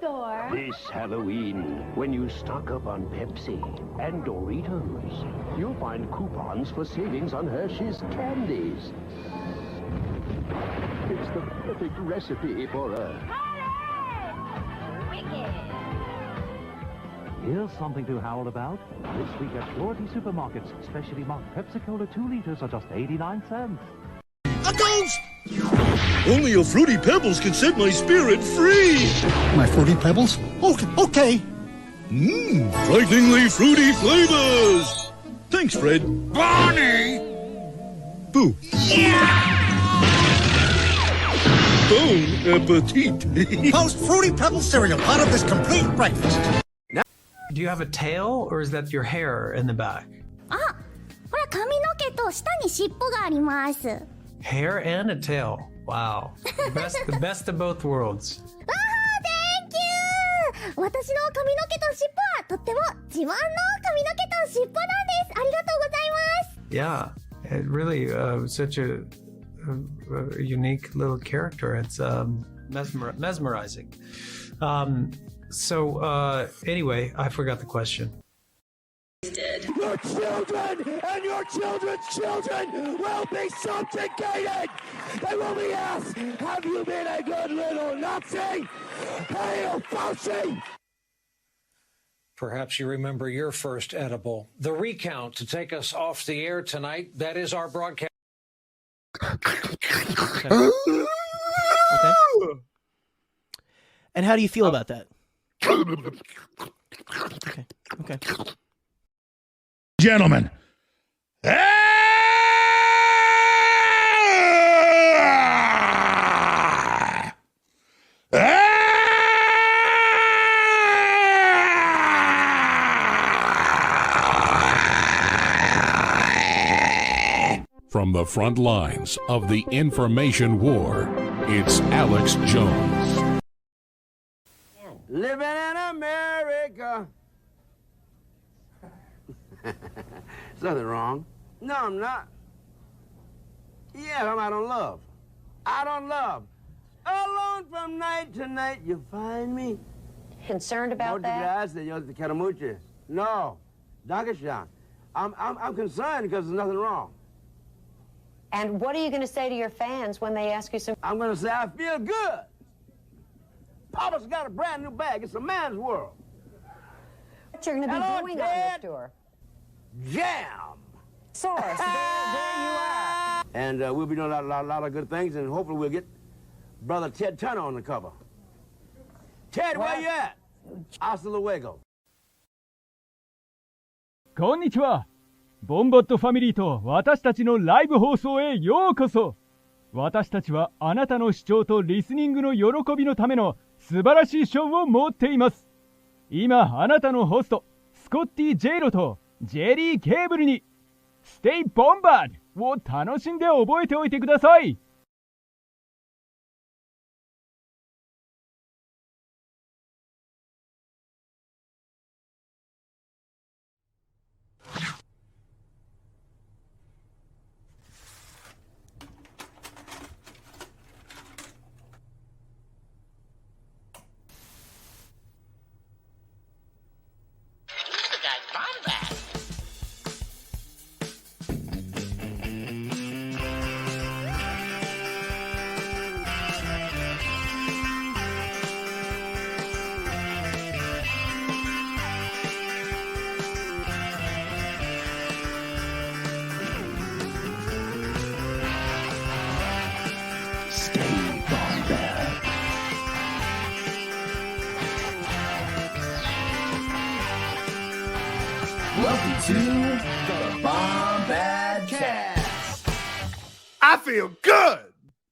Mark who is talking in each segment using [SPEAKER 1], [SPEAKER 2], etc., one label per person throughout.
[SPEAKER 1] store.
[SPEAKER 2] This Halloween, when you stock up on Pepsi and Doritos, you'll find coupons for savings on Hershey's candies. It's the perfect recipe for a...
[SPEAKER 1] Wicked.
[SPEAKER 3] Here's something to howl about. This week at Florida supermarkets, specially marked Pepsi-Cola 2 liters are just 89 cents.
[SPEAKER 4] A ghost! Only a Fruity Pebbles can set my spirit free!
[SPEAKER 5] My Fruity Pebbles? Okay.
[SPEAKER 4] Frighteningly fruity flavors! Thanks, Fred.
[SPEAKER 5] Bonnie!
[SPEAKER 4] Boo. Bon appetit!
[SPEAKER 5] Post Fruity Pebbles cereal out of this complete breakfast.
[SPEAKER 6] Do you have a tail, or is that your hair in the back?
[SPEAKER 1] あ、ほら髪の毛と下に尻尾があります。
[SPEAKER 6] Hair and a tail. Wow. The best of both worlds.
[SPEAKER 1] わあ、Thank you! 私の髪の毛と尻尾はとっても自慢の髪の毛と尻尾なんです。ありがとうございます。
[SPEAKER 6] Yeah, it really such a unique little character. It's mesmerizing. So anyway, I forgot the question.
[SPEAKER 2] Your children and your children's children will be subjugated! They will be asked, have you been a good little Nazi? Hail Fauci!
[SPEAKER 7] Perhaps you remember your first edible. The recount to take us off the air tonight, that is our broadcast.
[SPEAKER 8] Okay. And how do you feel about that? Okay.
[SPEAKER 4] Gentlemen.
[SPEAKER 9] From the front lines of the information war, it's Alex Jones.
[SPEAKER 2] Living in America. There's nothing wrong. No, I'm not. Yeah, I'm out on love. Out on love. Alone from night to night, you find me.
[SPEAKER 10] Concerned about that?
[SPEAKER 2] No, Dageshan. I'm concerned because there's nothing wrong.
[SPEAKER 10] And what are you going to say to your fans when they ask you some...
[SPEAKER 2] I'm going to say I feel good. Papa's got a brand new bag. It's a man's world.
[SPEAKER 10] What you're going to be doing on this tour?
[SPEAKER 2] Jam.
[SPEAKER 10] Source, there you are.
[SPEAKER 2] And we'll be doing a lot of good things, and hopefully we'll get Brother Ted Turner on the cover. Ted, where you at? Hasta luego.
[SPEAKER 11] こんにちは。ボンバットファミリーと私たちのライブ放送へようこそ。私たちはあなたの視聴とリスニングの喜びのための素晴らしいショーを持っています。今あなたのホストスコッティ・ジェイロとジェリー・ケーブルにステイ・ボンバードを楽しんで覚えておいてください。
[SPEAKER 12] Welcome to the Bombadcast.
[SPEAKER 13] I feel good.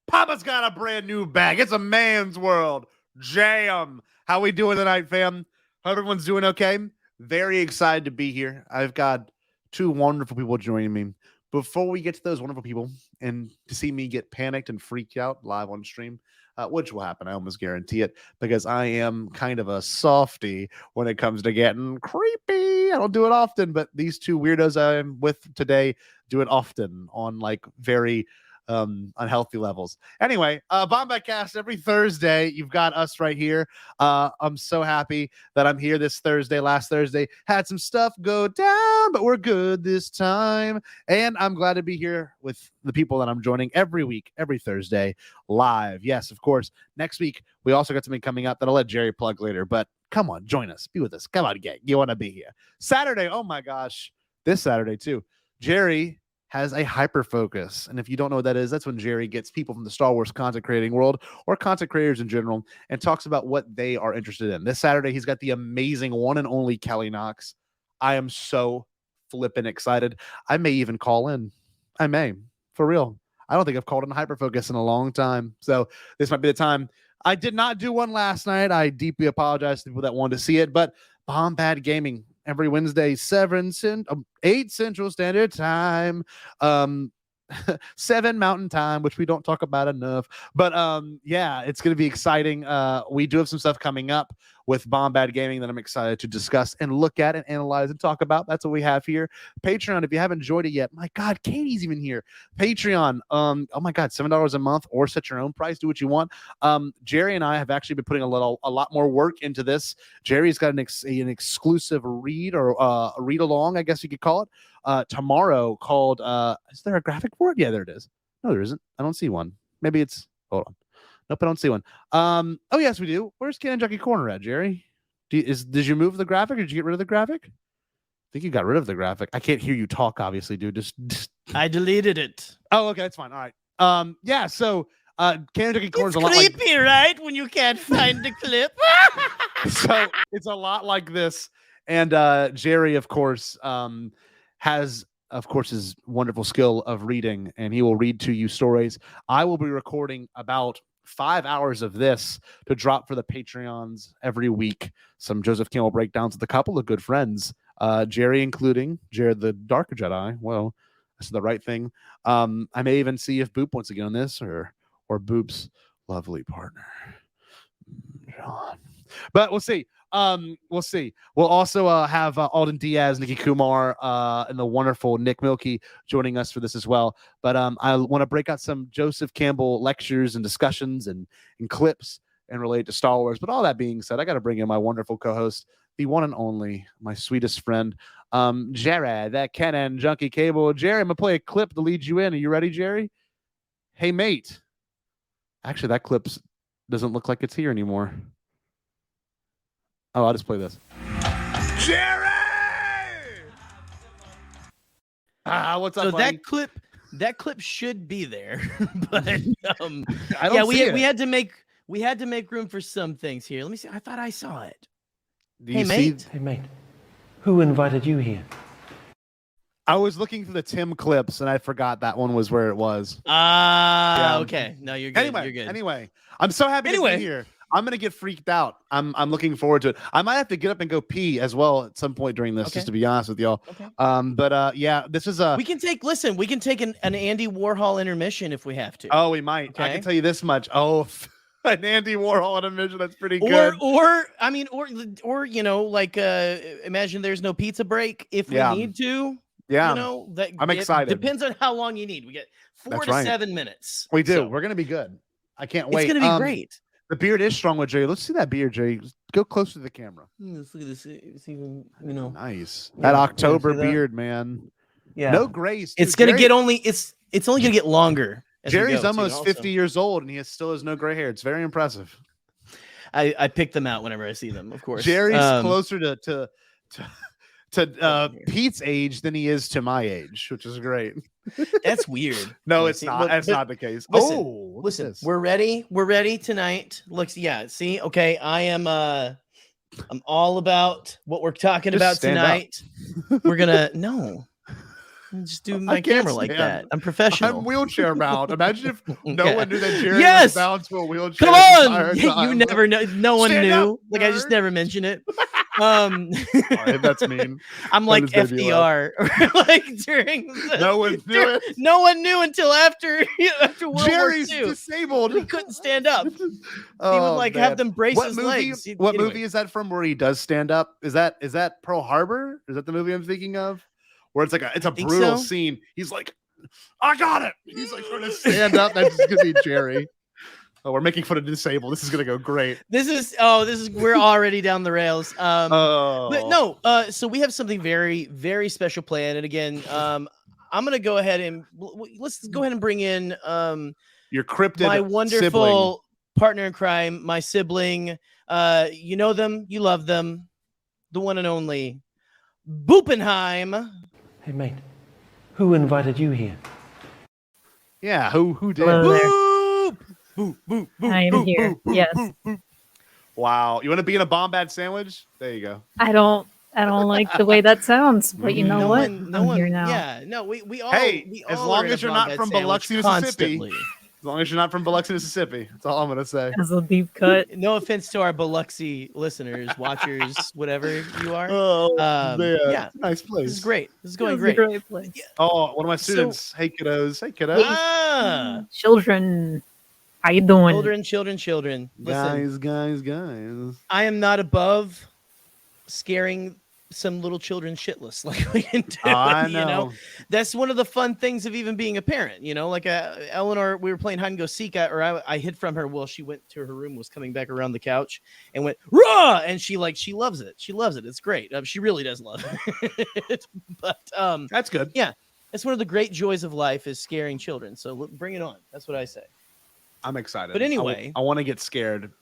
[SPEAKER 13] Papa's got a brand new bag. It's a man's world. Jam. How we doing tonight, fam? Hope everyone's doing okay. Very excited to be here. I've got two wonderful people joining me. Before we get to those wonderful people and to see me get panicked and freaked out live on stream, which will happen, I almost guarantee it, because I am kind of a softie when it comes to getting creepy. I don't do it often, but these two weirdos I'm with today do it often on like very unhealthy levels. Anyway, Bombadcast every Thursday. You've got us right here. I'm so happy that I'm here this Thursday. Last Thursday had some stuff go down, but we're good this time. And I'm glad to be here with the people that I'm joining every week, every Thursday, live. Yes, of course. Next week, we also got something coming up that I'll let Gerry plug later. But come on, join us. Be with us. Come on, gang. You want to be here. Saturday, oh my gosh. This Saturday, too. Gerry has a Hyperfocus. And if you don't know what that is, that's when Gerry gets people from the Star Wars content creating world or content creators in general and talks about what they are interested in. This Saturday, he's got the amazing one and only Kelly Knox. I am so flippin' excited. I may even call in. I may. For real. I don't think I've called in Hyperfocus in a long time. So this might be the time. I did not do one last night. I deeply apologize to people that wanted to see it, but Bombad Gaming every Wednesday, 8 Central Standard Time, 7 Mountain Time, which we don't talk about enough. But yeah, it's going to be exciting. We do have some stuff coming up with Bombad Gaming that I'm excited to discuss and look at and analyze and talk about. That's what we have here. Patreon, if you haven't enjoyed it yet, my God, Katie's even here. Patreon, oh my God, $7 a month or set your own price. Do what you want. Gerry and I have actually been putting a lot more work into this. Jerry's got an exclusive read or a read along, I guess you could call it, tomorrow called, is there a graphic for it? Yeah, there it is. No, there isn't. I don't see one. Maybe it's, hold on. Nope, I don't see one. Oh, yes, we do. Where's Cannon Junkie Corner at, Gerry? Did you move the graphic or did you get rid of the graphic? I think you got rid of the graphic. I can't hear you talk, obviously, dude. Just
[SPEAKER 8] I deleted it.
[SPEAKER 13] Oh, okay, that's fine. All right. Yeah, so Cannon Junkie Corner is a lot like...
[SPEAKER 8] creepy, right? When you can't find the clip.
[SPEAKER 13] So it's a lot like this. And Gerry, of course, has... of course, his wonderful skill of reading, and he will read to you stories. I will be recording about 5 hours of this to drop for the Patreons every week. Some Joseph Campbell breakdowns with a couple of good friends, Gerry including Jared the Dark Jedi. Well, that's the right thing. I may even see if Boop wants to get on this or Boop's lovely partner, John. But we'll see. We'll see. We'll also have Alden Diaz, Nikki Kumar, and the wonderful Nick Milkey joining us for this as well. But I want to break out some Joseph Campbell lectures and discussions and clips and relate to Star Wars. But all that being said, I got to bring in my wonderful co-host, the one and only, my sweetest friend, Gerry, that Cannon Junkie Cable. Gerry, I'm going to play a clip to lead you in. Are you ready, Gerry? Hey, mate. Actually, that clip doesn't look like it's here anymore. Oh, I'll just play this.
[SPEAKER 2] Gerry!
[SPEAKER 13] What's up,
[SPEAKER 8] so
[SPEAKER 13] buddy?
[SPEAKER 8] that clip should be there, but
[SPEAKER 13] I don't see it.
[SPEAKER 8] we had to make room for some things here. Let me see. I thought I saw it.
[SPEAKER 6] Hey, mate. Who invited you here?
[SPEAKER 13] I was looking for the Tim clips, and I forgot that one was where it was.
[SPEAKER 8] Okay. No, you're good. You're good.
[SPEAKER 13] Anyway, I'm so happy to be here. I'm going to get freaked out. I'm looking forward to it. I might have to get up and go pee as well at some point during this, just to be honest with y'all.
[SPEAKER 8] Okay.
[SPEAKER 13] But yeah, this is
[SPEAKER 8] we can take an Andy Warhol intermission if we have to.
[SPEAKER 13] Oh, we might. Okay. I can tell you this much. Oh, an Andy Warhol intermission. That's pretty good.
[SPEAKER 8] Or you know, like imagine there's no pizza break if we need to.
[SPEAKER 13] Yeah.
[SPEAKER 8] You know,
[SPEAKER 13] I'm excited.
[SPEAKER 8] Depends on how long you need. We get 4 to 7 minutes.
[SPEAKER 13] We do. So, we're going to be good. I can't wait.
[SPEAKER 8] It's going to be great.
[SPEAKER 13] The beard is strong with Gerry. Let's see that beard, Gerry. Go close to the camera.
[SPEAKER 8] Let's look at this. It's even, you know,
[SPEAKER 13] nice. That October beard, man.
[SPEAKER 8] Yeah.
[SPEAKER 13] No grace.
[SPEAKER 8] It's gonna get it's only gonna get longer.
[SPEAKER 13] Jerry's almost 50 years old and he still has no gray hair. It's very impressive.
[SPEAKER 8] I pick them out whenever I see them, of course.
[SPEAKER 13] Jerry's closer to Pete's age than he is to my age, which is great.
[SPEAKER 8] That's weird.
[SPEAKER 13] No, it's not. That's not the case.
[SPEAKER 8] Listen, we're ready. We're ready tonight. Looks, yeah. See, okay. I'm all about what we're talking about tonight. We're gonna just do my camera like that. I'm professional.
[SPEAKER 13] I'm wheelchair bound. Imagine if no one knew that Gerry was bound to a wheelchair.
[SPEAKER 8] Come on, you never know. No one knew. Like I just never mentioned it.
[SPEAKER 13] Sorry, that's mean.
[SPEAKER 8] I'm like FDR, like during
[SPEAKER 13] no one knew it.
[SPEAKER 8] No one knew until after World
[SPEAKER 13] Jerry's
[SPEAKER 8] War II.
[SPEAKER 13] Disabled.
[SPEAKER 8] He couldn't stand up. He would have them brace his legs.
[SPEAKER 13] What movie is that from? Where he does stand up? Is that Pearl Harbor? Is that the movie I'm thinking of? Where it's like it's a brutal scene. He's like I got it. He's like trying to stand up. That's just gonna be Gerry. Oh, we're making fun of disabled. This is gonna go great.
[SPEAKER 8] This is we're already down the rails. But no, so we have something very, very special planned. And again, I'm gonna go ahead and let's go ahead and bring in
[SPEAKER 13] your cryptid,
[SPEAKER 8] my wonderful
[SPEAKER 13] sibling.
[SPEAKER 8] partner in crime, my sibling. You know them, you love them, the one and only Boopenheim.
[SPEAKER 6] Hey, mate, who invited you here?
[SPEAKER 13] Yeah, who did?
[SPEAKER 14] Hello there.
[SPEAKER 13] Boop, boop, boop,
[SPEAKER 14] I am
[SPEAKER 13] boop,
[SPEAKER 14] here.
[SPEAKER 13] boop, boop,
[SPEAKER 14] Yes.
[SPEAKER 13] boop, boop. Wow, you want to be in a Bombad sandwich? There you go.
[SPEAKER 14] I don't like the way that sounds, but you know what?
[SPEAKER 8] No one,
[SPEAKER 14] here now.
[SPEAKER 8] Yeah, no, we all.
[SPEAKER 13] Hey,
[SPEAKER 8] we
[SPEAKER 13] as
[SPEAKER 8] all
[SPEAKER 13] long
[SPEAKER 8] are in
[SPEAKER 13] as
[SPEAKER 8] a
[SPEAKER 13] you're not
[SPEAKER 8] Bombad
[SPEAKER 13] from
[SPEAKER 8] sandwich
[SPEAKER 13] Biloxi, Mississippi.
[SPEAKER 8] constantly.
[SPEAKER 13] As long as you're not from Biloxi, Mississippi. That's all I'm gonna say.
[SPEAKER 14] As a deep cut.
[SPEAKER 8] No offense to our Biloxi listeners, watchers, whatever you are.
[SPEAKER 13] Oh, man.
[SPEAKER 8] Yeah,
[SPEAKER 13] Nice place.
[SPEAKER 8] this is great. This is going
[SPEAKER 14] This is
[SPEAKER 8] great.
[SPEAKER 14] a great place.
[SPEAKER 13] Oh, one of my students. Hey, kiddos. Hey, kiddos.
[SPEAKER 8] Ah,
[SPEAKER 14] Children, how you doing?
[SPEAKER 8] children. Listen,
[SPEAKER 13] Guys.
[SPEAKER 8] I am not above scaring some little children shitless like we can do.
[SPEAKER 13] I
[SPEAKER 8] You know,
[SPEAKER 13] know.
[SPEAKER 8] that's one of the fun things of even being a parent. You know, like Eleanor, we were playing hide and go seek, I hid from her while she went to her room, was coming back around the couch, and went rah, and she loves it. She loves it. It's great. She really does love it. But
[SPEAKER 13] That's good.
[SPEAKER 8] yeah, it's one of the great joys of life is scaring children. So bring it on. That's what I say.
[SPEAKER 13] I'm excited.
[SPEAKER 8] But anyway,
[SPEAKER 13] I want to get scared.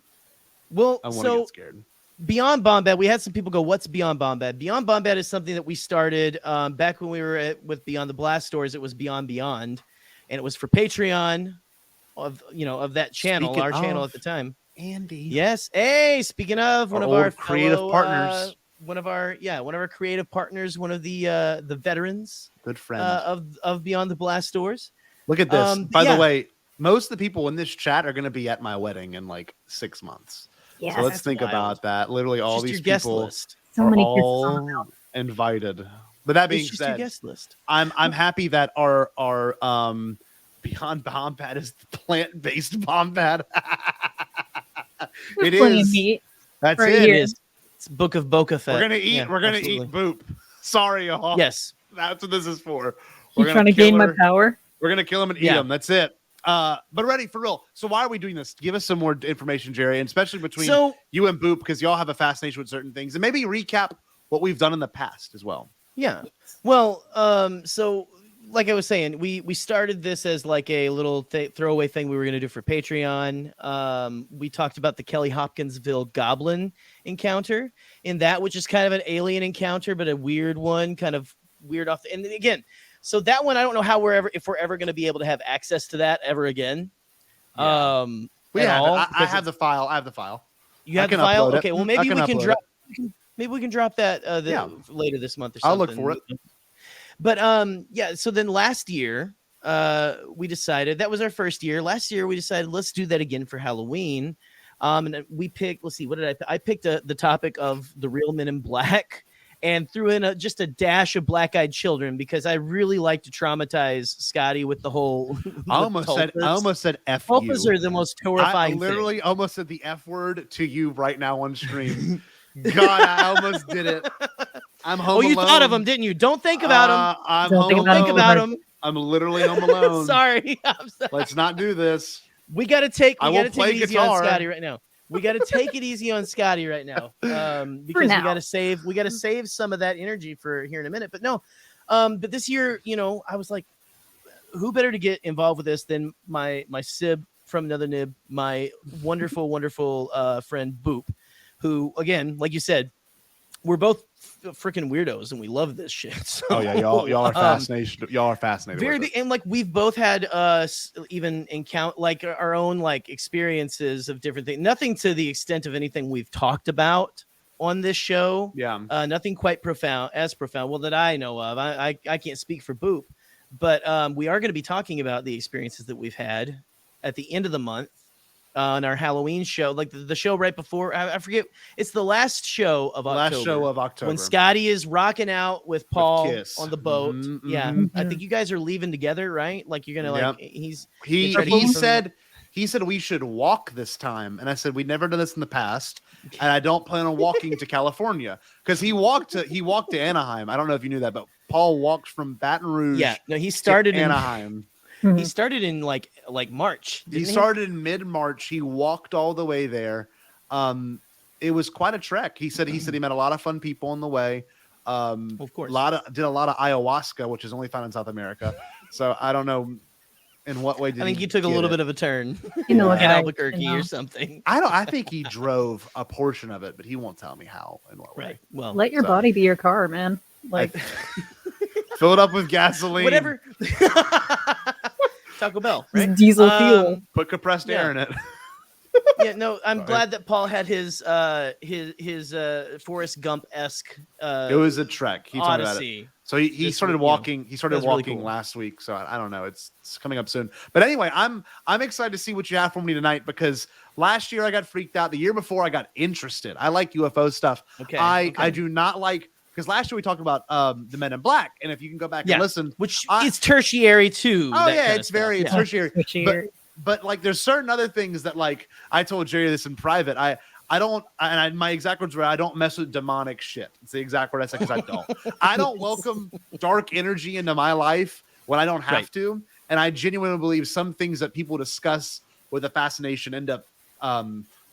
[SPEAKER 8] Well,
[SPEAKER 13] I want to get scared.
[SPEAKER 8] Beyond Bombad, we had some people go, what's Beyond Bombad? Beyond Bombad is something that we started back when we were with Beyond the Blast Stores. It was Beyond, and it was for Patreon of that channel,
[SPEAKER 13] Speaking
[SPEAKER 8] our channel
[SPEAKER 13] of,
[SPEAKER 8] at the time.
[SPEAKER 13] Andy.
[SPEAKER 8] Yes. Hey, speaking of one of our
[SPEAKER 13] creative
[SPEAKER 8] fellow,
[SPEAKER 13] partners.
[SPEAKER 8] one of our creative partners, one of the veterans
[SPEAKER 13] Good friend
[SPEAKER 8] of Beyond the Blast Stores.
[SPEAKER 13] Look at this. By
[SPEAKER 8] yeah.
[SPEAKER 13] the way, most of the people in this chat are going to be at my wedding in like 6 months.
[SPEAKER 14] Yeah,
[SPEAKER 13] so let's
[SPEAKER 8] that's
[SPEAKER 13] think
[SPEAKER 8] wild.
[SPEAKER 13] about that. Literally, all
[SPEAKER 8] Just
[SPEAKER 13] these
[SPEAKER 8] your guest
[SPEAKER 13] people
[SPEAKER 8] list.
[SPEAKER 14] So
[SPEAKER 13] are
[SPEAKER 14] many kids
[SPEAKER 13] all invited. But that being
[SPEAKER 8] It's just your
[SPEAKER 13] said,
[SPEAKER 8] guest list.
[SPEAKER 13] I'm happy that our Beyond Bombad is the plant-based Bombad. It is.
[SPEAKER 14] Meat
[SPEAKER 13] That's
[SPEAKER 14] for a
[SPEAKER 13] it.
[SPEAKER 14] year.
[SPEAKER 8] It is. It's Book of Boca Fett.
[SPEAKER 13] We're gonna eat.
[SPEAKER 8] Yeah,
[SPEAKER 13] we're gonna
[SPEAKER 8] absolutely.
[SPEAKER 13] eat Boop. Sorry, y'all.
[SPEAKER 8] Yes.
[SPEAKER 13] That's what this is for.
[SPEAKER 14] You trying to gain my power?
[SPEAKER 13] We're gonna kill him and eat him. That's it. But ready for real. So why are we doing this? Give us some more information, Gerry, and especially between you and Boop, because y'all have a fascination with certain things, and maybe recap what we've done in the past as well.
[SPEAKER 8] Yeah. Well, so like I was saying, we started this as like a little throwaway thing we were going to do for Patreon. We talked about the Kelly Hopkinsville Goblin encounter in that, which is kind of an alien encounter, but a weird one, kind of weird off. And again, so that one, I don't know how if we're ever going to be able to have access to that ever again.
[SPEAKER 13] Yeah. I have the file. I have the file.
[SPEAKER 8] You have the file? Okay, well, maybe we can drop.
[SPEAKER 13] Maybe
[SPEAKER 8] we can drop that later this month or something.
[SPEAKER 13] I'll look for it.
[SPEAKER 8] But yeah, so then last year, we decided that was our first year. Last year, we decided let's do that again for Halloween. And we picked. Let's see, what did I pick? I picked the topic of the real Men in Black, and threw in just a dash of Black-Eyed Children because I really like to traumatize Scotty with the whole.
[SPEAKER 13] I almost said F you.
[SPEAKER 8] Tulpas are the most horrifying.
[SPEAKER 13] I literally almost said the F word to you right now on stream. God, I almost did it. I'm home alone.
[SPEAKER 8] You thought of them, didn't you? Don't think about them.
[SPEAKER 13] I'm
[SPEAKER 8] home alone. Don't think about them.
[SPEAKER 13] I'm literally home alone.
[SPEAKER 8] Sorry. I'm sorry.
[SPEAKER 13] Let's not do this.
[SPEAKER 8] We got to take it easy
[SPEAKER 13] guitar.
[SPEAKER 8] on Scotty right now. We got to take it easy on Scotty right now, because we got to save some of that energy for here in a minute. But no, but this year, I was like, who better to get involved with this than my sib from another nib, my wonderful, wonderful friend Boop, who, again, like you said, we're both freaking weirdos and we love this shit. So,
[SPEAKER 13] oh yeah, y'all are fascinated. Y'all are fascinated.
[SPEAKER 8] Very big, and like we've both had even encounter like our own like experiences of different things. Nothing to the extent of anything we've talked about on this show.
[SPEAKER 13] Yeah.
[SPEAKER 8] Nothing quite profound. Well, that I know of. I can't speak for Boop, but we are going to be talking about the experiences that we've had at the end of the month. On our Halloween show, like the show right before, I forget, it's the last show of October.
[SPEAKER 13] Last show of October.
[SPEAKER 8] When Scotty is rocking out with Paul on the boat.
[SPEAKER 13] Mm-hmm.
[SPEAKER 8] Yeah. I think you guys are leaving together, right? Like you're going to
[SPEAKER 13] he said we should walk this time. And I said, we've never done this in the past. And I don't plan on walking to California because he walked to Anaheim. I don't know if you knew that, but Paul walked from Baton Rouge.
[SPEAKER 8] Yeah, no, he started
[SPEAKER 13] to
[SPEAKER 8] in
[SPEAKER 13] Anaheim.
[SPEAKER 8] He started in like March.
[SPEAKER 13] He started in mid-March. He walked all the way there. It was quite a trek. He said he met a lot of fun people on the way.
[SPEAKER 8] Of course,
[SPEAKER 13] did a lot of ayahuasca, which is only found in South America. So I don't know in what way.
[SPEAKER 8] I think you took a little bit of a turn
[SPEAKER 14] in
[SPEAKER 8] Albuquerque or something.
[SPEAKER 13] I think he drove a portion of it, but he won't tell me how and what way.
[SPEAKER 8] Right. Well,
[SPEAKER 14] let your body be your car, man. Like
[SPEAKER 13] fill it up with gasoline.
[SPEAKER 8] Whatever. Taco Bell, right?
[SPEAKER 14] Diesel fuel.
[SPEAKER 13] Put compressed air in it.
[SPEAKER 8] Yeah, no, I'm glad that Paul had his Forrest Gump-esque
[SPEAKER 13] it was a trek. He told me about it. So he started walking. He started walking really cool. Last week. So I don't know. It's coming up soon. But anyway, I'm excited to see what you have for me tonight because last year I got freaked out. The year before I got interested. I like UFO stuff. Okay. I do not like because last year we talked about the Men in Black, and if you can go back and listen,
[SPEAKER 8] which it's tertiary too.
[SPEAKER 13] Oh yeah, it's tertiary. But like there's certain other things that like I told Gerry this in private. I don't, and my exact words were, I don't mess with demonic shit. It's the exact word I said because I don't. I don't welcome dark energy into my life when I don't have to. And I genuinely believe some things that people discuss with a fascination end up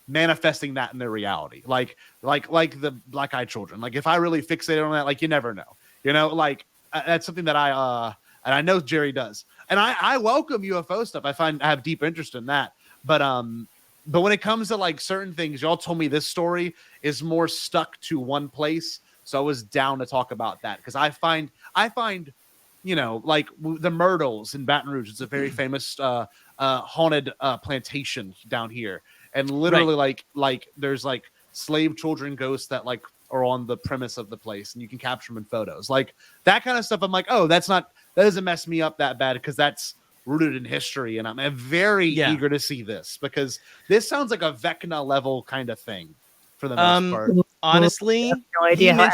[SPEAKER 13] manifesting that in their reality. Like the Black Eyed Children. Like if I really fixate on that, like you never know. You know, like that's something that and I know Gerry does. And I welcome UFO stuff. I have deep interest in that. But when it comes to like certain things, y'all told me this story is more stuck to one place. So I was down to talk about that because I find, you know, like the Myrtles in Baton Rouge. It's a very famous haunted plantation down here, and literally like there's like slave children ghosts that like are on the premise of the place, and you can capture them in photos, like that kind of stuff. I'm like, oh, that doesn't mess me up that bad because that's rooted in history, and I'm very eager to see this because this sounds like a Vecna level kind of thing for the most part.
[SPEAKER 14] I
[SPEAKER 8] Honestly,
[SPEAKER 14] have no idea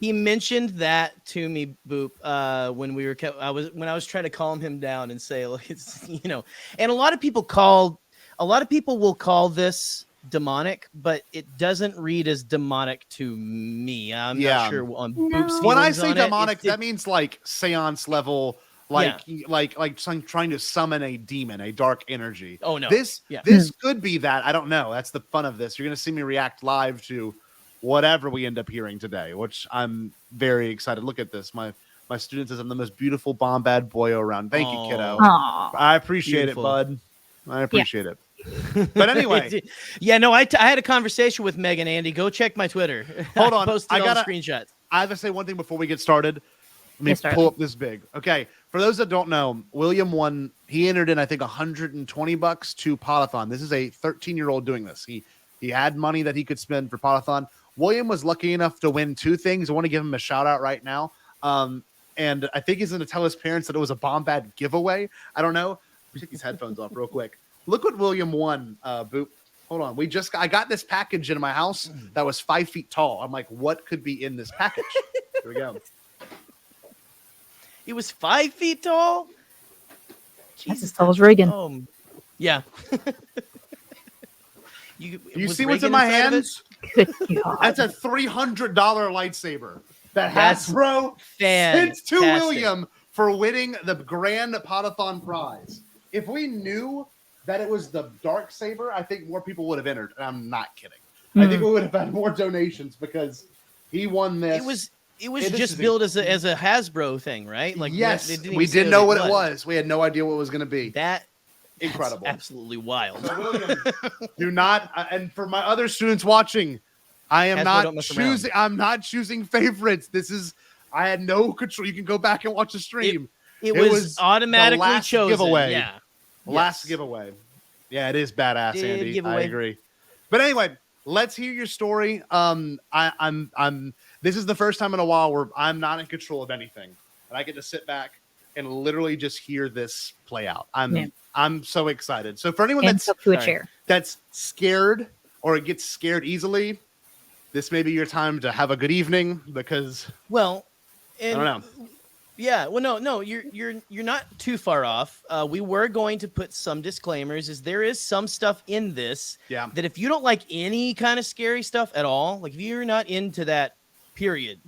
[SPEAKER 8] he mentioned that to me, Boop, when we were when I was trying to calm him down and say, look, it's, you know, and a lot of people will call this demonic, but it doesn't read as demonic to me. I'm not sure on Boop's
[SPEAKER 13] when I say demonic, that means like seance level. Like trying to summon a demon, a dark energy.
[SPEAKER 8] Oh no,
[SPEAKER 13] this could be that. I don't know. That's the fun of this. You're gonna see me react live to whatever we end up hearing today, which I'm very excited. Look at this. My student says I'm the most beautiful Bombad boyo around. Thank you, kiddo.
[SPEAKER 14] Aww.
[SPEAKER 13] I appreciate it, bud. I appreciate it. But anyway,
[SPEAKER 8] I had a conversation with Megan. Andy, go check my Twitter.
[SPEAKER 13] Hold on,
[SPEAKER 8] I got screenshots.
[SPEAKER 13] I have to say one thing before we get started. Let me pull up this big. Okay. For those that don't know, William won. He entered in, I think, $120 to Potathon. This is a 13-year-old doing this. He had money that he could spend for Potathon. William was lucky enough to win 2 things. I want to give him a shout out right now. And I think he's going to tell his parents that it was a Bombad giveaway. I don't know. Let me take these headphones off real quick. Look what William won, Boop. Hold on. I got this package in my house that was 5 feet tall. I'm like, what could be in this package? Here we go.
[SPEAKER 8] It was 5 feet tall.
[SPEAKER 14] That's as tall as Reagan.
[SPEAKER 8] Yeah.
[SPEAKER 13] you see what's in my hands? That's a $300 lightsaber that Hasbro sent to William for winning the Grand Potathon prize. If we knew that it was the dark saber, I think more people would have entered. And I'm not kidding. I think we would have had more donations because he won this.
[SPEAKER 8] It was just billed as a Hasbro thing, right? Like
[SPEAKER 13] yes, we didn't know what it was. We had no idea what it was going to be. Incredible,
[SPEAKER 8] absolutely wild.
[SPEAKER 13] Do not. And for my other students watching, I am not choosing. I'm not choosing favorites. I had no control. You can go back and watch the stream.
[SPEAKER 8] It was automatically chosen.
[SPEAKER 13] Giveaway.
[SPEAKER 8] Yeah.
[SPEAKER 13] Last giveaway. Yeah, it is badass, Andy. I agree. But anyway, let's hear your story. This is the first time in a while where I'm not in control of anything, and I get to sit back and literally just hear this play out. I'm so excited. So for anyone that's scared or gets scared easily, this may be your time to have a good evening because
[SPEAKER 8] I
[SPEAKER 13] don't know.
[SPEAKER 8] Yeah, well, no, you're not too far off. We were going to put some disclaimers. There is some stuff in this that if you don't like any kind of scary stuff at all, like if you're not into that period,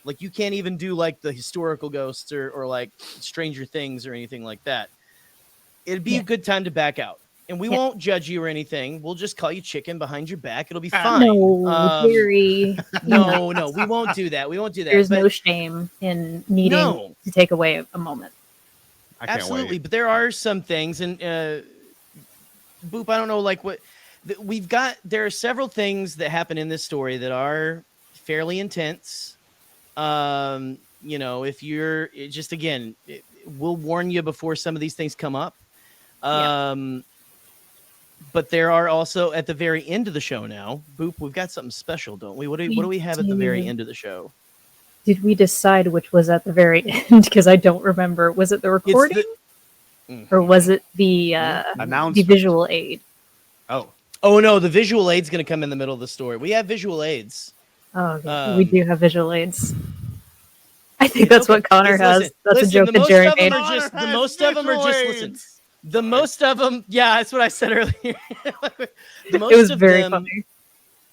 [SPEAKER 8] Like you can't even do like the historical ghosts or like Stranger Things or anything like that. It'd be a good time to back out. And we won't judge you or anything. We'll just call you chicken behind your back. It'll be fine.
[SPEAKER 14] No, Gerry.
[SPEAKER 8] No, we won't do that. We won't do that.
[SPEAKER 14] There's no shame in needing to take away a moment.
[SPEAKER 8] Absolutely, but there are some things, and Boop, I don't know, like what we've got. There are several things that happen in this story that are fairly intense. You know, if you're just again, we'll warn you before some of these things come up. But there are also at the very end of the show now, Boop, we've got something special, don't we? What do we have at the very end of the show?
[SPEAKER 14] Did we decide which was at the very end? Because I don't remember. Was it the recording? Or was it the visual aid?
[SPEAKER 8] Oh no, the visual aid's going to come in the middle of the story. We have visual aids.
[SPEAKER 14] Oh, okay. We do have visual aids. I think that's what Connor has. That's a joke that Gerry made.
[SPEAKER 8] The most of them are just listen. The most of them, yeah, that's what I said earlier.
[SPEAKER 14] It was very funny.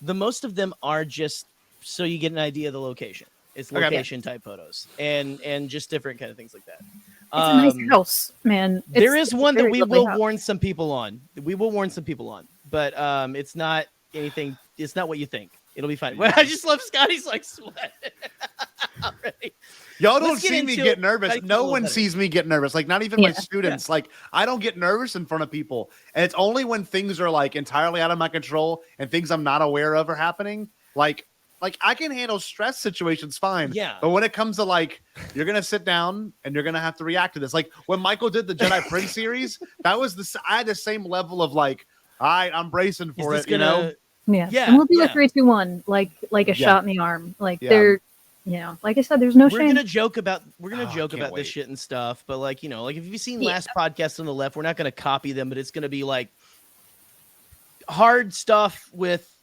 [SPEAKER 8] The most of them are just so you get an idea of the location. It's location type photos and just different kind of things like that.
[SPEAKER 14] It's a nice house, man.
[SPEAKER 8] There is one that we will warn some people on. We will warn some people on, but it's not anything. It's not what you think. It'll be fine. Well, I just love Scotty's like sweat already.
[SPEAKER 13] Y'all don't see me get nervous. No one sees me get nervous. Like not even my students. Like I don't get nervous in front of people. And it's only when things are like entirely out of my control and things I'm not aware of are happening. Like I can handle stress situations fine.
[SPEAKER 8] Yeah.
[SPEAKER 13] But when it comes to like, you're going to sit down and you're going to have to react to this. Like when Michael did the Jedi Prince series, that was I had the same level of like, all right, I'm bracing for it, you know?
[SPEAKER 14] Yeah. And we'll do a 3, 2, 1, like a shot in the arm. Like they're, you know, like I said, there's no shame.
[SPEAKER 8] We're gonna joke about this shit and stuff, but like, you know, like if you've seen last podcast on the left, we're not gonna copy them, but it's gonna be like hard stuff with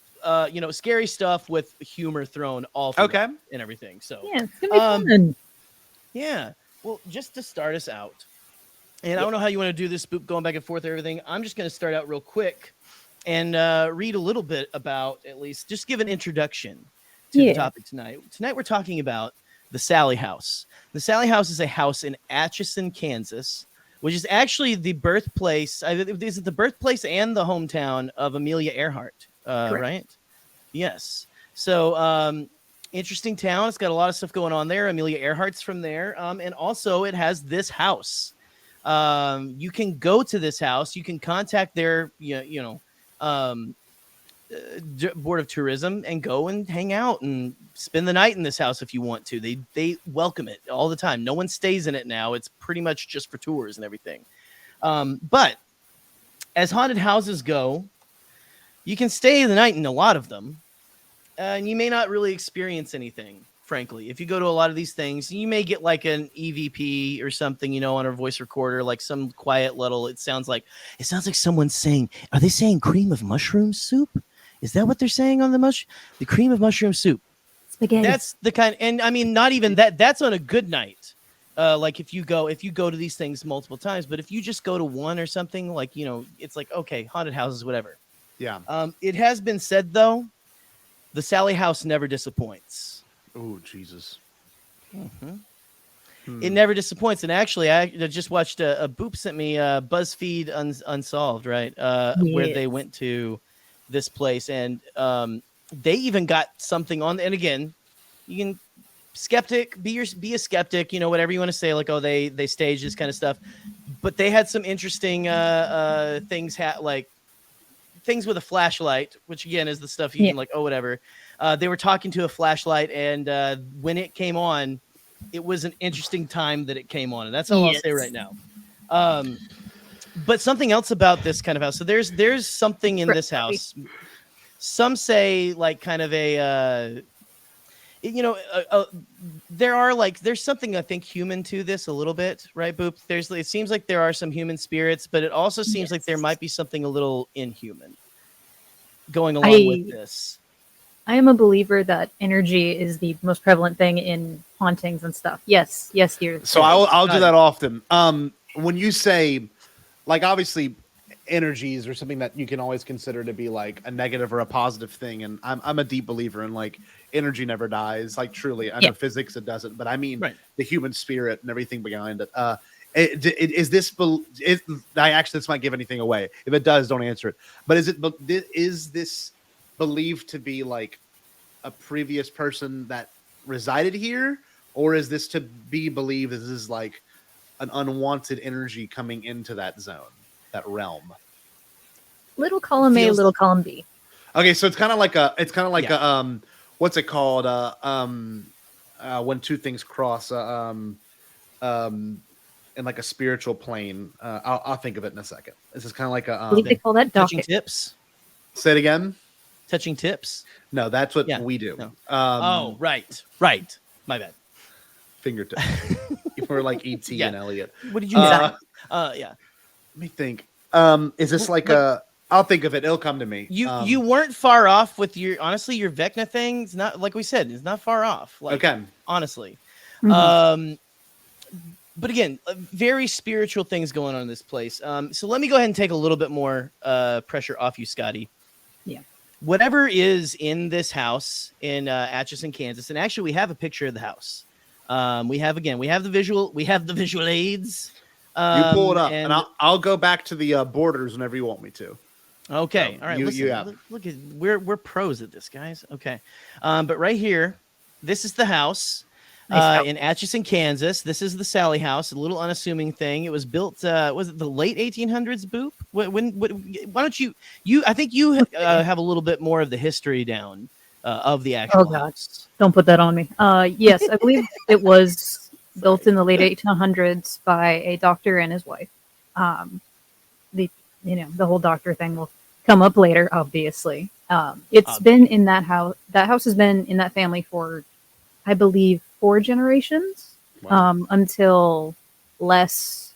[SPEAKER 8] you know, scary stuff with humor thrown all through and everything. So
[SPEAKER 14] yeah, it's gonna be fun.
[SPEAKER 8] Yeah. Well, just to start us out, and I don't know how you want to do this, Boop, going back and forth, everything. I'm just gonna start out real quick and read a little bit about, at least just give an introduction to the topic tonight. Tonight we're talking about the Sallie house. The Sallie house is a house in Atchison, Kansas, which is actually the birthplace. Is it the birthplace and the hometown of Amelia Earhart? Right? Yes. So interesting town. It's got a lot of stuff going on there. Amelia Earhart's from there, and also it has this house. You can go to this house. You can contact their Board of Tourism and go and hang out and spend the night in this house if you want to. They welcome it all the time. No one stays in it now. It's pretty much just for tours and everything. But as haunted houses go, you can stay the night in a lot of them, and you may not really experience anything. Frankly, if you go to a lot of these things, you may get like an EVP or something, you know, on a voice recorder, like some quiet little. It sounds like someone's saying, "Are they saying cream of mushroom soup? Is that what they're saying on the cream of mushroom soup?"
[SPEAKER 14] Spaghetti.
[SPEAKER 8] That's the kind, and I mean, not even that. That's on a good night. Like if you go to these things multiple times, but if you just go to one or something, like, you know, it's like, okay, haunted houses, whatever.
[SPEAKER 13] Yeah.
[SPEAKER 8] It has been said though, the Sallie house never disappoints.
[SPEAKER 13] Oh, Jesus.
[SPEAKER 8] It never disappoints. And actually, I just watched a Boop sent me BuzzFeed Unsolved, right? Where they went to this place, and they even got something on. And again, you can be a skeptic, you know, whatever you want to say, like, oh, they staged this kind of stuff. But they had some interesting things, like things with a flashlight, which again is the stuff you can like, oh, whatever. They were talking to a flashlight, and when it came on, it was an interesting time that it came on, and that's all I'll say right now. But something else about this kind of house. So there's something in this house. Some say like kind of a, there's something I think human to this a little bit, right, Boop? It seems like there are some human spirits, but it also seems like there might be something a little inhuman going along with this.
[SPEAKER 14] I am a believer that energy is the most prevalent thing in hauntings and stuff. Yes, dear.
[SPEAKER 13] So I'll do that often. When you say, like, obviously, energies are something that you can always consider to be like a negative or a positive thing. And I'm a deep believer in like energy never dies. Like truly, I know physics it doesn't, but I mean the human spirit and everything behind it. Is this? This might give anything away. If it does, don't answer it. But is this believed to be like a previous person that resided here, or is this to be believed this is like an unwanted energy coming into that zone, that realm?
[SPEAKER 14] Little column A, little column B.
[SPEAKER 13] Okay, so it's kind of like a what's it called? When two things cross, in like a spiritual plane. I'll think of it in a second. This is kind of like a
[SPEAKER 14] I believe they call that
[SPEAKER 8] touching
[SPEAKER 14] docket.
[SPEAKER 8] tips.
[SPEAKER 13] Say it again.
[SPEAKER 8] Touching tips.
[SPEAKER 13] No, that's what we do.
[SPEAKER 8] No. Right. My bad.
[SPEAKER 13] Fingertips. We're like ET and Elliot.
[SPEAKER 8] What did you say?
[SPEAKER 13] Let me think. Is this like I'll think of it. It'll come to me.
[SPEAKER 8] You weren't far off with your your Vecna thing. It's not like we said. It's not far off. Like,
[SPEAKER 13] okay.
[SPEAKER 8] Honestly.
[SPEAKER 14] Mm-hmm.
[SPEAKER 8] But again, very spiritual things going on in this place. So let me go ahead and take a little bit more pressure off you, Scotty.
[SPEAKER 14] Yeah.
[SPEAKER 8] Whatever is in this house in Atchison, Kansas, and actually we have a picture of the house. We have the visual aids.
[SPEAKER 13] You pull it up, and I'll go back to the borders whenever you want me to.
[SPEAKER 8] Okay,
[SPEAKER 13] So
[SPEAKER 8] all right. Look at we're pros at this, guys. Okay, but right here, this is the house. In Atchison, Kansas. This is the Sallie house, a little unassuming thing. It was built, was it the late 1800s, Boop? Why don't you I think you have a little bit more of the history down of the actual house.
[SPEAKER 14] Don't put that on me. Yes, I believe it was built in the late 1800s by a doctor and his wife. The whole doctor thing will come up later, obviously. It's been in that house. That house has been in that family for, I believe, 4 generations.
[SPEAKER 13] Wow.
[SPEAKER 14] Until Les.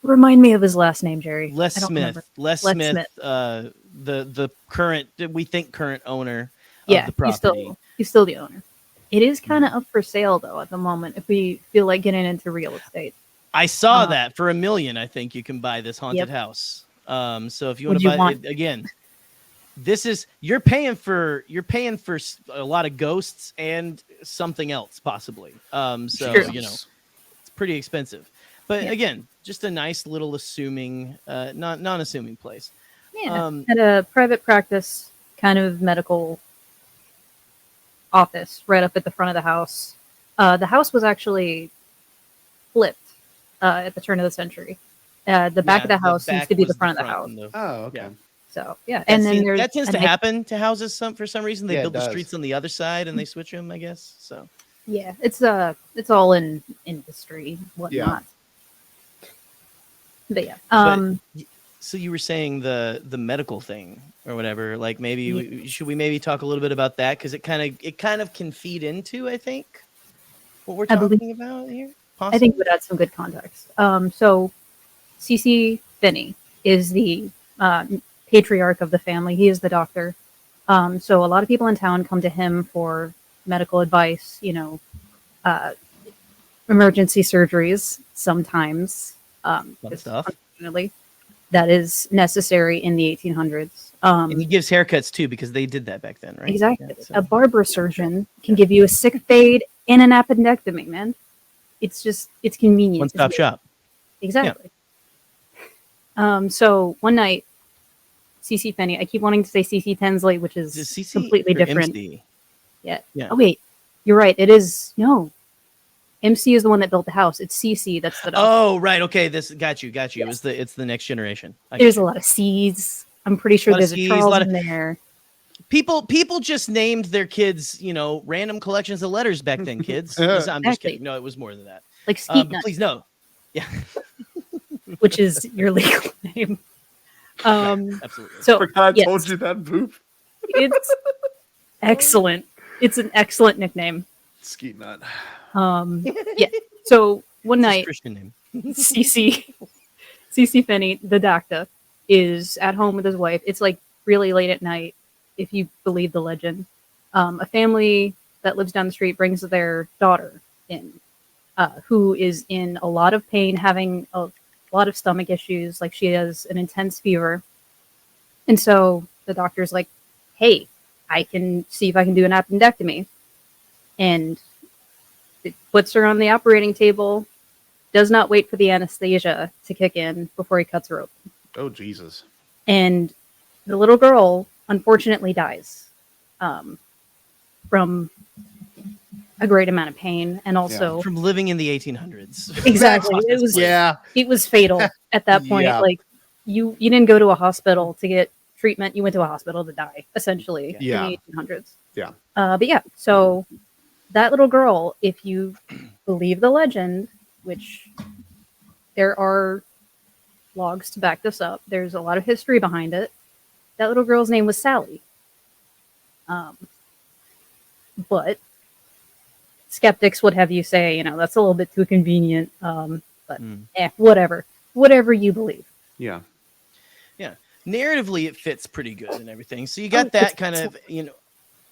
[SPEAKER 14] Remind me of his last name, Jerry.
[SPEAKER 8] Les Smith.
[SPEAKER 14] Remember.
[SPEAKER 8] Les Smith. The current, we think current owner
[SPEAKER 14] of
[SPEAKER 8] the property.
[SPEAKER 14] He's still the owner. It is kind of up for sale though at the moment. If we feel like getting into real estate,
[SPEAKER 8] I saw that for $1 million. I think you can buy this haunted house. So if you want to buy it again. This is you're paying for a lot of ghosts and something else possibly. So it's pretty expensive. But again, just a nice little assuming, non-assuming place.
[SPEAKER 14] Yeah, at a private practice kind of medical office right up at the front of the house. The house was actually flipped at the turn of the century. The back of the house seems to be the front of the house.
[SPEAKER 13] Oh, okay.
[SPEAKER 8] Yeah.
[SPEAKER 14] So and then
[SPEAKER 8] that tends to happen to houses for some reason. They build the streets on the other side and they switch them, I guess. So
[SPEAKER 14] yeah, it's all in industry, whatnot. But yeah.
[SPEAKER 8] So you were saying the medical thing or whatever. Like maybe should we maybe talk a little bit about that because it kind of can feed into I think what we're talking about here. Possibly?
[SPEAKER 14] I think it would add some good context. So C.C. Finney is the patriarch of the family. He is the doctor. So a lot of people in town come to him for medical advice, emergency surgeries sometimes. Unfortunately, that is necessary in the 1800s.
[SPEAKER 8] And he gives haircuts too because they did that back then, right?
[SPEAKER 14] Exactly.
[SPEAKER 8] Yeah, so.
[SPEAKER 14] A barber surgeon can give you a sick fade and an appendectomy, man. It's convenient.
[SPEAKER 8] One-stop shop.
[SPEAKER 14] Exactly. Yeah. So one night, C.C. Finney, I keep wanting to say C.C. Tinsley, which is completely different.
[SPEAKER 8] MC?
[SPEAKER 14] Yeah. Oh, wait. You're right. It is. No. MC is the one that built the house. It's C.C. that's the doctor.
[SPEAKER 8] Oh, right. Okay. This got you. Yes. It's the next generation.
[SPEAKER 14] There's a lot of C's. I'm pretty sure there's a Charles in there.
[SPEAKER 8] People just named their kids, random collections of letters back then, kids. I'm just kidding. No, it was more than that.
[SPEAKER 14] Like Skeet Nut.
[SPEAKER 8] Please, no. Yeah.
[SPEAKER 14] Which is your legal name.
[SPEAKER 8] Absolutely.
[SPEAKER 14] So
[SPEAKER 13] I told you that, Boop.
[SPEAKER 14] It's excellent. It's an excellent nickname.
[SPEAKER 13] Skeet Nut.
[SPEAKER 14] Yeah. So one night,
[SPEAKER 8] Christian name.
[SPEAKER 14] C.C. Finney, the doctor, is at home with his wife. It's like really late at night, if you believe the legend. A family that lives down the street brings their daughter in, who is in a lot of pain, having a a lot of stomach issues. Like she has an intense fever. And so the doctor's like, hey, I can see if I can do an appendectomy. And it puts her on the operating table, does not wait for the anesthesia to kick in before he cuts her open.
[SPEAKER 13] Oh, Jesus.
[SPEAKER 14] And the little girl, unfortunately, dies from a great amount of pain, and also
[SPEAKER 8] from living in the 1800s.
[SPEAKER 14] Exactly. It was fatal at that point.
[SPEAKER 8] Yeah.
[SPEAKER 14] Like you didn't go to a hospital to get treatment. You went to a hospital to die, essentially, in the 1800s.
[SPEAKER 13] Yeah.
[SPEAKER 14] But yeah, so that little girl, if you believe the legend, which there are logs to back this up, there's a lot of history behind it. That little girl's name was Sallie. But skeptics would have you say, that's a little bit too convenient. But whatever you believe.
[SPEAKER 13] Yeah.
[SPEAKER 8] Yeah. Narratively, it fits pretty good and everything. So you got that kind of,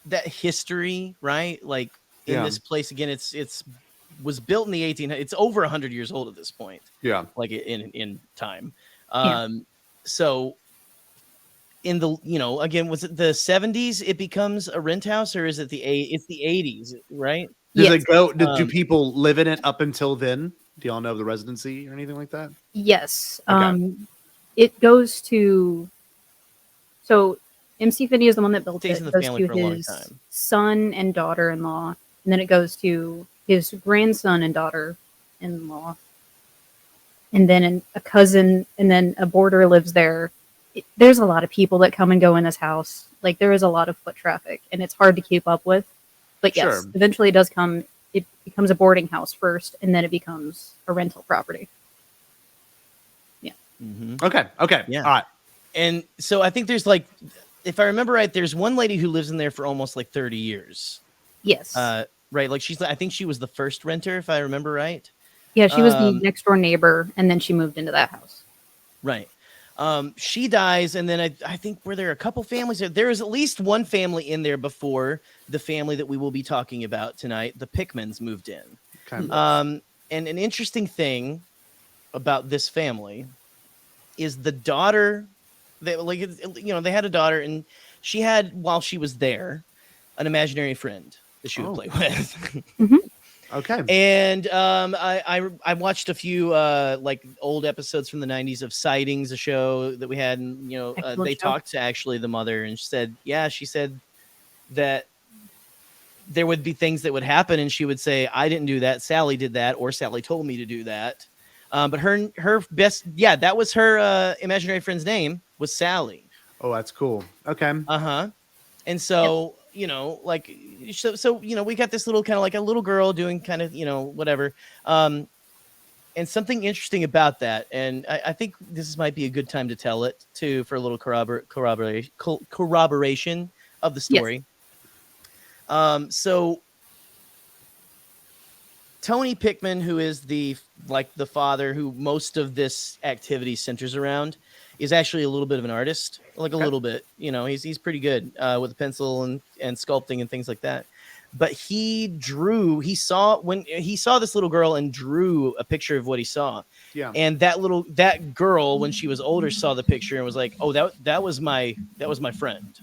[SPEAKER 8] that history, right? Like in this place again, it's was built in the 1800s. It's over 100 years old at this point.
[SPEAKER 13] Yeah.
[SPEAKER 8] Like in time. So in the, again, was it the 70s it becomes a rent house, or is it it's the 80s, right?
[SPEAKER 13] Does it go? Do people live in it up until then? Do y'all know the residency or anything like that?
[SPEAKER 14] Yes.
[SPEAKER 13] Okay.
[SPEAKER 14] It goes to, so MC Finney is the one that built
[SPEAKER 8] Stays
[SPEAKER 14] it.
[SPEAKER 8] in the
[SPEAKER 14] It goes
[SPEAKER 8] family
[SPEAKER 14] to
[SPEAKER 8] for a long
[SPEAKER 14] his
[SPEAKER 8] time.
[SPEAKER 14] son and daughter-in-law, and then it goes to his grandson and daughter-in-law, and then a cousin, and then a boarder lives there. There's a lot of people that come and go in this house. Like there is a lot of foot traffic, and it's hard to keep up with. But yes,
[SPEAKER 13] Sure.
[SPEAKER 14] eventually it does come. It becomes a boarding house first, and then it becomes a rental property. Yeah.
[SPEAKER 8] Mm-hmm.
[SPEAKER 13] Okay.
[SPEAKER 8] Yeah.
[SPEAKER 13] All right.
[SPEAKER 8] And so I think there's like, if I remember right, there's one lady who lives in there for almost like 30 years.
[SPEAKER 14] Yes.
[SPEAKER 8] Right. Like I think she was the first renter, if I remember right.
[SPEAKER 14] Yeah, she was the next door neighbor, and then she moved into that house.
[SPEAKER 8] Right. She dies, and then I think were there a couple families? There was at least one family in there before the family that we will be talking about tonight. The Pickmans moved in.
[SPEAKER 13] Okay.
[SPEAKER 8] And an interesting thing about this family is the daughter. They had a daughter, and she had, while she was there, an imaginary friend that she would play with.
[SPEAKER 13] Okay.
[SPEAKER 8] And I watched a few like old episodes from the 90s of Sightings, a show that we had, and they talked to actually the mother, and she said that there would be things that would happen, and she would say, I didn't do that, Sallie did that, or Sallie told me to do that. But her best, that was her imaginary friend's name, was Sallie.
[SPEAKER 13] Oh, that's cool. Okay.
[SPEAKER 8] And so we got this little kind of like a little girl doing kind of whatever, and something interesting about that, and I think this might be a good time to tell it too, for a little corroboration of the story. Yes. So Tony Pickman, who is the father who most of this activity centers around, is actually a little bit of an artist, like a little bit, he's pretty good with a pencil and sculpting and things like that. But he saw this little girl and drew a picture of what he saw. Yeah. And that girl, when she was older, saw the picture and was like, oh, that was my friend.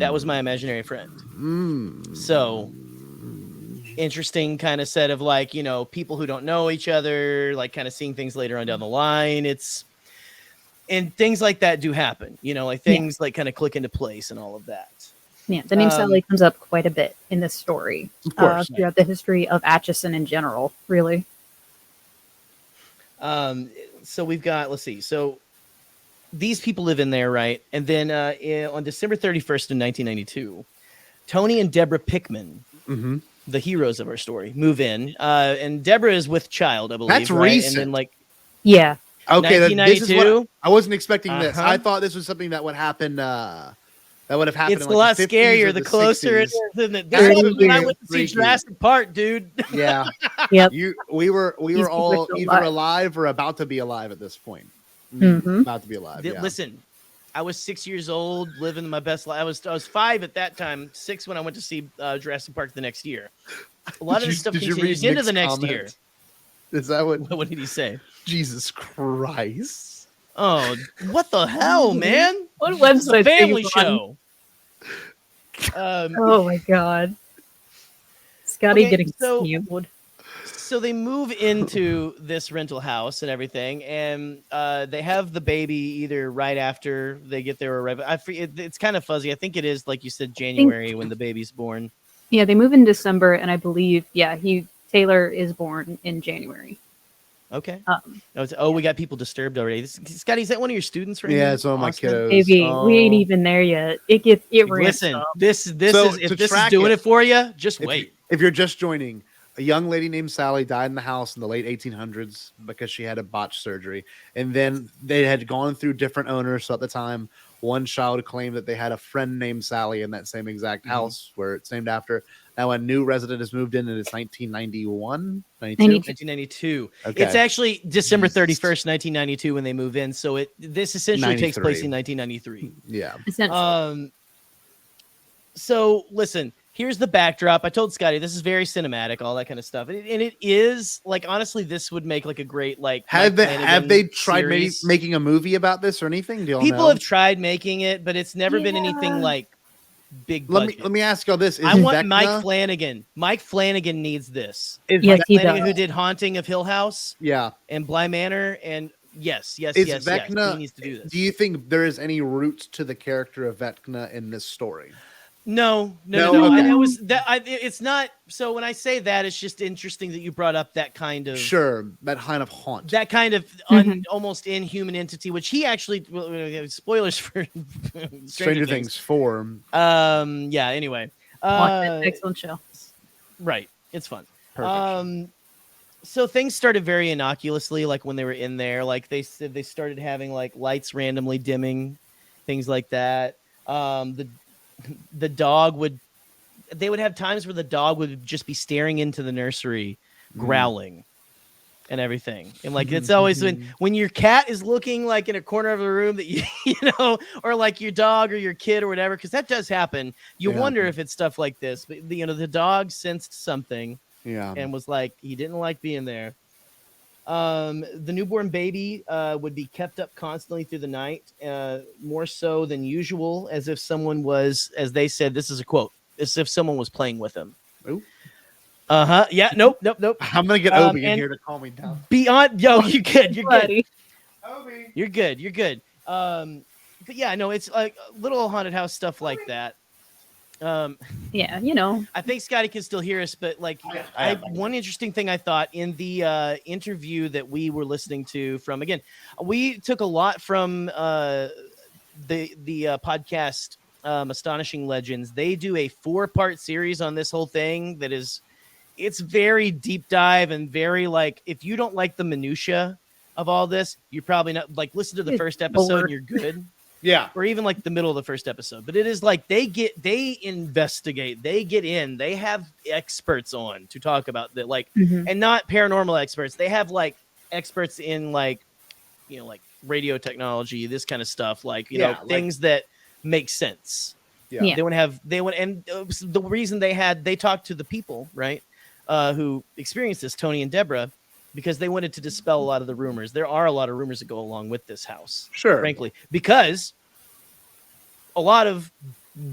[SPEAKER 8] That was my imaginary friend. So interesting kind of set of like, people who don't know each other, like kind of seeing things later on down the line. And things like that do happen, like things like kind of click into place and all of that.
[SPEAKER 14] Yeah, the name Sallie comes up quite a bit in this story.
[SPEAKER 8] Of course.
[SPEAKER 14] Throughout the history of Atchison in general, really.
[SPEAKER 8] So we've got, let's see. So these people live in there, right? And then on December 31st in 1992, Tony and Deborah Pickman, the heroes of our story, move in. And Deborah is with child, I believe.
[SPEAKER 13] That's
[SPEAKER 8] right?
[SPEAKER 13] recent.
[SPEAKER 8] And then
[SPEAKER 14] yeah.
[SPEAKER 13] Okay, this is what I wasn't expecting this.
[SPEAKER 8] Uh-huh.
[SPEAKER 13] I thought this was something that would happen. That would have happened.
[SPEAKER 8] It's
[SPEAKER 13] in
[SPEAKER 8] a lot
[SPEAKER 13] the 50s
[SPEAKER 8] scarier
[SPEAKER 13] or
[SPEAKER 8] the
[SPEAKER 13] the
[SPEAKER 8] closer
[SPEAKER 13] 60s.
[SPEAKER 8] it is, isn't it? This is when I went to see
[SPEAKER 13] Freaky.
[SPEAKER 8] Jurassic Park, dude.
[SPEAKER 13] Yeah.
[SPEAKER 14] Yep.
[SPEAKER 13] We were all
[SPEAKER 14] still
[SPEAKER 13] either alive or about to be alive at this point. About to be alive. Yeah.
[SPEAKER 8] Listen, I was 6 years old, living my best life. I was 5 at that time, 6 when I went to see Jurassic Park the next year. A lot of this stuff continues into the next year.
[SPEAKER 13] Is that what?
[SPEAKER 8] What did he say?
[SPEAKER 13] Jesus Christ!
[SPEAKER 8] Oh, what the hell, man?
[SPEAKER 14] What
[SPEAKER 8] This is a
[SPEAKER 14] website?
[SPEAKER 8] family show.
[SPEAKER 14] Oh my god. Scotty
[SPEAKER 8] Okay,
[SPEAKER 14] getting
[SPEAKER 8] so-
[SPEAKER 14] scammed.
[SPEAKER 8] So they move into this rental house and everything, and they have the baby either right after they get there or right. It's kind of fuzzy. I think it is, like you said, January when the baby's born.
[SPEAKER 14] Yeah, they move in December, and I believe, Taylor is born in January.
[SPEAKER 8] Okay. We got people disturbed already. Scotty, is that one of your students right
[SPEAKER 13] Yeah,
[SPEAKER 8] now?
[SPEAKER 13] it's one of my kiddos.
[SPEAKER 14] Baby, we ain't even there yet. It ramps
[SPEAKER 8] Listen,
[SPEAKER 14] up.
[SPEAKER 8] this
[SPEAKER 13] So,
[SPEAKER 8] is if
[SPEAKER 13] to
[SPEAKER 8] this is
[SPEAKER 13] track
[SPEAKER 8] doing
[SPEAKER 13] it,
[SPEAKER 8] it for you, just wait.
[SPEAKER 13] If you're just joining, a young lady named Sallie died in the house in the late 1800s because she had a botched surgery. And then they had gone through different owners. So at the time, one child claimed that they had a friend named Sallie in that same exact house where it's named after. Now a new resident has moved in, and it's 1991,
[SPEAKER 8] 1992.
[SPEAKER 13] Okay.
[SPEAKER 8] It's actually December 31st, 1992 when they move in. So this essentially takes place in 1993.
[SPEAKER 13] Yeah.
[SPEAKER 8] So listen, here's the backdrop. I told Scotty this is very cinematic, all that kind of stuff, and it is like, honestly, this would make like a great like.
[SPEAKER 13] Have they tried
[SPEAKER 8] series.
[SPEAKER 13] making a movie about this or anything? Do y'all
[SPEAKER 8] People
[SPEAKER 13] know?
[SPEAKER 8] have tried making it, but it's never been anything like big budget.
[SPEAKER 13] Let me ask y'all this:
[SPEAKER 8] I want Mike Flanagan. Mike Flanagan needs this.
[SPEAKER 14] Yes,
[SPEAKER 8] Mike
[SPEAKER 14] he
[SPEAKER 8] Flanagan,
[SPEAKER 14] does.
[SPEAKER 8] who did Haunting of Hill House,
[SPEAKER 13] and
[SPEAKER 8] Bly Manor, and yes.
[SPEAKER 13] Is
[SPEAKER 8] He
[SPEAKER 13] Vecna?
[SPEAKER 8] needs to do this.
[SPEAKER 13] Do you think there is any roots to the character of Vecna in this story?
[SPEAKER 8] No.
[SPEAKER 13] Okay.
[SPEAKER 8] And it was that. It's not. So when I say that, it's just interesting that you brought up that kind of
[SPEAKER 13] that kind of haunt,
[SPEAKER 8] that kind of almost inhuman entity, which he actually. Spoilers for
[SPEAKER 13] Stranger Things 4.
[SPEAKER 8] Yeah. Anyway.
[SPEAKER 14] Excellent show.
[SPEAKER 8] Right. It's fun.
[SPEAKER 13] Perfect.
[SPEAKER 8] So things started very innocuously, like when they were in there, like they said they started having like lights randomly dimming, things like that. The dog they would have times where the dog would just be staring into the nursery, growling and everything. And like, it's always when your cat is looking like in a corner of the room that you know, or like your dog or your kid or whatever, because that does happen. You wonder if it's stuff like this, but the dog sensed something and was like, he didn't like being there. The newborn baby would be kept up constantly through the night, more so than usual, as if someone was, as they said, this is a quote, as if someone was playing with him.
[SPEAKER 13] Ooh.
[SPEAKER 8] Yeah. Nope.
[SPEAKER 13] I'm gonna get Obi in here to calm me down.
[SPEAKER 8] You're good. You're good.
[SPEAKER 13] Obi.
[SPEAKER 8] You're good. But yeah, no, it's like little haunted house stuff like that.
[SPEAKER 14] Yeah, you know.
[SPEAKER 8] I think Scotty can still hear us, but like, one interesting thing I thought in the interview that we were listening to from, again, we took a lot from the podcast Astonishing Legends. They do a 4-part series on this whole thing that it's very deep dive and very like, if you don't like the minutia of all this, you're probably not like, listen to the first episode and you're good.
[SPEAKER 13] Yeah.
[SPEAKER 8] Or even like the middle of the first episode. But it is like they investigate, they get in, they have experts on to talk about that, like, and not paranormal experts. They have like experts in like, you know, like radio technology, this kind of stuff, like, you know, things that make sense.
[SPEAKER 13] Yeah.
[SPEAKER 8] And the reason they talked to the people, right, who experienced this, Tony and Deborah, because they wanted to dispel a lot of the rumors. There are a lot of rumors that go along with this house.
[SPEAKER 13] Sure.
[SPEAKER 8] Frankly, because a lot of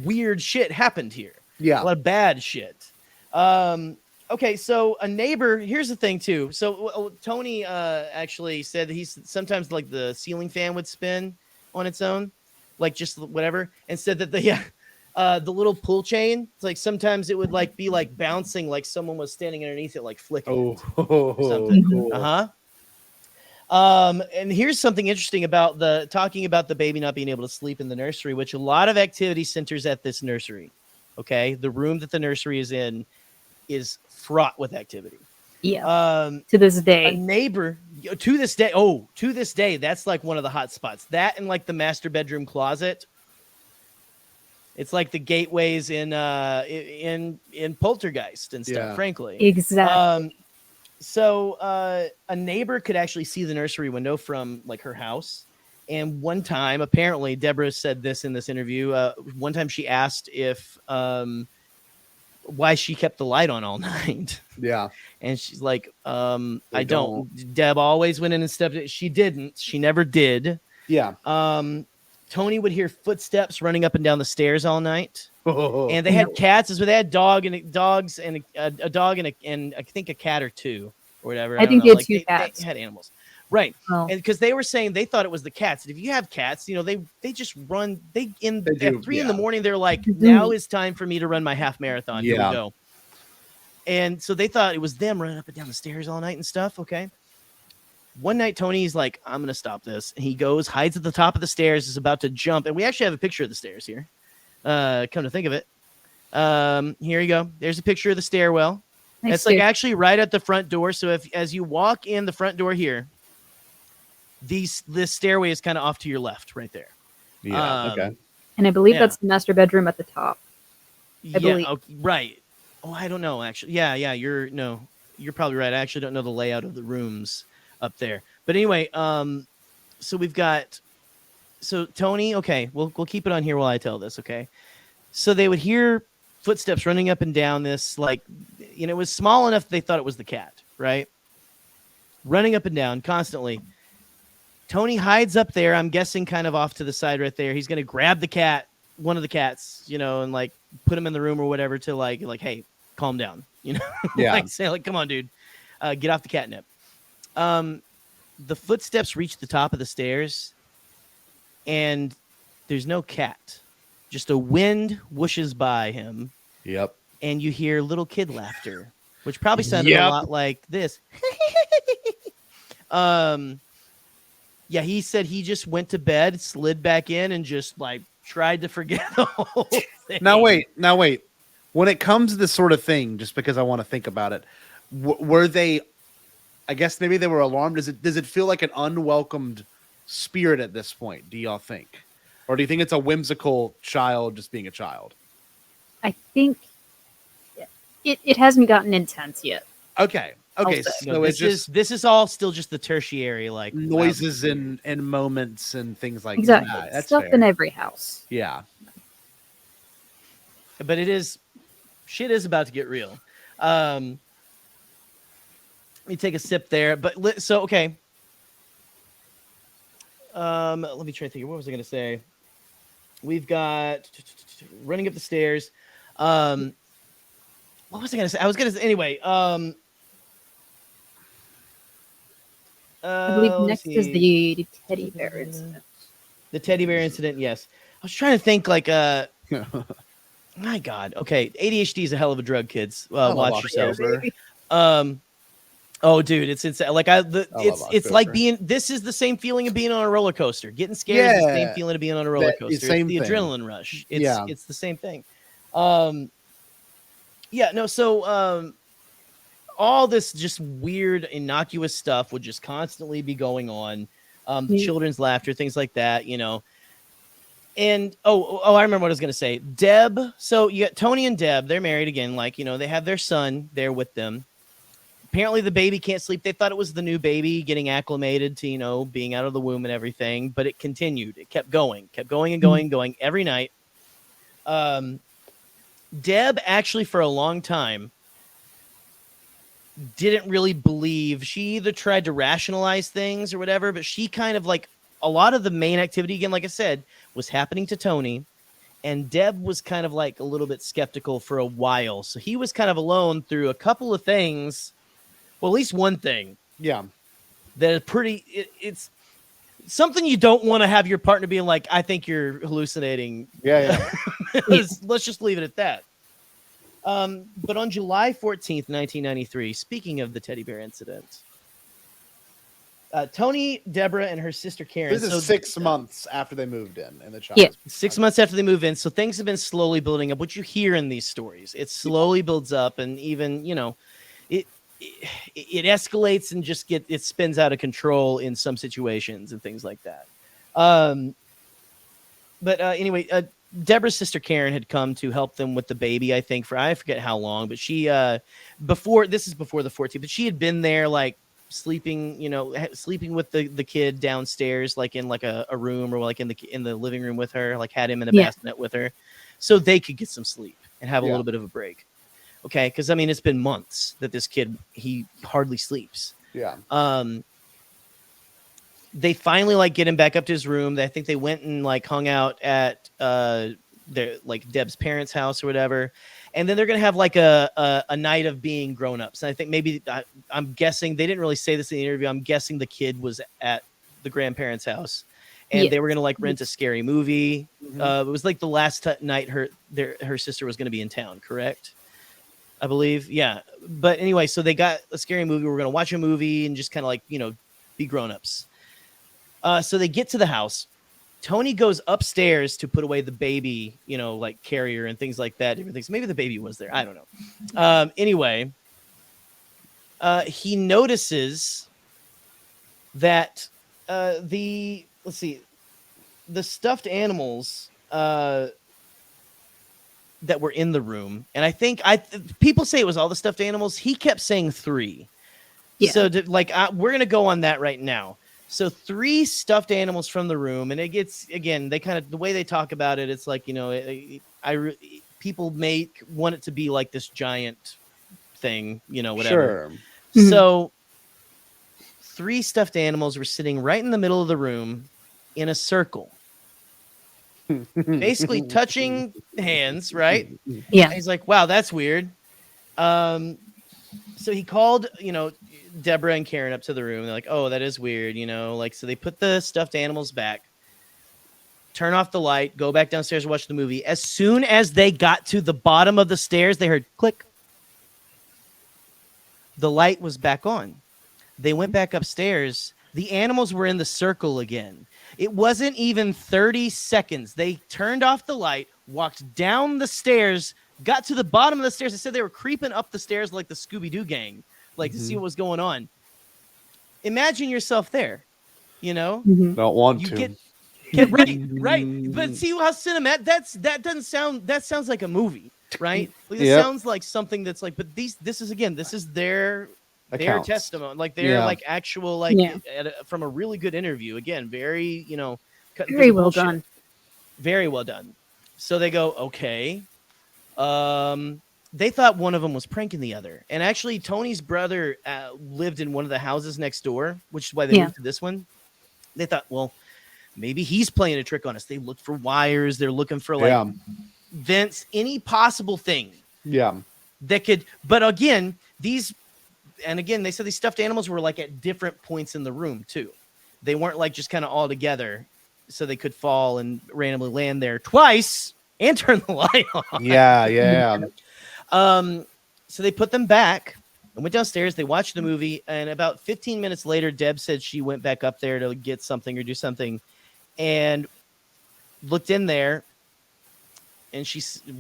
[SPEAKER 8] weird shit happened here.
[SPEAKER 13] Yeah.
[SPEAKER 8] A lot of bad shit. Okay, so a neighbor, here's the thing too. So Tony actually said that he's sometimes like the ceiling fan would spin on its own, like just whatever, and said that the little pull chain, it's like sometimes it would like be like bouncing, like someone was standing underneath it, like flicking. Something.
[SPEAKER 13] Cool.
[SPEAKER 8] And here's something interesting about talking about the baby not being able to sleep in the nursery, which a lot of activity centers at this nursery. Okay, the room that the nursery is in is fraught with activity.
[SPEAKER 14] Yeah. To this day,
[SPEAKER 8] a neighbor to this day, that's like one of the hot spots. That and like the master bedroom closet. It's like the gateways in Poltergeist and stuff, frankly.
[SPEAKER 14] Exactly.
[SPEAKER 8] So a neighbor could actually see the nursery window from like her house. And one time, apparently, Deborah said this in this interview. One time she asked if why she kept the light on all night.
[SPEAKER 13] Yeah.
[SPEAKER 8] And she's like, I don't. Deb always went in and stepped it. She didn't. She never did.
[SPEAKER 13] Yeah.
[SPEAKER 8] Tony would hear footsteps running up and down the stairs all night. And they had cats. So they had dogs and a dog and I think a cat or two or whatever.
[SPEAKER 14] I think they had two cats.
[SPEAKER 8] They had animals. Right.
[SPEAKER 14] Oh.
[SPEAKER 8] And because they were saying they thought it was the cats. And if you have cats, they just run. At 3 in the morning, they're like, now is time for me to run my half marathon. Here we go. And so they thought it was them running up and down the stairs all night and stuff. Okay. One night, Tony's like, I'm going to stop this. And he goes, hides at the top of the stairs, is about to jump. And we actually have a picture of the stairs here. Come to think of it. Here you go. There's a picture of the stairwell.
[SPEAKER 14] Nice
[SPEAKER 8] it's like actually right at the front door. So as you walk in the front door here, this stairway is kind of off to your left right there.
[SPEAKER 13] Yeah. Okay.
[SPEAKER 14] And I believe that's the master bedroom at the top. I believe.
[SPEAKER 8] Okay, right. Oh, I don't know actually. Yeah. You're probably right. I actually don't know the layout of the rooms up there. But anyway, so we've got Tony, okay, we'll keep it on here while I tell this, okay? So they would hear footsteps running up and down this, like, it was small enough they thought it was the cat, right? Running up and down constantly. Tony hides up there, I'm guessing kind of off to the side right there. He's going to grab the cat, one of the cats, and like put him in the room or whatever to like, hey, calm down,
[SPEAKER 13] Yeah.
[SPEAKER 8] Like say like, come on, dude, get off the catnip. The footsteps reach the top of the stairs and there's no cat. Just a wind whooshes by him.
[SPEAKER 13] Yep.
[SPEAKER 8] And you hear little kid laughter, which probably sounded a lot like this. Yeah, he said he just went to bed, slid back in, and just like tried to forget the whole thing.
[SPEAKER 13] Now wait. When it comes to this sort of thing, just because I want to think about it, were they? I guess maybe they were alarmed. Does it feel like an unwelcomed spirit at this point? Do y'all think, or do you think it's a whimsical child just being a child?
[SPEAKER 14] I think it hasn't gotten intense yet.
[SPEAKER 13] Okay. So
[SPEAKER 8] this is all still just the tertiary, like
[SPEAKER 13] noises and moments and things like
[SPEAKER 14] exactly.
[SPEAKER 13] that. That's
[SPEAKER 14] stuff
[SPEAKER 13] fair.
[SPEAKER 14] in every house.
[SPEAKER 13] Yeah.
[SPEAKER 8] But shit is about to get real. Let me take a sip there. But so okay. Let me try to think. What was I going to say? We've got running up the stairs. What was I going to say? I was going to say anyway.
[SPEAKER 14] I believe next is the teddy bear incident.
[SPEAKER 8] The teddy bear incident, yes. I was trying to think like my God. Okay, ADHD is a hell of a drug, kids. Watch yourselves. Oh, dude, it's insane. Like it's like being. This is the same feeling of being on a roller coaster. Getting scared is the same feeling of being on a roller coaster. It's the adrenaline rush. It's the same thing. So all this just weird, innocuous stuff would just constantly be going on. Children's laughter, things like that, And I remember what I was going to say. Deb. So you got Tony and Deb. They're married again. Like, they have their son there with them. Apparently the baby can't sleep. They thought it was the new baby getting acclimated to, being out of the womb and everything, but it continued. It kept going and going every night. Deb actually for a long time didn't really believe. She either tried to rationalize things or whatever, but she kind of like a lot of the main activity, again, like I said, was happening to Tony, and Deb was kind of like a little bit skeptical for a while. So he was kind of alone through a couple of things. Well, at least one thing.
[SPEAKER 13] Yeah.
[SPEAKER 8] That is pretty, it's something you don't want to have your partner being like, I think you're hallucinating.
[SPEAKER 13] Yeah.
[SPEAKER 8] Let's just leave it at that. But on July 14th, 1993, speaking of the teddy bear incident, Tony, Deborah, and her sister Karen.
[SPEAKER 13] This is 6 months after they moved in the child.
[SPEAKER 14] Yeah.
[SPEAKER 8] 6 months after they move in. So things have been slowly building up. What you hear in these stories, it slowly builds up, and even, it escalates and just it spins out of control in some situations and things like that. Anyway, Deborah's sister Karen had come to help them with the baby, I think, I forget how long, but she before the 14th, but she had been there like sleeping with the kid downstairs, like in like a room, or like in the living room with her, like had him in a bassinet with her, so they could get some sleep and have a little bit of a break. Okay, because I mean it's been months that this kid he hardly sleeps.
[SPEAKER 13] Yeah.
[SPEAKER 8] They finally like get him back up to his room. I think they went and like hung out at their like Deb's parents' house or whatever. And then they're gonna have like a night of being grown-ups. And I think maybe I'm guessing they didn't really say this in the interview. I'm guessing the kid was at the grandparents' house, and they were gonna like rent a scary movie. It was like the last night her sister was gonna be in town, correct? I believe, yeah. But anyway, so they got a scary movie. We're gonna watch a movie and just kind of like be grown-ups. So they get to the house. Tony goes upstairs to put away the baby, like carrier and things like that. Different things. Maybe the baby was there. I don't know. Anyway, he notices that the stuffed animals that were in the room, and I think people say it was all the stuffed animals. He kept saying 3. Yeah. So we're gonna go on that right now. So 3 stuffed animals from the room, and it gets, again, they kind of, the way they talk about it, it's like, people want it to be like this giant thing, whatever. Sure. So 3 stuffed animals were sitting right in the middle of the room in a circle, basically touching hands, right?
[SPEAKER 14] Yeah.
[SPEAKER 8] And he's like, wow, that's weird. So he called, Deborah and Karen up to the room. They're like, oh, that is weird, so they put the stuffed animals back, turn off the light, go back downstairs and watch the movie. As soon as they got to the bottom of the stairs, they heard click. The light was back on. They went back upstairs. The animals were in the circle again. It wasn't even 30 seconds. They turned off the light, walked down the stairs, got to the bottom of the stairs. They said they were creeping up the stairs like the Scooby-Doo gang, to see what was going on. Imagine yourself there,
[SPEAKER 13] Don't want to.
[SPEAKER 8] Get right. But see how cinematic that sounds like a movie, right? It sounds like something that's like, but this is their testimony, like they're like actual from a really good interview. Again, very
[SPEAKER 14] very well done.
[SPEAKER 8] Very well done. So they go, okay. They thought one of them was pranking the other. And actually, Tony's brother lived in one of the houses next door, which is why they moved to this one. They thought, well, maybe he's playing a trick on us. They looked for wires. They're looking for vents, any possible thing.
[SPEAKER 13] Yeah.
[SPEAKER 8] That could, but again, they said these stuffed animals were like at different points in the room too. They weren't like just kind of all together, so they could fall and randomly land there twice and turn the light on.
[SPEAKER 13] Yeah.
[SPEAKER 8] So they put them back and went downstairs. They watched the movie, and about 15 minutes later, Deb said she went back up there to get something or do something, and looked in there, and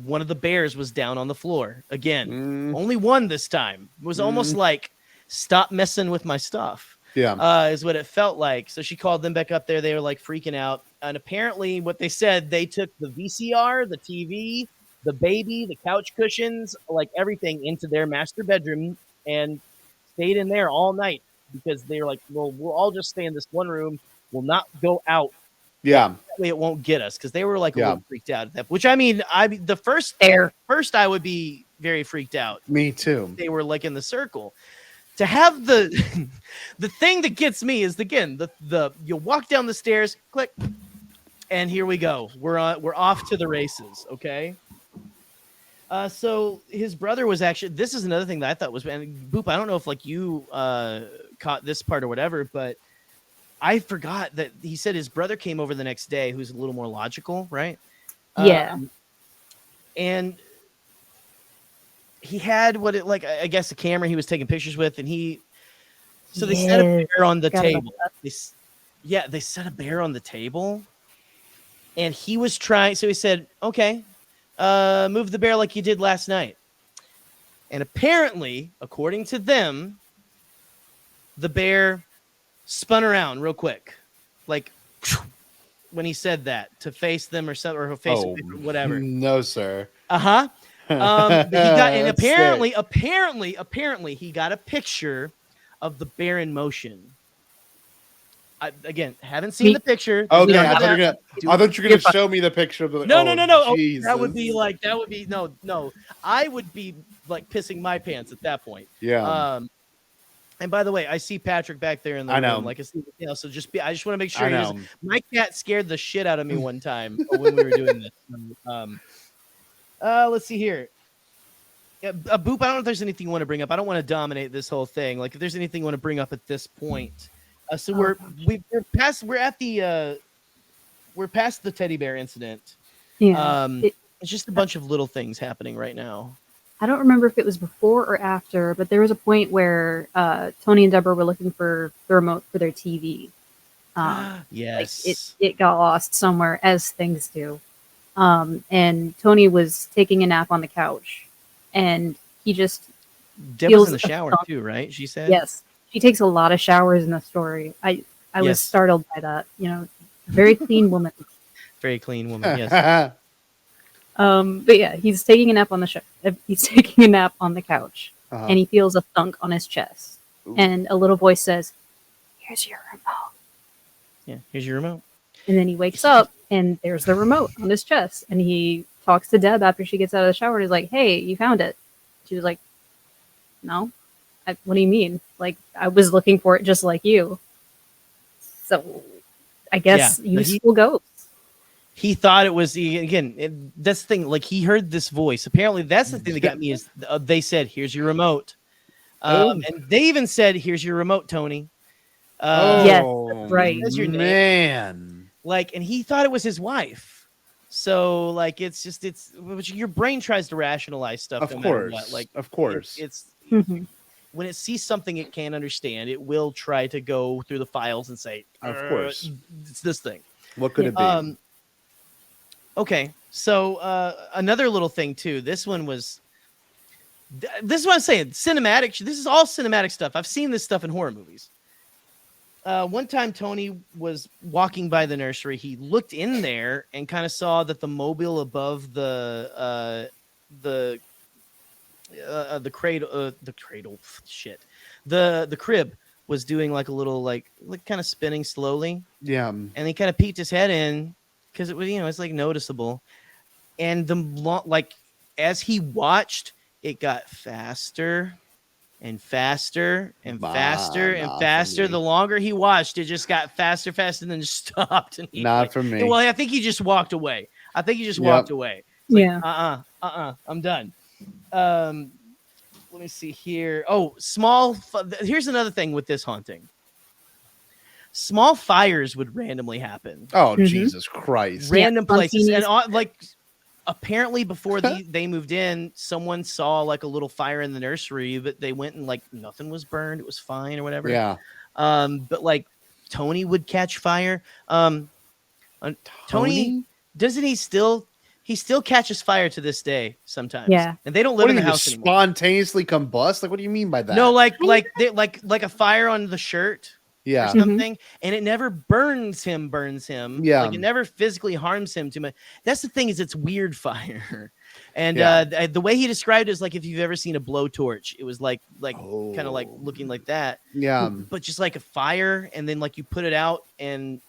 [SPEAKER 8] one of the bears was down on the floor again. Only one this time. It was almost like, stop messing with my stuff.
[SPEAKER 13] Yeah,
[SPEAKER 8] is what it felt like. So she called them back up there. They were like freaking out, and apparently, what they said, they took the VCR, the TV, the baby, the couch cushions, like everything, into their master bedroom and stayed in there all night because they were like, well, we'll all just stay in this one room. We'll not go out.
[SPEAKER 13] Yeah.
[SPEAKER 8] That way it won't get us, because they were like a little freaked out at that. Which I mean, the first I would be very freaked out.
[SPEAKER 13] Me too.
[SPEAKER 8] They were like in the circle. To have the thing that gets me is, again, the you walk down the stairs, click, and here we go. We're off to the races. Okay. So his brother was actually, this is another thing that I thought was, and Boop, I don't know if like you caught this part or whatever, but I forgot that he said his brother came over the next day, who's a little more logical, right?
[SPEAKER 14] Yeah.
[SPEAKER 8] And he had I guess a camera he was taking pictures with, and they set a bear on the table. They set a bear on the table, and he was trying, so he said, okay, move the bear like you did last night. And apparently, according to them, the bear spun around real quick, like when he said that, to face them or something, or face whatever.
[SPEAKER 13] No, sir.
[SPEAKER 8] He got, and apparently he got a picture of the bear in motion. I, again, haven't seen the picture.
[SPEAKER 13] Okay, I thought you were gonna show me the picture of the.
[SPEAKER 8] No. Oh, that would be no. I would be like pissing my pants at that point.
[SPEAKER 13] Yeah.
[SPEAKER 8] And by the way, I see Patrick back there in the room. Like I see, so I just want to make sure. My cat scared the shit out of me one time when we were doing this. Let's see here. Yeah, Boop, I don't know if there's anything you want to bring up. I don't want to dominate this whole thing. Like, if there's anything you want to bring up at this point. So we're past the teddy bear incident.
[SPEAKER 14] Yeah.
[SPEAKER 8] It's just a bunch of little things happening right now.
[SPEAKER 14] I don't remember if it was before or after, but there was a point where Tony and Deborah were looking for the remote for their TV.
[SPEAKER 8] Yes.
[SPEAKER 14] Like it got lost somewhere, as things do. And Tony was taking a nap on the couch, and he just
[SPEAKER 8] Deb was in the shower too, right? She said.
[SPEAKER 14] Yes, she takes a lot of showers in the story. I was startled by that. Very clean woman.
[SPEAKER 8] Very clean woman. Yes.
[SPEAKER 14] But yeah, he's taking a nap on the couch, and he feels a thunk on his chest, and a little voice says, "Here's your remote."
[SPEAKER 8] Yeah, here's your remote.
[SPEAKER 14] And then he wakes up, and there's the remote on his chest, and he talks to Deb after she gets out of the shower, and he's like, "Hey, you found it?" She was like, "No, what do you mean? Like, I was looking for it just like you." So, I guess useful ghost.
[SPEAKER 8] He thought it was that's the thing. Like, he heard this voice. Apparently, that's the thing that got me is they said, "Here's your remote," and they even said, "Here's your remote, Tony."
[SPEAKER 14] Yes, that's right.
[SPEAKER 8] That's your
[SPEAKER 13] Man.
[SPEAKER 8] Like, and he thought it was his wife. So, like, it's your brain tries to rationalize stuff.
[SPEAKER 13] Of course,
[SPEAKER 8] what. Like,
[SPEAKER 13] of course,
[SPEAKER 8] it's when it sees something it can't understand, it will try to go through the files and say,
[SPEAKER 13] "Of course,
[SPEAKER 8] it's this thing."
[SPEAKER 13] What could it be?
[SPEAKER 8] Okay, so another little thing too. This one was. This is what I'm saying. Cinematic. This is all cinematic stuff. I've seen this stuff in horror movies. One time, Tony was walking by the nursery. He looked in there and kind of saw that the mobile above the crib was doing like a little like kind of spinning slowly.
[SPEAKER 13] Yeah,
[SPEAKER 8] and he kind of peeked his head in. Because it was, it's like noticeable, and as he watched, it got faster and faster and faster and faster. The longer he watched, it just got faster, and then just stopped. And
[SPEAKER 13] for me.
[SPEAKER 8] Well, I think he just walked away. Walked away.
[SPEAKER 14] Yeah.
[SPEAKER 8] I'm done. Let me see here. Oh, here's another thing with this haunting. Small fires would randomly happen.
[SPEAKER 13] Oh, Jesus Christ.
[SPEAKER 8] Random places. And apparently before they moved in, someone saw like a little fire in the nursery, but they went and like nothing was burned. It was fine or whatever.
[SPEAKER 13] Yeah.
[SPEAKER 8] But like Tony would catch fire. Tony, doesn't he still catches fire to this day sometimes.
[SPEAKER 14] Yeah.
[SPEAKER 8] And they don't live in the house anymore.
[SPEAKER 13] Spontaneously combust? Like, what do you mean by that?
[SPEAKER 8] No, like a fire on the shirt.
[SPEAKER 13] Yeah.
[SPEAKER 8] Or something, and it never burns him.
[SPEAKER 13] Yeah,
[SPEAKER 8] like it never physically harms him too much. That's the thing, is it's weird fire, and the way he described it is like if you've ever seen a blowtorch, it was like kind of like looking like that.
[SPEAKER 13] Yeah,
[SPEAKER 8] but just like a fire, and then like you put it out, and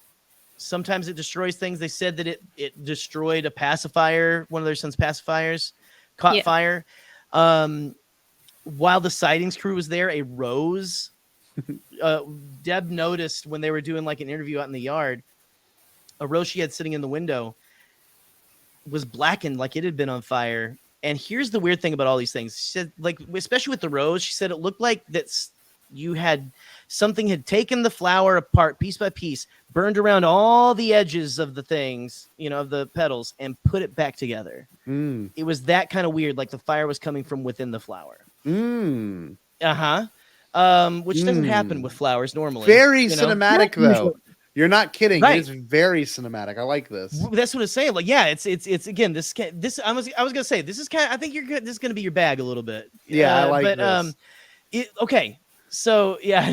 [SPEAKER 8] sometimes it destroys things. They said that it destroyed a pacifier, one of their son's pacifiers, caught fire. While the sightings crew was there, a rose. Deb noticed when they were doing like an interview out in the yard, a rose she had sitting in the window was blackened, like it had been on fire. And here's the weird thing about all these things. She said, like, especially with the rose, she said it looked like something had taken the flower apart piece by piece, burned around all the edges of the things, of the petals, and put it back together. It was that kind of weird, like the fire was coming from within the flower. Which doesn't happen with flowers normally.
[SPEAKER 13] Very cinematic, though. You're not kidding.
[SPEAKER 8] Right.
[SPEAKER 13] It's very cinematic. I like this.
[SPEAKER 8] That's what it's saying. Like, yeah, it's again. This I was gonna say this is kind of. I think you're good. This is gonna be your bag a little bit.
[SPEAKER 13] Yeah, I like this.
[SPEAKER 8] Okay, so yeah,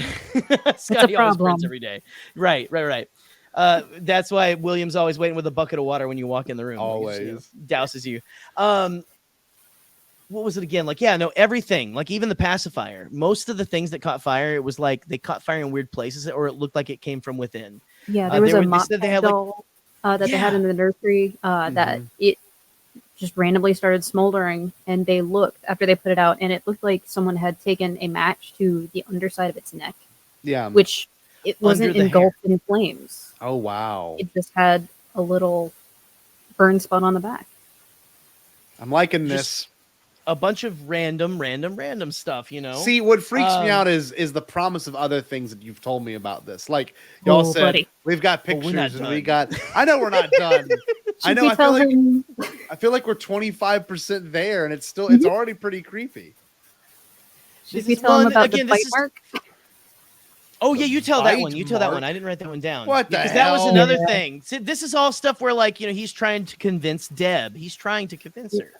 [SPEAKER 8] Scotty always prints every day. Right. That's why William's always waiting with a bucket of water when you walk in the room.
[SPEAKER 13] Always
[SPEAKER 8] douses you. What was it again? Like, everything, like even the pacifier, most of the things that caught fire, it was like they caught fire in weird places, or it looked like it came from within.
[SPEAKER 14] Yeah, there was a mop doll that they had in the nursery that just randomly started smoldering, and they looked after they put it out, and it looked like someone had taken a match to the underside of its neck.
[SPEAKER 13] Yeah.
[SPEAKER 14] Which it wasn't
[SPEAKER 8] Under the
[SPEAKER 14] engulfed in flames.
[SPEAKER 13] Oh, wow.
[SPEAKER 14] It just had a little burn spot on the back.
[SPEAKER 13] I'm liking this.
[SPEAKER 8] Just a bunch of random stuff, you know.
[SPEAKER 13] See, what freaks me out is the promise of other things that you've told me about this. Like y'all said,
[SPEAKER 14] buddy.
[SPEAKER 13] we've got
[SPEAKER 8] we're
[SPEAKER 13] pictures
[SPEAKER 8] not
[SPEAKER 13] and we
[SPEAKER 8] done.
[SPEAKER 13] got. I know we're not done. I know. I feel like we're 25% there, and it's still it's already pretty creepy.
[SPEAKER 14] Should we tell him about the bite mark?
[SPEAKER 8] Oh yeah, you tell that
[SPEAKER 13] bite
[SPEAKER 8] one. You tell that
[SPEAKER 13] mark?
[SPEAKER 8] one. I didn't write that one down.
[SPEAKER 13] What the
[SPEAKER 8] Because that was
[SPEAKER 13] hell?
[SPEAKER 8] another thing. See, this is all stuff where like he's trying to convince Deb. He's trying to convince her.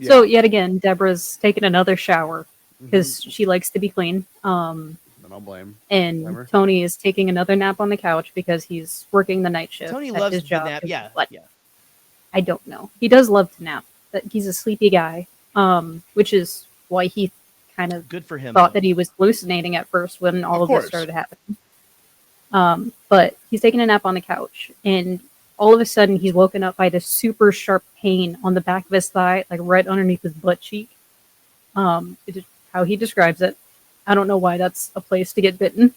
[SPEAKER 14] So yet again, Deborah's taking another shower because she likes to be clean.
[SPEAKER 13] Then I'll blame.
[SPEAKER 14] And
[SPEAKER 13] Blame her.
[SPEAKER 14] Tony is taking another nap on the couch because he's working the night shift.
[SPEAKER 8] Tony
[SPEAKER 14] at
[SPEAKER 8] loves
[SPEAKER 14] his
[SPEAKER 8] to
[SPEAKER 14] job.
[SPEAKER 8] nap. Yeah,
[SPEAKER 14] What?
[SPEAKER 8] yeah.
[SPEAKER 14] I don't know. He does love to nap. That he's a sleepy guy, which is why he kind of
[SPEAKER 8] Good for him.
[SPEAKER 14] thought that he was hallucinating at first when all of this
[SPEAKER 13] course.
[SPEAKER 14] started happening. But he's taking a nap on the couch, and all of a sudden he's woken up by this super sharp pain on the back of his thigh, like right underneath his butt cheek. It is how he describes it. I don't know why that's a place to get bitten.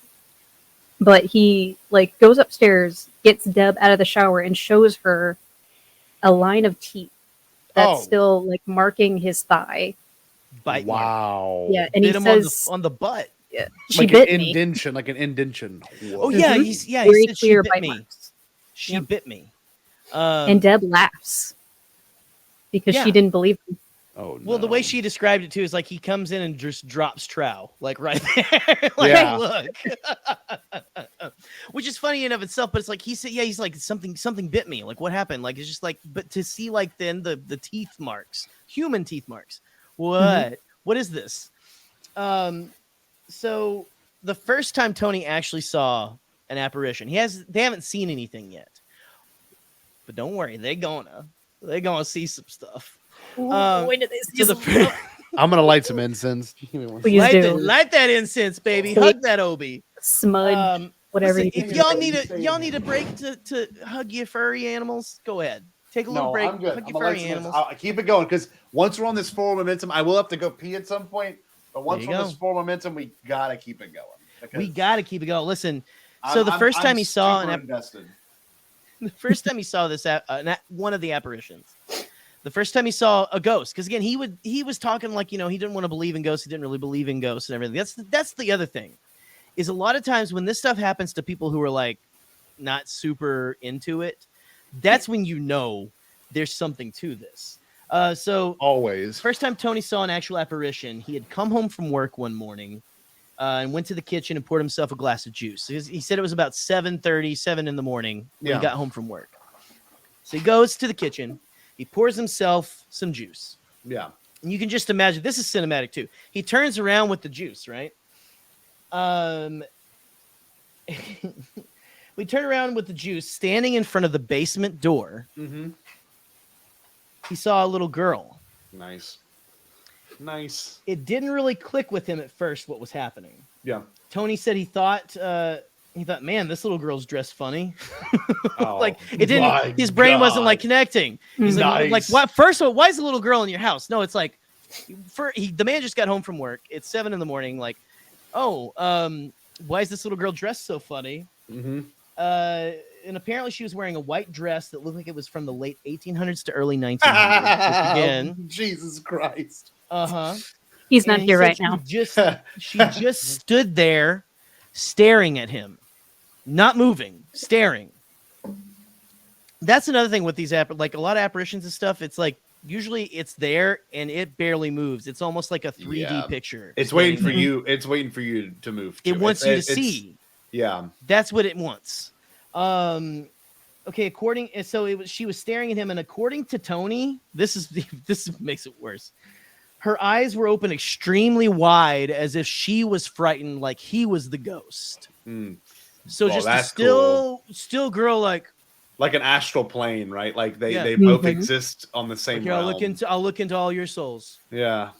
[SPEAKER 14] But he like goes upstairs, gets Deb out of the shower, and shows her a line of teeth that's still like marking his thigh.
[SPEAKER 8] Bite.
[SPEAKER 13] Wow.
[SPEAKER 14] Yeah, and
[SPEAKER 8] Bit
[SPEAKER 14] he
[SPEAKER 8] him
[SPEAKER 14] says
[SPEAKER 8] on the butt.
[SPEAKER 14] Yeah, she
[SPEAKER 13] Like
[SPEAKER 14] bit
[SPEAKER 13] an
[SPEAKER 14] me.
[SPEAKER 13] indention, like an indention.
[SPEAKER 8] Oh yeah,
[SPEAKER 14] Mhm.
[SPEAKER 8] he
[SPEAKER 14] Very
[SPEAKER 8] said
[SPEAKER 14] clear
[SPEAKER 8] she bit
[SPEAKER 14] bite
[SPEAKER 8] me.
[SPEAKER 14] marks.
[SPEAKER 8] She
[SPEAKER 14] Yep.
[SPEAKER 8] bit me.
[SPEAKER 14] And Deb laughs because
[SPEAKER 8] Yeah.
[SPEAKER 14] she didn't believe him.
[SPEAKER 13] Oh no.
[SPEAKER 8] Well, the way she described it too is like he comes in and just drops trow, like right there. Like,
[SPEAKER 13] Yeah.
[SPEAKER 8] look. Which is funny in of itself, but it's like he said, yeah, he's like something bit me. Like what happened? Like it's just like, but to see like then the teeth marks, human teeth marks. What? What is this? So the first time Tony actually saw an apparition, they haven't seen anything yet. But don't worry, they're gonna see some stuff.
[SPEAKER 14] When did they see
[SPEAKER 8] So
[SPEAKER 14] some-
[SPEAKER 13] I'm gonna light some incense.
[SPEAKER 14] Please do.
[SPEAKER 8] Light that incense, baby. Hug that Obi.
[SPEAKER 14] Smudge, whatever
[SPEAKER 8] Listen,
[SPEAKER 14] you
[SPEAKER 8] if
[SPEAKER 14] do.
[SPEAKER 8] y'all need a break to hug your furry animals, go ahead. Take a little break.
[SPEAKER 13] I'm good.
[SPEAKER 8] Hug
[SPEAKER 13] I'm
[SPEAKER 8] your
[SPEAKER 13] gonna light
[SPEAKER 8] furry
[SPEAKER 13] some
[SPEAKER 8] animals.
[SPEAKER 13] I'll keep it going because once we're on this forward momentum, I will have to go pee at some point. But once
[SPEAKER 8] There
[SPEAKER 13] we're
[SPEAKER 8] you
[SPEAKER 13] on this forward momentum, we gotta keep it going. because
[SPEAKER 8] We gotta keep it going. Listen. So
[SPEAKER 13] I'm-
[SPEAKER 8] the first
[SPEAKER 13] I'm
[SPEAKER 8] time he saw
[SPEAKER 13] super
[SPEAKER 8] an
[SPEAKER 13] invested.
[SPEAKER 8] the first time he saw this one of the apparitions, the first time he saw a ghost, because again he was talking like he didn't want to believe in ghosts, he didn't really believe in ghosts and everything. That's the other thing, is a lot of times when this stuff happens to people who are like not super into it, that's when there's something to this. So
[SPEAKER 13] always
[SPEAKER 8] first time Tony saw an actual apparition, he had come home from work one morning. And went to the kitchen and poured himself a glass of juice. He said it was about 7:37 in the morning when he got home from work. So he goes to the kitchen. He pours himself some juice.
[SPEAKER 13] Yeah.
[SPEAKER 8] And you can just imagine, this is cinematic too. He turns around with the juice, right? We turn around with the juice, standing in front of the basement door.
[SPEAKER 13] Mm-hmm.
[SPEAKER 8] He saw a little girl.
[SPEAKER 13] Nice.
[SPEAKER 8] It didn't really click with him at first what was happening.
[SPEAKER 13] Yeah.
[SPEAKER 8] Tony said he thought, man, this little girl's dressed funny.
[SPEAKER 13] Oh,
[SPEAKER 8] Like it didn't.
[SPEAKER 13] my
[SPEAKER 8] His brain wasn't like
[SPEAKER 13] God.
[SPEAKER 8] connecting. He's like
[SPEAKER 13] Nice.
[SPEAKER 8] what? First of all, why is a little girl in your house? No, it's like, the man just got home from work. It's 7 a.m. Like, why is this little girl dressed so funny?
[SPEAKER 13] Mm-hmm.
[SPEAKER 8] And apparently she was wearing a white dress that looked like it was from the late 1800s to early 1900s. Again,
[SPEAKER 13] Jesus Christ.
[SPEAKER 14] He's not
[SPEAKER 8] And he
[SPEAKER 14] here
[SPEAKER 8] said
[SPEAKER 14] right now.
[SPEAKER 8] She just stood there staring at him, not moving, staring. That's another thing with these like a lot of apparitions and stuff. It's like usually it's there and it barely moves. It's almost like a 3D picture.
[SPEAKER 13] It's waiting for you. It's waiting for you to move.
[SPEAKER 8] It wants you to see.
[SPEAKER 13] Yeah.
[SPEAKER 8] That's what it wants. Okay, she was staring at him, and according to Tony, this makes it worse. Her eyes were open extremely wide, as if she was frightened, like he was the ghost. So just a still girl, like
[SPEAKER 13] an astral plane, right? Like they
[SPEAKER 8] Yeah.
[SPEAKER 13] both exist on the same.
[SPEAKER 8] Like, here, I'll look into all your souls.
[SPEAKER 13] Yeah.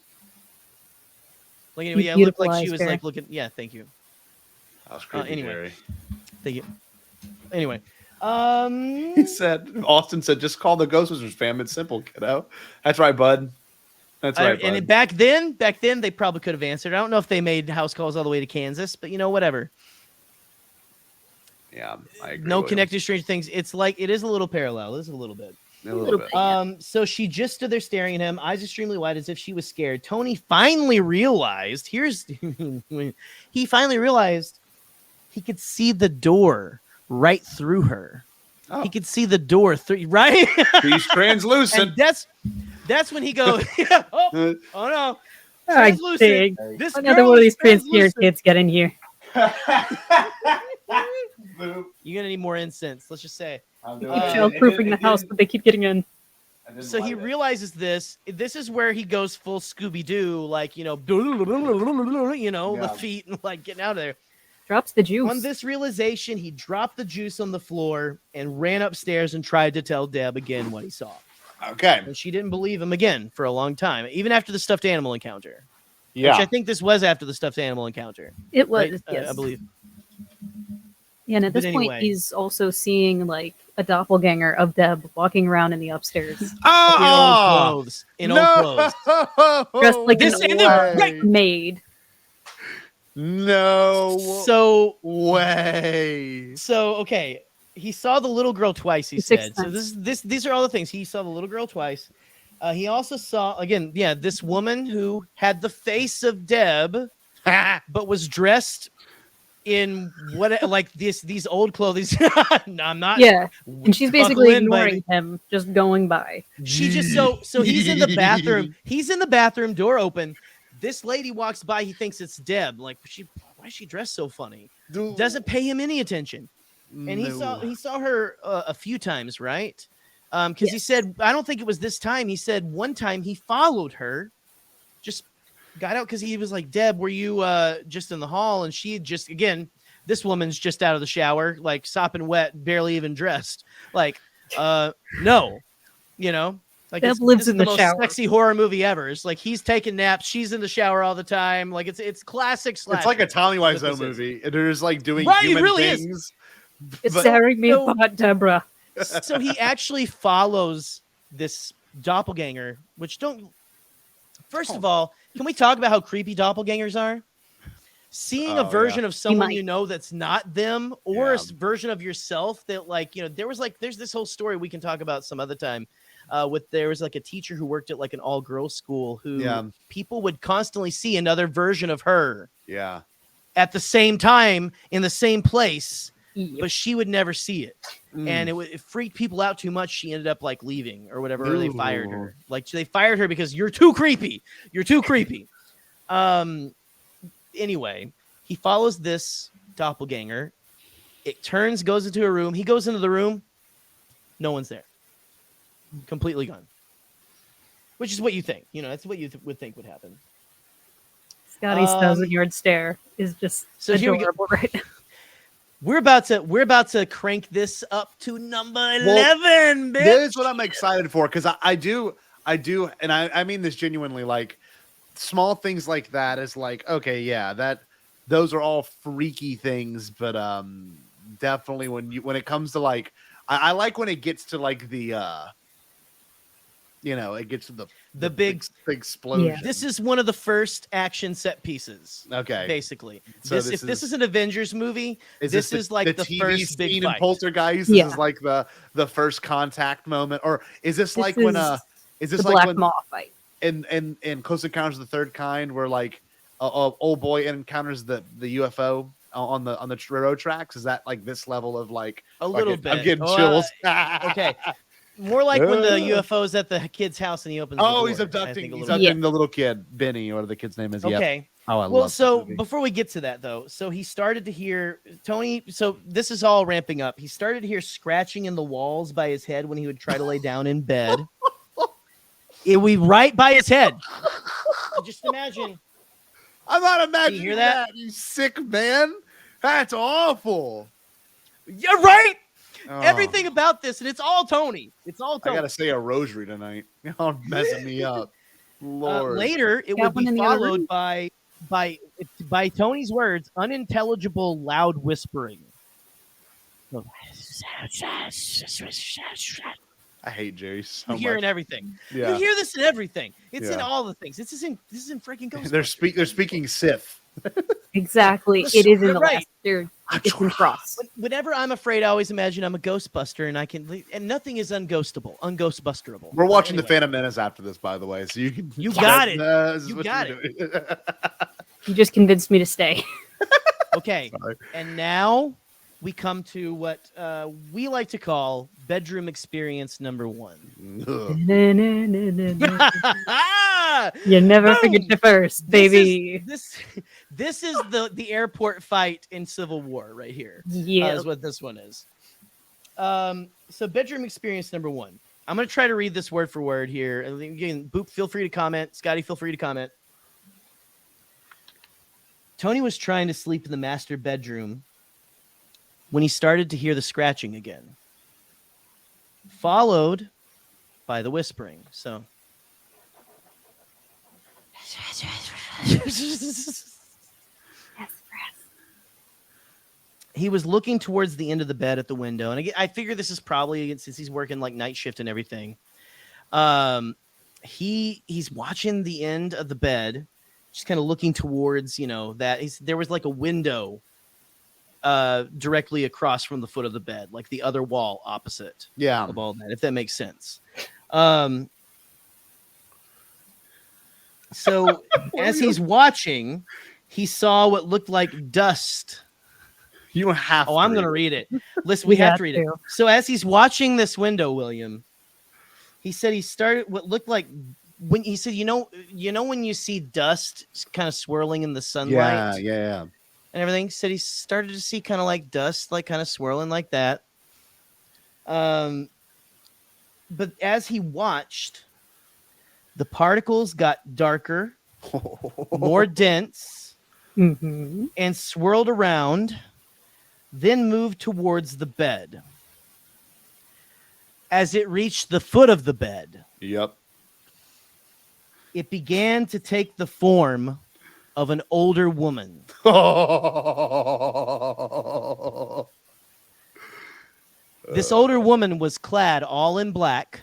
[SPEAKER 8] Like anyway, yeah, it looked like she was like looking. Yeah, thank you.
[SPEAKER 13] That was creepy,
[SPEAKER 8] Anyway,
[SPEAKER 13] Gerry.
[SPEAKER 8] thank you. Anyway,
[SPEAKER 13] He said, Austin said, just call the Ghostbusters fam. It's simple, kiddo. That's right, bud. That's right, bud.
[SPEAKER 8] And back then, they probably could have answered. I don't know if they made house calls all the way to Kansas, but whatever.
[SPEAKER 13] Yeah, I agree.
[SPEAKER 8] No connected Stranger Things. It's like it is a little parallel. It is a little bit.
[SPEAKER 13] A little bit.
[SPEAKER 8] So she just stood there staring at him, eyes extremely wide, as if she was scared. Tony finally realized. He finally realized he could see the door right through her. Oh. He could see the door through, right?
[SPEAKER 13] He's translucent.
[SPEAKER 8] And that's when he goes, oh no.
[SPEAKER 14] Translucent. Another one of these transparent kids get in here.
[SPEAKER 8] You're gonna need more incense. Let's just say.
[SPEAKER 14] Keep child-proofing the house, but they keep getting in.
[SPEAKER 8] So he realizes this. This is where he goes full Scooby-Doo, like the feet and like getting out of there.
[SPEAKER 14] Drops the juice.
[SPEAKER 8] On this realization, he dropped the juice on the floor and ran upstairs and tried to tell Deb again what he saw.
[SPEAKER 13] Okay.
[SPEAKER 8] And she didn't believe him again for a long time, even after the stuffed animal encounter.
[SPEAKER 13] Yeah.
[SPEAKER 8] Which I think this was after the stuffed animal encounter.
[SPEAKER 14] It was,
[SPEAKER 8] right?
[SPEAKER 14] yes.
[SPEAKER 8] I believe.
[SPEAKER 14] Yeah, and at this point, he's also seeing like a doppelganger of Deb walking around in the upstairs.
[SPEAKER 8] In old clothes.
[SPEAKER 14] Dressed like an maid.
[SPEAKER 13] No
[SPEAKER 8] way. So okay, he saw the little girl twice. He said. So these are all the things. He saw the little girl twice. He also saw this woman who had the face of Deb, but was dressed in these old clothes. No, I'm not.
[SPEAKER 14] Yeah, and she's basically ignoring him, just going by.
[SPEAKER 8] She just so he's in the bathroom. He's in the bathroom, door open. This lady walks by. He thinks it's Deb. Like, why is she dressed so funny? Doesn't pay him any attention. And he saw her a few times, right? Because he said, I don't think it was this time. He said one time he followed her, just got out because he was like, Deb, were you just in the hall? And she just, again, this woman's just out of the shower, like sopping wet, barely even dressed. Like, no, like
[SPEAKER 14] Deb lives in the
[SPEAKER 8] most
[SPEAKER 14] shower.
[SPEAKER 8] Sexy horror movie ever. It's like he's taking naps, she's in the shower all the time. Like it's classic slasher.
[SPEAKER 13] It's like a Tommy Wiseau movie. They're just like doing human
[SPEAKER 8] it really
[SPEAKER 13] things.
[SPEAKER 8] Is.
[SPEAKER 14] It's staring me apart, Deborah.
[SPEAKER 8] So he actually follows this doppelganger, first of all, can we talk about how creepy doppelgangers are? Seeing a version of someone that's not them, or a version of yourself that there's this whole story we can talk about some other time. There was like a teacher who worked at like an all-girls school who people would constantly see another version of her.
[SPEAKER 13] Yeah.
[SPEAKER 8] At the same time in the same place. But she would never see it. And it freaked people out too much. She ended up like leaving or whatever, or they fired her. Like they fired her because you're too creepy. Anyway, he follows this doppelganger. It goes into a room. He goes into the room. No one's there. Completely gone. Which is what you think. That's what you would think would happen.
[SPEAKER 14] Scotty's 1,000-yard stare is just adorable right now.
[SPEAKER 8] We're about to crank this up to number 11, bitch.
[SPEAKER 13] This is what I'm excited for, because I do, and I mean this genuinely. Like small things like that is like, okay, yeah, those are all freaky things, but definitely when it comes to like, I like when it gets to like the it gets to the big explosion.
[SPEAKER 8] Yeah. This is one of the first action set pieces.
[SPEAKER 13] Okay,
[SPEAKER 8] basically,
[SPEAKER 13] so
[SPEAKER 8] if this is an Avengers movie, this is like the
[SPEAKER 13] TV
[SPEAKER 8] first big
[SPEAKER 13] scene
[SPEAKER 8] fight.
[SPEAKER 13] in Poltergeist.
[SPEAKER 14] Yeah.
[SPEAKER 13] This is like the first contact moment, or is this like
[SPEAKER 14] is
[SPEAKER 13] when is this
[SPEAKER 14] the
[SPEAKER 13] like
[SPEAKER 14] Black
[SPEAKER 13] when
[SPEAKER 14] Maw fight
[SPEAKER 13] in Close Encounters of the Third Kind, where like a old boy encounters the UFO on the railroad tracks? Is that like this level of like
[SPEAKER 8] a little bit?
[SPEAKER 13] I'm getting chills.
[SPEAKER 8] Okay. More like when the UFO's at the kid's house and he opens the door.
[SPEAKER 13] He's abducting the little kid, Benny, or whatever the kid's name is.
[SPEAKER 8] Okay.
[SPEAKER 13] Yep. Oh, I love
[SPEAKER 8] so before we get to that though, so he started to hear Tony. So this is all ramping up. He started to hear scratching in the walls by his head when he would try to lay down in bed. It would be right by his head. So just imagine.
[SPEAKER 13] I'm not imagining
[SPEAKER 8] you hear that?
[SPEAKER 13] You sick man. That's awful.
[SPEAKER 8] Yeah, right.
[SPEAKER 13] Oh.
[SPEAKER 8] Everything about this, and it's all Tony. It's all Tony.
[SPEAKER 13] I gotta say a rosary tonight. Y'all messing me up. Lord.
[SPEAKER 8] Later, it would be followed by Tony's words, unintelligible loud whispering.
[SPEAKER 13] I hate Jerry so
[SPEAKER 8] You
[SPEAKER 13] much.
[SPEAKER 8] hear in everything.
[SPEAKER 13] Yeah.
[SPEAKER 8] You hear this in everything. It's in
[SPEAKER 13] Yeah.
[SPEAKER 8] all the things. This is in freaking Ghostbusters.
[SPEAKER 13] They're speaking Sith.
[SPEAKER 14] Exactly. It is in the
[SPEAKER 8] Right.
[SPEAKER 14] last. It's in Cross.
[SPEAKER 8] Whenever I'm afraid, I always imagine I'm a Ghostbuster, and nothing is unghostbusterable.
[SPEAKER 13] We're watching
[SPEAKER 8] Anyway.
[SPEAKER 13] the Phantom Menace after this, by the way, so you can.
[SPEAKER 8] You got it.
[SPEAKER 13] This is
[SPEAKER 8] You
[SPEAKER 13] what
[SPEAKER 8] got
[SPEAKER 13] you're
[SPEAKER 8] it.
[SPEAKER 13] doing.
[SPEAKER 14] You just convinced me to stay.
[SPEAKER 8] Okay.
[SPEAKER 13] Sorry.
[SPEAKER 8] And now we come to what we like to call bedroom experience number 1.
[SPEAKER 14] You never
[SPEAKER 8] Boom!
[SPEAKER 14] forget your first, baby.
[SPEAKER 8] This is the airport fight in Civil War right here.
[SPEAKER 14] Yeah.
[SPEAKER 8] Is what this one is. So bedroom experience number 1. I'm going to try to read this word for word here. Again, Boop, feel free to comment. Scotty, feel free to comment. Tony was trying to sleep in the master bedroom when he started to hear the scratching again, followed by the whispering. So he was looking towards the end of the bed at the window, and I figure this is probably since he's working like night shift and everything. He's watching the end of the bed, just kind of looking towards, that there was like a window directly across from the foot of the bed, like the other wall opposite.
[SPEAKER 13] Yeah.
[SPEAKER 8] Of all that, if that makes sense. So as he's watching, he saw what looked like dust.
[SPEAKER 13] You don't have to.
[SPEAKER 8] I'm going to read it. Listen, we have to read it. So as he's watching this window, William, he said he started what looked like when he said, when you see dust kind of swirling in the sunlight.
[SPEAKER 13] Yeah.
[SPEAKER 8] And everything. He said he started to see kind of like dust, like kind of swirling like that. But as he watched, the particles got darker, more dense, and swirled around, then moved towards the bed. As it reached the foot of the bed, it began to take the form of an older woman. This older woman was clad all in black.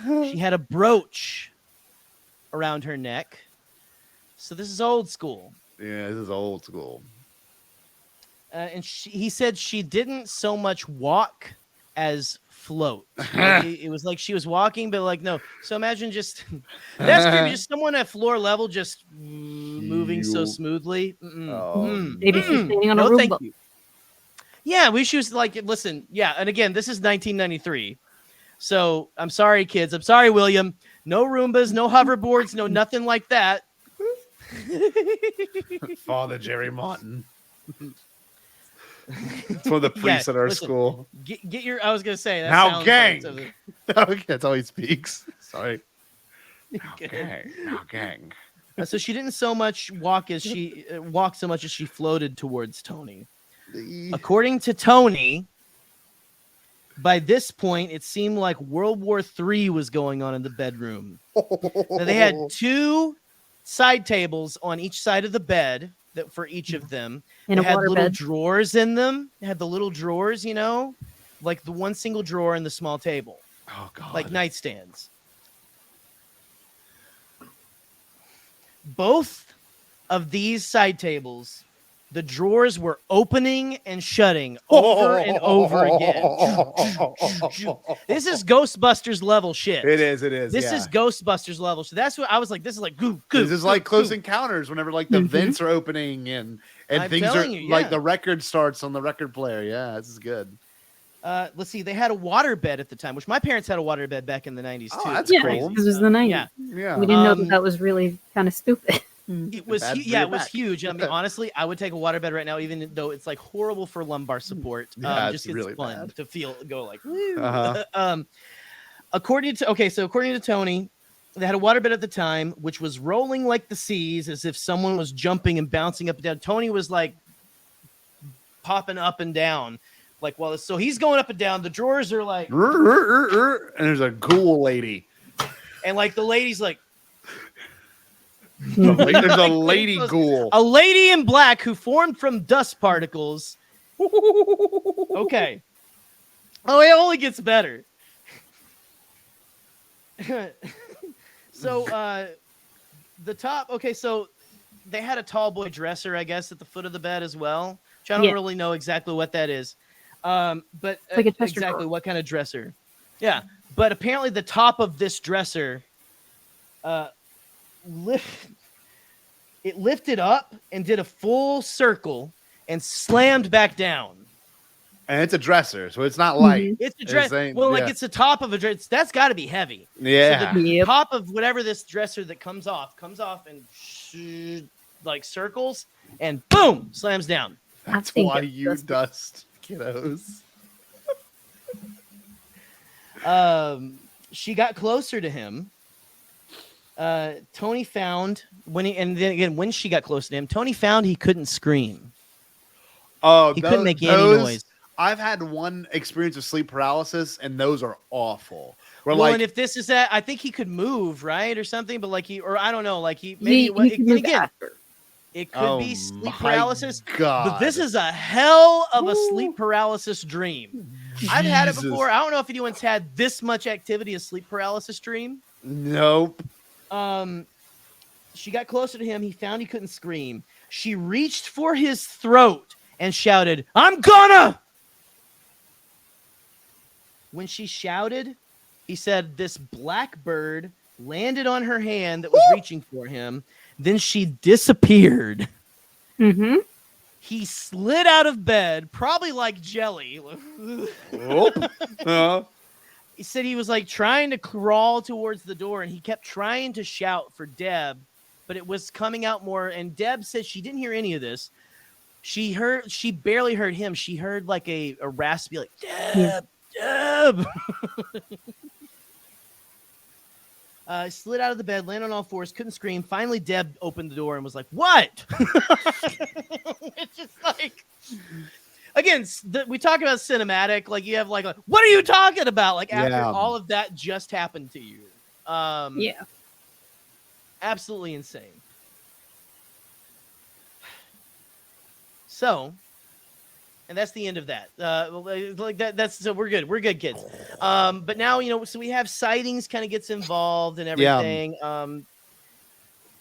[SPEAKER 8] She had a brooch around her neck. So this is old school.
[SPEAKER 13] Yeah, this is old school.
[SPEAKER 8] And he said she didn't so much walk as float. Like, it was like she was walking, but like, no. So imagine just, that's creepy. Just someone at floor level just moving so smoothly.
[SPEAKER 14] Maybe she's standing on a
[SPEAKER 8] no,
[SPEAKER 14] Roomba.
[SPEAKER 8] thank you. Yeah, we should like, listen, yeah. And again, this is 1993. So I'm sorry, kids. I'm sorry, William. No Roombas, no hoverboards, no nothing like that.
[SPEAKER 13] Father Jerry Martin. It's one of the priests at our school.
[SPEAKER 8] Get your. I was gonna say that.
[SPEAKER 13] Now, gang. Okay, that's all he speaks. Sorry. Now, gang.
[SPEAKER 8] So she didn't so much walk as she walked so much as she floated towards Tony. According to Tony, by this point, it seemed like World War III was going on in the bedroom. Now, they had 2 side tables on each side of the bed that for each of them.
[SPEAKER 14] And
[SPEAKER 8] they
[SPEAKER 14] a
[SPEAKER 8] had
[SPEAKER 14] water
[SPEAKER 8] little
[SPEAKER 14] bed.
[SPEAKER 8] drawers in them. They had the little drawers, like the one single drawer and the small table.
[SPEAKER 13] Oh, God.
[SPEAKER 8] Like nightstands. Both of these side tables, the drawers were opening and shutting over and over again. This is Ghostbusters level shit.
[SPEAKER 13] It is.
[SPEAKER 8] This is Ghostbusters level. So that's what I was like. This is like goo.
[SPEAKER 13] This is like Close Encounters whenever like the vents are opening and
[SPEAKER 8] I'm
[SPEAKER 13] things are
[SPEAKER 8] telling you,
[SPEAKER 13] like
[SPEAKER 8] yeah.
[SPEAKER 13] the record starts on the record player. Yeah, this is good.
[SPEAKER 8] Let's see. They had a water bed at the time, which my parents had a water bed back in the 90s too.
[SPEAKER 13] That's
[SPEAKER 14] Yeah,
[SPEAKER 13] cool.
[SPEAKER 14] because it was the 90s.
[SPEAKER 8] Yeah.
[SPEAKER 14] We didn't know that was really kind of stupid.
[SPEAKER 8] It was
[SPEAKER 13] Bad for
[SPEAKER 8] it
[SPEAKER 13] your
[SPEAKER 8] was
[SPEAKER 13] back.
[SPEAKER 8] huge. I mean, honestly, I would take a waterbed right now, even though it's like horrible for lumbar support.
[SPEAKER 13] Yeah,
[SPEAKER 8] just
[SPEAKER 13] it's
[SPEAKER 8] 'cause
[SPEAKER 13] really
[SPEAKER 8] it's fun
[SPEAKER 13] bad.
[SPEAKER 8] to go like. Woo.
[SPEAKER 13] Uh-huh.
[SPEAKER 8] According to Tony, they had a waterbed at the time, which was rolling like the seas, as if someone was jumping and bouncing up and down. Tony was like popping up and down, like so he's going up and down. The drawers are like,
[SPEAKER 13] And there's a ghoul lady.
[SPEAKER 8] and like the lady's like.
[SPEAKER 13] There's a lady ghoul.
[SPEAKER 8] A lady in black who formed from dust particles Okay. Oh, it only gets better. So the top. Okay, so they had a tall boy dresser, I guess, at the foot of the bed as well. Which I don't really know exactly what that is. But
[SPEAKER 14] like a
[SPEAKER 8] exactly what kind of dresser? Yeah, but apparently the top of this dresser, lifted up and did a full circle and slammed back down.
[SPEAKER 13] And it's a dresser, so it's not light.
[SPEAKER 8] It's a dresser. Well, like it's the top of a dresser. That's got to be heavy.
[SPEAKER 13] Yeah.
[SPEAKER 8] So the top of whatever this dresser that comes off and like circles and boom, slams down.
[SPEAKER 13] That's why you dust, kiddos.
[SPEAKER 8] She got closer to him. Tony found when she got close to him, Tony found he couldn't scream.
[SPEAKER 13] Oh,
[SPEAKER 8] he couldn't make any noise.
[SPEAKER 13] I've had one experience of sleep paralysis, and those are awful.
[SPEAKER 8] And if this is that, I think he could move, right, or something. But I don't know, like
[SPEAKER 14] it
[SPEAKER 8] could be sleep paralysis.
[SPEAKER 13] God.
[SPEAKER 8] But this is a hell of a sleep paralysis dream. I've had it before. I don't know if anyone's had this much activity as sleep paralysis dream.
[SPEAKER 13] Nope.
[SPEAKER 8] She got closer to him. He found he couldn't scream. She reached for his throat and shouted, "I'm gonna!" When she shouted, he said this black bird landed on her hand that was reaching for him. Then she disappeared.
[SPEAKER 14] Mm-hmm.
[SPEAKER 8] He slid out of bed, probably like jelly. He said he was like trying to crawl towards the door, and he kept trying to shout for Deb, but it was coming out more. And Deb said she didn't hear any of this. She barely heard him. She heard like a raspy, like, Deb. Slid out of the bed, landed on all fours, couldn't scream. Finally, Deb opened the door and was like, "What?" It's just like, again, we talk about cinematic. Like you have like, what are you talking about? Like after all of that just happened to you.
[SPEAKER 14] Yeah,
[SPEAKER 8] absolutely insane. So. And that's the end of that. Like that. That's so we're good. We're good, kids. But now so we have sightings kind of gets involved and everything. Yeah.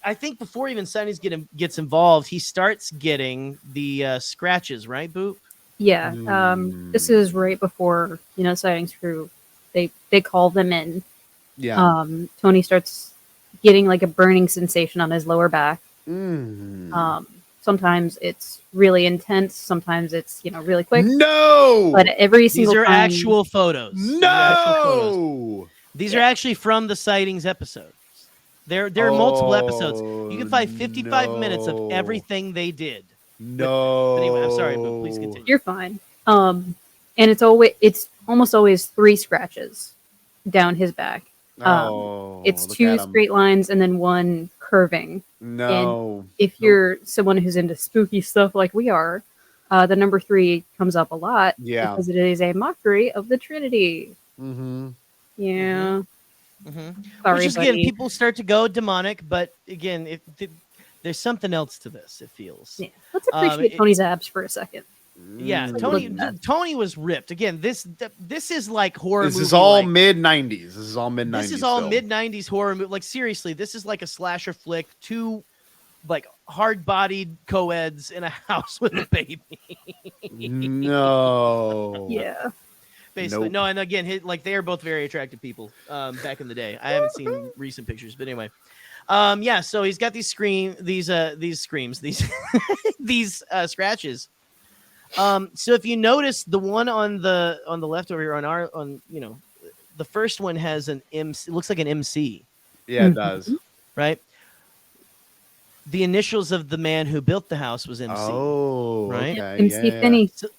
[SPEAKER 8] I think before even sightings gets involved, he starts getting the scratches, right, Boop?
[SPEAKER 14] Yeah. This is right before sightings crew. They call them in.
[SPEAKER 13] Yeah.
[SPEAKER 14] Tony starts getting like a burning sensation on his lower back. Sometimes it's really intense. Sometimes it's really quick.
[SPEAKER 13] No,
[SPEAKER 14] but every single
[SPEAKER 8] these are
[SPEAKER 14] time...
[SPEAKER 8] actual photos.
[SPEAKER 13] No,
[SPEAKER 8] these are actually from the sightings episodes. There are multiple episodes. You can find 55 minutes of everything they did.
[SPEAKER 13] No,
[SPEAKER 8] but anyway, I'm sorry, but please continue.
[SPEAKER 14] You're fine. And it's almost always 3 scratches down his back. It's 2 straight lines and then 1 curving.
[SPEAKER 13] No.
[SPEAKER 14] And if you're someone who's into spooky stuff like we are, the number 3 comes up a lot.
[SPEAKER 13] Yeah.
[SPEAKER 14] Because it is a mockery of the Trinity.
[SPEAKER 13] Mm-hmm.
[SPEAKER 14] Yeah.
[SPEAKER 8] Mm-hmm.
[SPEAKER 14] Sorry,
[SPEAKER 8] which is, again, people start to go demonic, but again, there's something else to this, it feels.
[SPEAKER 14] Yeah. Let's appreciate Tony's abs for a second.
[SPEAKER 8] Yeah, Tony was ripped. Again, this is like horror movie.
[SPEAKER 13] This is all mid-90s. This is all mid-90s.
[SPEAKER 8] This is all mid-90s horror movie. Like seriously, this is like a slasher flick. 2 like hard-bodied co-eds in a house with a baby.
[SPEAKER 13] No.
[SPEAKER 14] Yeah.
[SPEAKER 8] Basically, no. And again, they are both very attractive people. Back in the day, I haven't seen recent pictures, but anyway. Yeah. So he's got these scratches. So if you notice the one on the left over here the first one has an MC, it looks like an MC.
[SPEAKER 13] Yeah, it does.
[SPEAKER 8] Right. The initials of the man who built the house was MC.
[SPEAKER 13] Oh,
[SPEAKER 8] right.
[SPEAKER 13] Okay.
[SPEAKER 14] MC Finney.
[SPEAKER 8] So,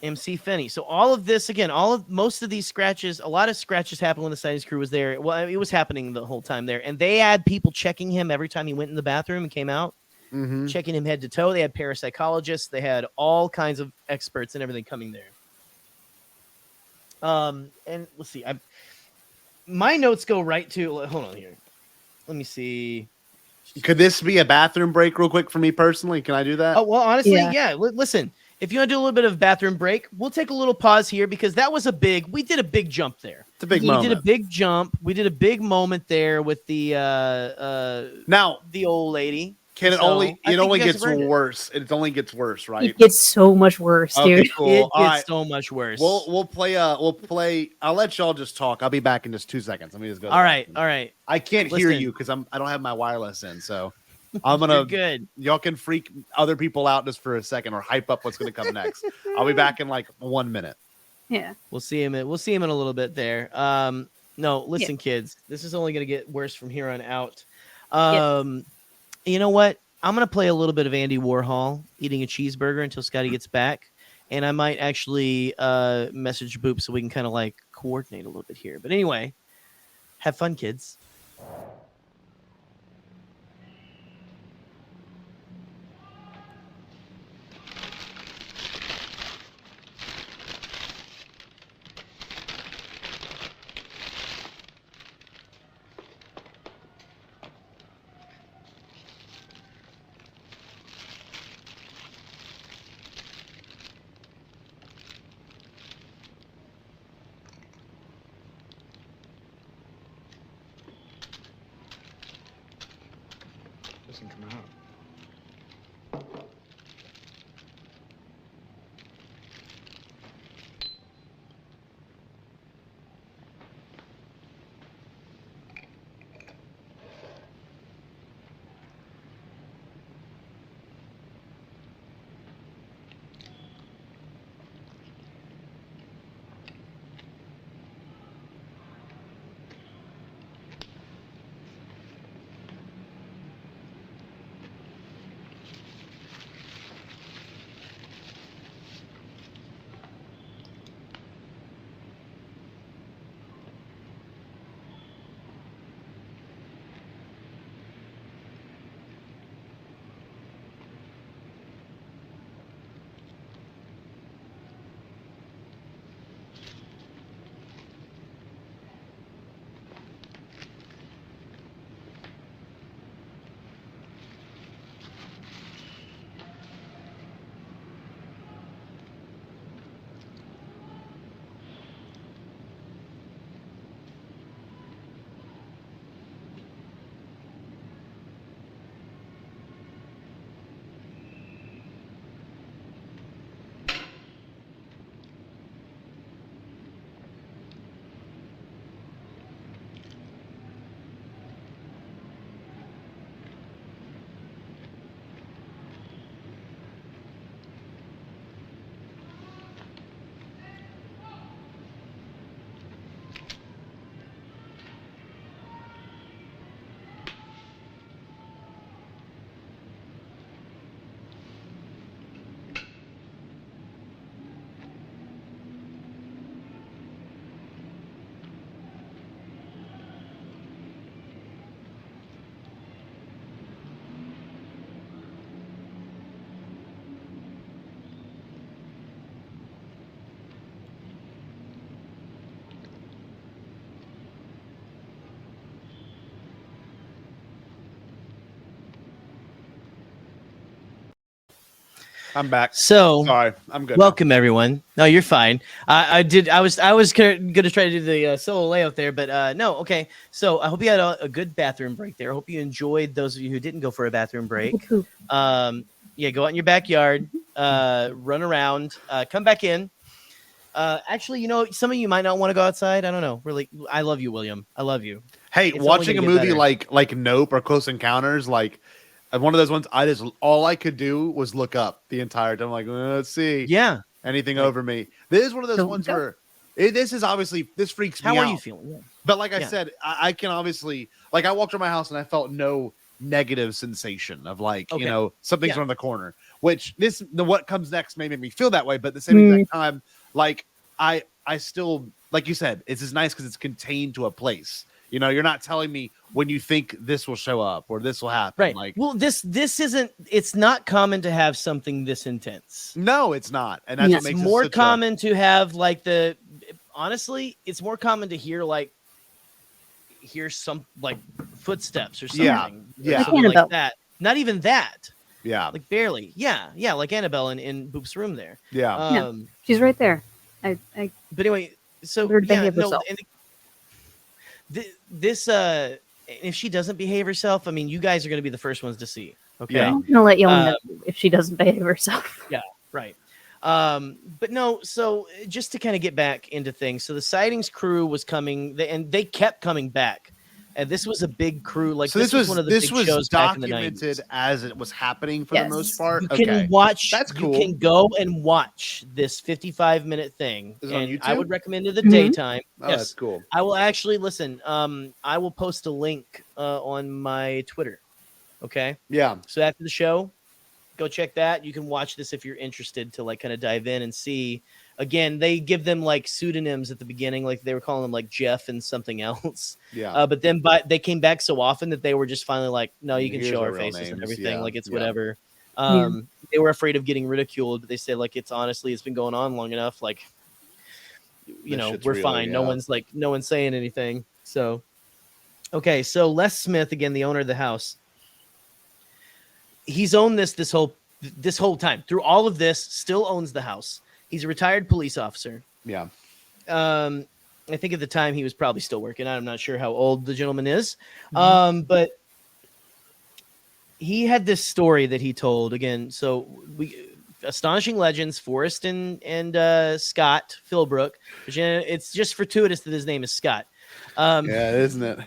[SPEAKER 8] MC Finney. So all of this, again, most of these scratches, a lot of scratches happened when the sightings crew was there. Well, it was happening the whole time there. And they had people checking him every time he went in the bathroom and came out.
[SPEAKER 13] Mm-hmm.
[SPEAKER 8] Checking him head to toe. They had parapsychologists. They had all kinds of experts and everything coming there. And let's see. My notes go right to. Hold on here. Let me see.
[SPEAKER 13] Could this be a bathroom break real quick for me personally? Can I do that?
[SPEAKER 8] Oh well, honestly, yeah. Listen, if you want to do a little bit of bathroom break, we'll take a little pause here because that was we did a big jump there.
[SPEAKER 13] It's a big moment.
[SPEAKER 8] We did a big jump. We did a big moment there with the old lady.
[SPEAKER 13] It only gets worse. It only gets worse, right?
[SPEAKER 14] It gets so much worse, dude.
[SPEAKER 13] Okay, cool.
[SPEAKER 8] It gets so much worse.
[SPEAKER 13] We'll play. I'll let y'all just talk. I'll be back in just 2 seconds. Let me just go.
[SPEAKER 8] All right.
[SPEAKER 13] I can't hear you because I don't have my wireless in, so I'm gonna.
[SPEAKER 8] Good.
[SPEAKER 13] Y'all can freak other people out just for a second or hype up what's gonna come next. I'll be back in like 1 minute.
[SPEAKER 14] Yeah.
[SPEAKER 8] We'll see him in a little bit there. No, listen, kids. This is only gonna get worse from here on out. You know what? I'm going to play a little bit of Andy Warhol eating a cheeseburger until Scotty gets back. And I might actually message Boop so we can kind of like coordinate a little bit here. But anyway, have fun, kids.
[SPEAKER 12] Doesn't come out.
[SPEAKER 13] I'm back.
[SPEAKER 8] So
[SPEAKER 13] sorry, I'm good.
[SPEAKER 8] Welcome everyone. No, you're fine. I was gonna try to do the solo layout there, but no. Okay. So I hope you had a good bathroom break there. I hope you enjoyed those of you who didn't go for a bathroom break. Yeah, go out in your backyard, run around, come back in. Actually, you know, some of you might not want to go outside. I don't know. Really, I love you, William. I love you.
[SPEAKER 13] Hey,
[SPEAKER 8] It's
[SPEAKER 13] watching a
[SPEAKER 8] only gonna
[SPEAKER 13] movie
[SPEAKER 8] get
[SPEAKER 13] like Nope or Close Encounters, like one of those ones, all I could do was look up the entire time. Like, let's see, anything over me. This is one of those ones where this freaks me out.
[SPEAKER 8] How are you feeling? Yeah.
[SPEAKER 13] But like I said, I can obviously, like, I walked around my house and I felt no negative sensation of like, you know, something's around the corner. Which what comes next may make me feel that way, but at the same exact time, like I still, like you said, it's just nice because it's contained to a place. You know, you're not telling me when you think this will show up or this will happen.
[SPEAKER 8] Right.
[SPEAKER 13] Like,
[SPEAKER 8] well, this isn't. It's not common to have something this intense.
[SPEAKER 13] No, it's not, and that's what makes
[SPEAKER 8] it more common to have like the. Honestly, it's more common to hear some like footsteps or something.
[SPEAKER 13] Yeah.
[SPEAKER 8] Something like that. Not even that.
[SPEAKER 13] Yeah.
[SPEAKER 8] Like barely. Yeah. Like Annabelle in Boop's room there.
[SPEAKER 13] Yeah.
[SPEAKER 14] She's right there. I
[SPEAKER 8] but anyway, so
[SPEAKER 14] her to
[SPEAKER 8] yeah,
[SPEAKER 14] behave
[SPEAKER 8] no,
[SPEAKER 14] herself.
[SPEAKER 8] and this if she doesn't behave herself, I mean, you guys are going to be the first ones to see. Okay,
[SPEAKER 14] I'm gonna let y'all know if she doesn't behave herself.
[SPEAKER 8] Yeah, right. But no, so just to kind of get back into things, so the sightings crew was coming, and they kept coming back. And this was a big crew. Like,
[SPEAKER 13] so this was
[SPEAKER 8] one of the big shows back in the 90s.
[SPEAKER 13] documented as it was happening for the most part.
[SPEAKER 8] You can watch.
[SPEAKER 13] That's cool.
[SPEAKER 8] You can go and watch this 55-minute thing.
[SPEAKER 13] Is it on
[SPEAKER 8] and
[SPEAKER 13] YouTube?
[SPEAKER 8] I would recommend it the daytime.
[SPEAKER 13] Oh,
[SPEAKER 8] yes,
[SPEAKER 13] that's cool.
[SPEAKER 8] I will actually listen. I will post a link on my Twitter. Okay.
[SPEAKER 13] Yeah.
[SPEAKER 8] So after the show, go check that. You can watch this if you're interested to like kind of dive in and see. Again, they give them like pseudonyms at the beginning, like they were calling them like Jeff and something else.
[SPEAKER 13] Yeah.
[SPEAKER 8] But then they came back so often that they were just finally like, no, you can
[SPEAKER 13] Here's
[SPEAKER 8] show our
[SPEAKER 13] our real
[SPEAKER 8] faces and
[SPEAKER 13] names.
[SPEAKER 8] everything.
[SPEAKER 13] Yeah.
[SPEAKER 8] Like it's
[SPEAKER 13] Yeah.
[SPEAKER 8] whatever. They were afraid of getting ridiculed, but they said like it's been going on long enough. Like, you know,
[SPEAKER 13] shit's
[SPEAKER 8] we're
[SPEAKER 13] real,
[SPEAKER 8] fine.
[SPEAKER 13] yeah.
[SPEAKER 8] No one's saying anything. So, okay. So Les Smith, again, the owner of the house, he's owned this whole time through all of this, still owns the house. He's a retired police officer.
[SPEAKER 13] Yeah.
[SPEAKER 8] I think at the time he was probably still working. I'm not sure how old the gentleman is. But he had this story that he told again. So Astonishing Legends, Forrest and Scott Philbrook. Which, it's just fortuitous that his name is Scott.
[SPEAKER 13] Yeah, isn't it?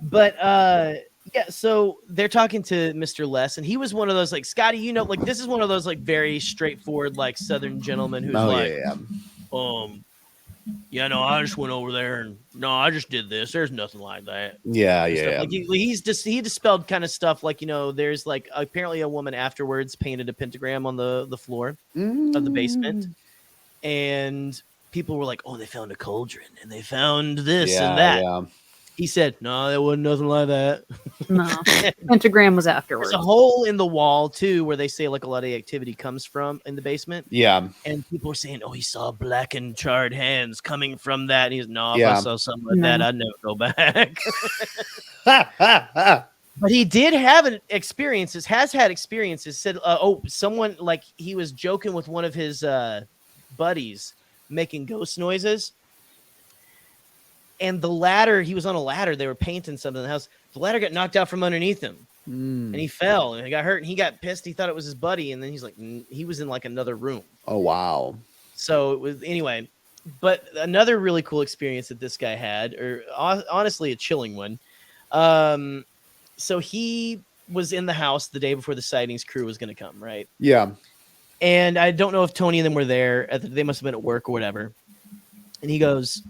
[SPEAKER 8] But yeah, so they're talking to Mr. Les, and he was one of those like Scotty, you know, like this is one of those like very straightforward like Southern gentleman who's yeah, no, I just went over there and no, I just did this. There's nothing like that.
[SPEAKER 13] Yeah.
[SPEAKER 8] Like he dispelled kind of stuff like, you know, there's like apparently a woman afterwards painted a pentagram on the floor of the basement, and people were like, oh, they found a cauldron and they found this and that.
[SPEAKER 13] Yeah.
[SPEAKER 8] He said, no, there wasn't nothing like that.
[SPEAKER 14] No, pentagram was afterwards.
[SPEAKER 8] There's a hole in the wall too, where they say like a lot of the activity comes from in the basement.
[SPEAKER 13] Yeah.
[SPEAKER 8] And people were saying, oh, he saw black and charred hands coming from that. And he's no,
[SPEAKER 13] Yeah.
[SPEAKER 8] if I saw something like that, I'd never go back. But he did have has had experiences. Said, someone like he was joking with one of his buddies making ghost noises. And the ladder, he was on a ladder. They were painting something in the house. The ladder got knocked out from underneath him, and he fell and he got hurt. And he got pissed. He thought it was his buddy, and then he's like, he was in like another room.
[SPEAKER 13] Oh wow!
[SPEAKER 8] So it was anyway. But another really cool experience that this guy had, or honestly, a chilling one. So he was in the house the day before the sightings crew was going to come, right?
[SPEAKER 13] Yeah.
[SPEAKER 8] And I don't know if Tony and them were there. They must have been at work or whatever. And he goes,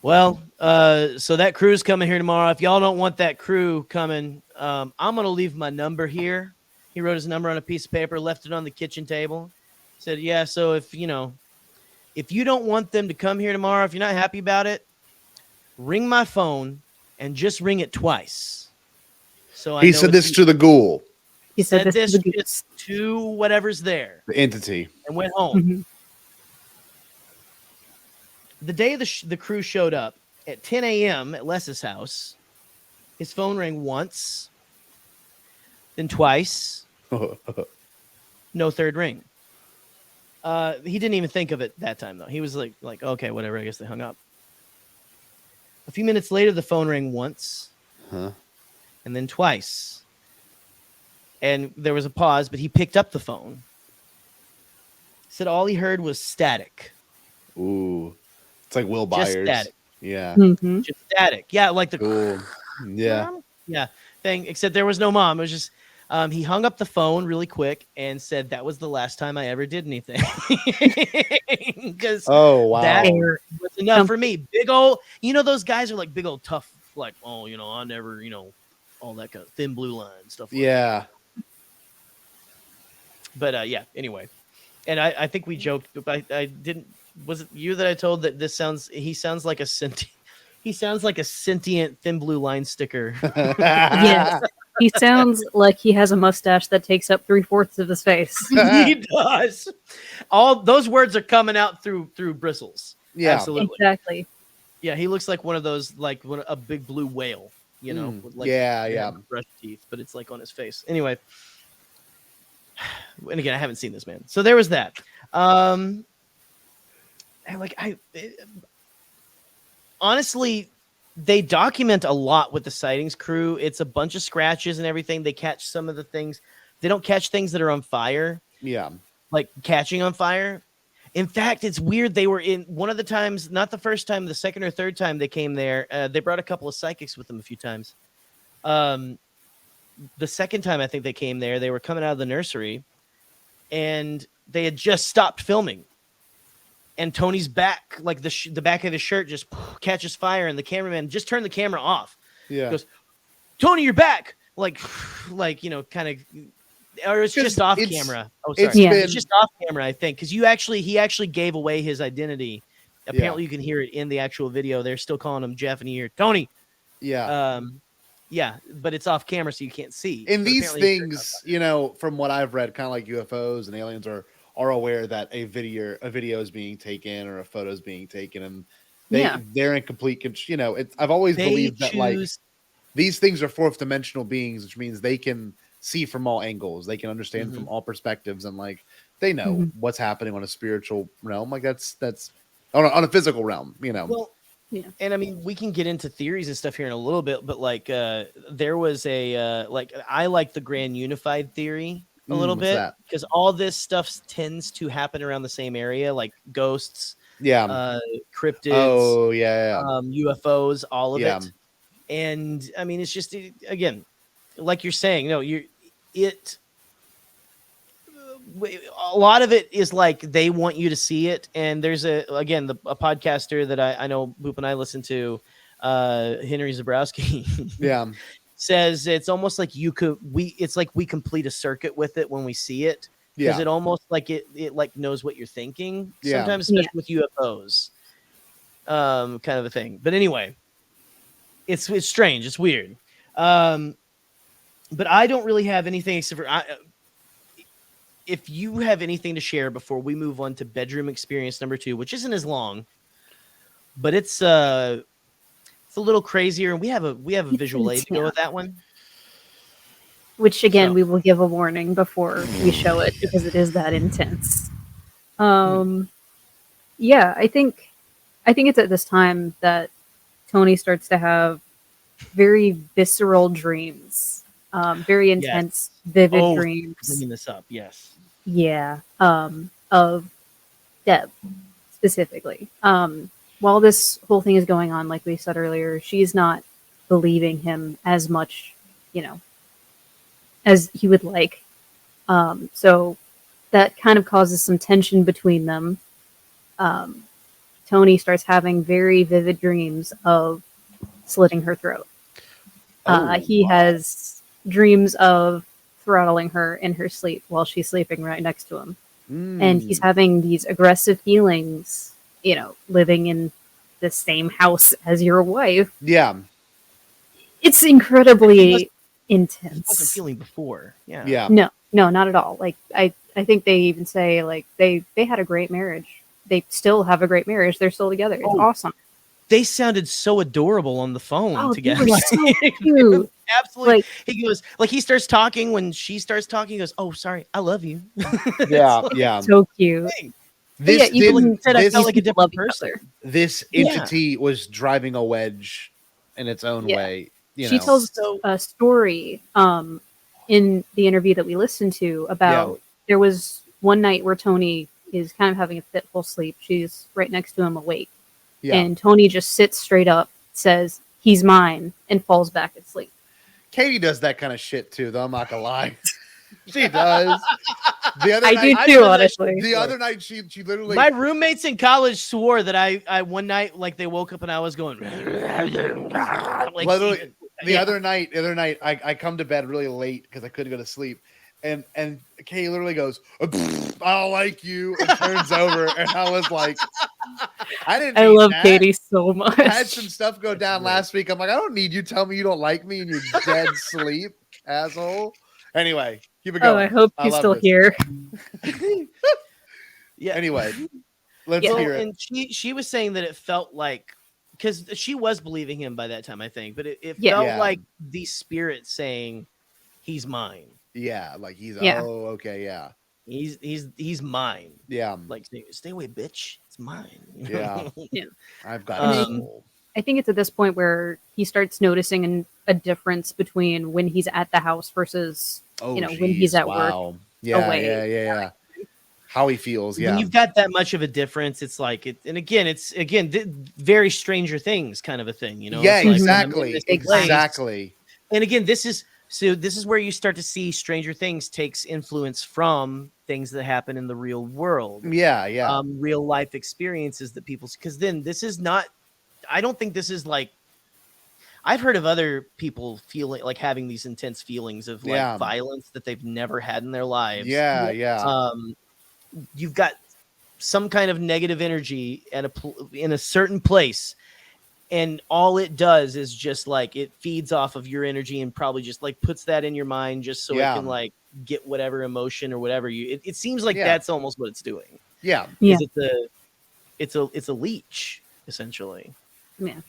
[SPEAKER 8] well, so that crew's coming here tomorrow. If y'all don't want that crew coming, I'm going to leave my number here. He wrote his number on a piece of paper, left it on the kitchen table. Said, yeah, so if you don't want them to come here tomorrow, if you're not happy about it, ring my phone and just ring it twice. So
[SPEAKER 13] He said this to the ghoul.
[SPEAKER 8] He said this to whatever's there.
[SPEAKER 13] The entity.
[SPEAKER 8] And went home. The day the crew showed up at 10 a.m. at Les's house, his phone rang once, then twice. No third ring. He didn't even think of it that time, though. He was like, okay, whatever. I guess they hung up. A few minutes later, the phone rang once, and then twice. And there was a pause, but he picked up the phone. Said all he heard was static.
[SPEAKER 13] Ooh. It's like Will Byers.
[SPEAKER 8] Just static.
[SPEAKER 13] Yeah.
[SPEAKER 8] Just static. Yeah, like the
[SPEAKER 13] cool. Yeah.
[SPEAKER 8] Yeah thing, except there was no mom. It was just he hung up the phone really quick and said that was the last time I ever did anything. Because that was enough for me. Big old, those guys are like big old tough, like, oh, I never, all that kind of thin blue line stuff. Like that. But yeah, anyway. And I think we joked, but I didn't. Was it you that I told that he sounds like a sentient thin blue line sticker.
[SPEAKER 14] Yes. He sounds like he has a mustache that takes up 3/4 of his face.
[SPEAKER 8] He does. All those words are coming out through bristles.
[SPEAKER 13] Yeah,
[SPEAKER 8] absolutely.
[SPEAKER 14] Exactly.
[SPEAKER 8] Yeah, he looks like one of those, like a big blue whale. you know, with, like, brush teeth, but it's like on his face. Anyway, and again, I haven't seen this, man. So there was that. Honestly, they document a lot with the sightings crew. It's a bunch of scratches and everything. They catch some of the things. They don't catch things that are on fire.
[SPEAKER 13] Yeah.
[SPEAKER 8] Like catching on fire. In fact, it's weird. They were in one of the times, not the first time, the second or third time they came there. They brought a couple of psychics with them a few times. The second time I think they came there, they were coming out of the nursery and they had just stopped filming. And Tony's back, like the back of his shirt just catches fire and the cameraman just turned the camera off.
[SPEAKER 13] Yeah.
[SPEAKER 8] Goes, Tony, you're back. Like, you know, kind of, or it's just off camera. Oh, sorry. It's just off camera, I think. Because he actually gave away his identity. Apparently you can hear it in the actual video. They're still calling him Jeff and you hear Tony.
[SPEAKER 13] Yeah.
[SPEAKER 8] Yeah, but it's off camera, so you can't see.
[SPEAKER 13] And these things, you know, from what I've read, kind of like UFOs and aliens are aware that a video is being taken or a photo is being taken, and they're in complete control. You know, I've always believed that like these things are fourth dimensional beings, which means they can see from all angles, they can understand from all perspectives, and like they know what's happening on a spiritual realm. Like that's on a physical realm, you know.
[SPEAKER 8] Well, yeah, and I mean we can get into theories and stuff here in a little bit, but like there was a like I like the grand unified theory a little bit because all this stuff tends to happen around the same area, like ghosts, cryptids, UFOs, all of it. And I mean, it's just again, like you're saying, a lot of it is like they want you to see it. And there's a podcaster that I know Boop and I listen to, Henry Zabrowski. Says it's almost like it's like we complete a circuit with it when we see it, because it almost like it like knows what you're thinking sometimes, especially with UFOs, kind of a thing. But anyway, it's strange, it's weird. But I don't really have anything except for if you have anything to share before we move on to bedroom experience number 2, which isn't as long, but it's a little crazier, and we have a visual aid to go with that one.
[SPEAKER 14] Which again, we will give a warning before we show it because it is that intense. Yeah, I think it's at this time that Tony starts to have very visceral dreams, very intense, vivid dreams.
[SPEAKER 8] Bringing this up, yes.
[SPEAKER 14] Yeah, of Deb specifically. While this whole thing is going on, like we said earlier, she's not believing him as much, you know, as he would like. So that kind of causes some tension between them. Tony starts having very vivid dreams of slitting her throat. He has dreams of throttling her in her sleep while she's sleeping right next to him. And he's having these aggressive feelings, you know, living in the same house as your wife.
[SPEAKER 13] Yeah.
[SPEAKER 14] It's incredibly intense.
[SPEAKER 8] Wasn't feeling before. Yeah.
[SPEAKER 13] Yeah.
[SPEAKER 14] No, not at all. Like I think they even say like they had a great marriage. They still have a great marriage. They're still together. It's awesome.
[SPEAKER 8] They sounded so adorable on the phone together.
[SPEAKER 14] They were so cute.
[SPEAKER 8] Absolutely. He goes, like, he starts talking when she starts talking. He goes, "Oh, sorry, I love you."
[SPEAKER 13] Yeah.
[SPEAKER 14] So cute.
[SPEAKER 8] I felt like a different person.
[SPEAKER 13] This entity was driving a wedge in its own way.
[SPEAKER 14] She tells a story in the interview that we listened to about there was one night where Tony is kind of having a fitful sleep. She's right next to him awake. And Tony just sits straight up, says, "He's mine," and falls back asleep.
[SPEAKER 13] Katie does that kind of shit too, though. I'm not gonna lie. She does.
[SPEAKER 14] Honestly.
[SPEAKER 13] The other night, she literally.
[SPEAKER 8] My roommates in college swore that I one night, like, they woke up and I was going. Like,
[SPEAKER 13] literally, the other night, I come to bed really late because I couldn't go to sleep, and Katie literally goes, "I don't like you," and turns over, and I was like, I
[SPEAKER 14] love Katie so much.
[SPEAKER 13] I had some stuff go down last week. I'm like, I don't need you. Tell me you don't like me and you're dead sleep, asshole. Anyway, keep it going.
[SPEAKER 14] Oh, I hope you're still here.
[SPEAKER 13] Anyway, let's hear it.
[SPEAKER 8] And she was saying that it felt like because she was believing him by that time, I think, but it
[SPEAKER 14] Yeah.
[SPEAKER 8] felt
[SPEAKER 13] Yeah.
[SPEAKER 8] like the spirit saying, "He's mine."
[SPEAKER 13] Yeah, like he's
[SPEAKER 14] Yeah.
[SPEAKER 13] oh okay, yeah.
[SPEAKER 8] He's mine.
[SPEAKER 13] Yeah.
[SPEAKER 8] Like stay away, bitch. It's mine. you
[SPEAKER 13] Yeah.
[SPEAKER 8] know?
[SPEAKER 14] Yeah.
[SPEAKER 13] I've got
[SPEAKER 14] And
[SPEAKER 13] a
[SPEAKER 14] I-
[SPEAKER 13] soul.
[SPEAKER 14] I think it's at this point where he starts noticing a difference between when he's at the house versus
[SPEAKER 13] Oh,
[SPEAKER 14] when he's
[SPEAKER 13] geez,
[SPEAKER 14] at work.
[SPEAKER 13] wow. Yeah,
[SPEAKER 14] away.
[SPEAKER 13] yeah. How he feels, yeah.
[SPEAKER 8] When you've got that much of a difference, it's like it. And again, it's very Stranger Things kind of a thing, you know.
[SPEAKER 13] Yeah,
[SPEAKER 8] It's like,
[SPEAKER 13] exactly.
[SPEAKER 8] I'm in this place.
[SPEAKER 13] Exactly.
[SPEAKER 8] And again, this is where you start to see Stranger Things takes influence from things that happen in the real world.
[SPEAKER 13] Yeah, yeah.
[SPEAKER 8] Real life experiences that people, because then this is not, I don't think this is like, I've heard of other people feeling like having these intense feelings of like violence that they've never had in their lives.
[SPEAKER 13] Yeah, yeah.
[SPEAKER 8] You've got some kind of negative energy in a certain place, and all it does is just like it feeds off of your energy and probably just like puts that in your mind just so it can like get whatever emotion or whatever it seems like that's almost what it's doing.
[SPEAKER 13] Yeah.
[SPEAKER 8] It's a leech essentially.
[SPEAKER 14] Yeah. I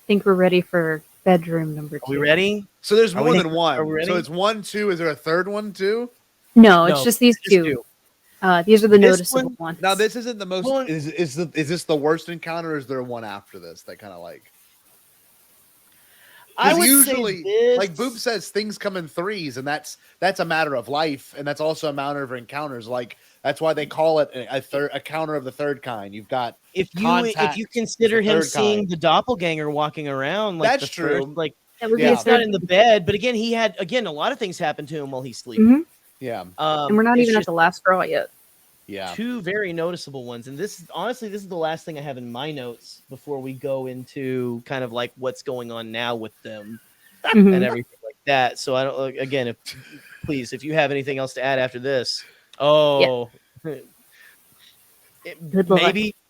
[SPEAKER 14] think we're ready for bedroom number 2.
[SPEAKER 8] Are we ready?
[SPEAKER 13] So there's
[SPEAKER 8] Are
[SPEAKER 13] more
[SPEAKER 8] we-
[SPEAKER 13] than one.
[SPEAKER 8] are we ready?
[SPEAKER 13] So it's 1, 2. Is there a third one too?
[SPEAKER 14] No, it's just these two. These are the noticeable ones.
[SPEAKER 13] Now this isn't the most. Is this the worst encounter? Or is there one after this that kind of like?
[SPEAKER 8] I would
[SPEAKER 13] usually,
[SPEAKER 8] say
[SPEAKER 13] like Boop says, things come in threes, and that's a matter of life, and that's also a matter of encounters. Like that's why they call it a counter of the third kind. You've got
[SPEAKER 8] if you consider him seeing the doppelganger walking around, like
[SPEAKER 13] that's true.
[SPEAKER 8] First, like
[SPEAKER 14] it's
[SPEAKER 8] not in the bed, but again, he had a lot of things happen to him while he's sleeping.
[SPEAKER 14] Mhm.
[SPEAKER 13] Yeah,
[SPEAKER 14] and we're not even at the last straw yet.
[SPEAKER 13] Yeah,
[SPEAKER 8] two very noticeable ones, and this is the last thing I have in my notes before we go into kind of like what's going on now with them and everything like that. So I don't. Again, if you have anything else to add after this, maybe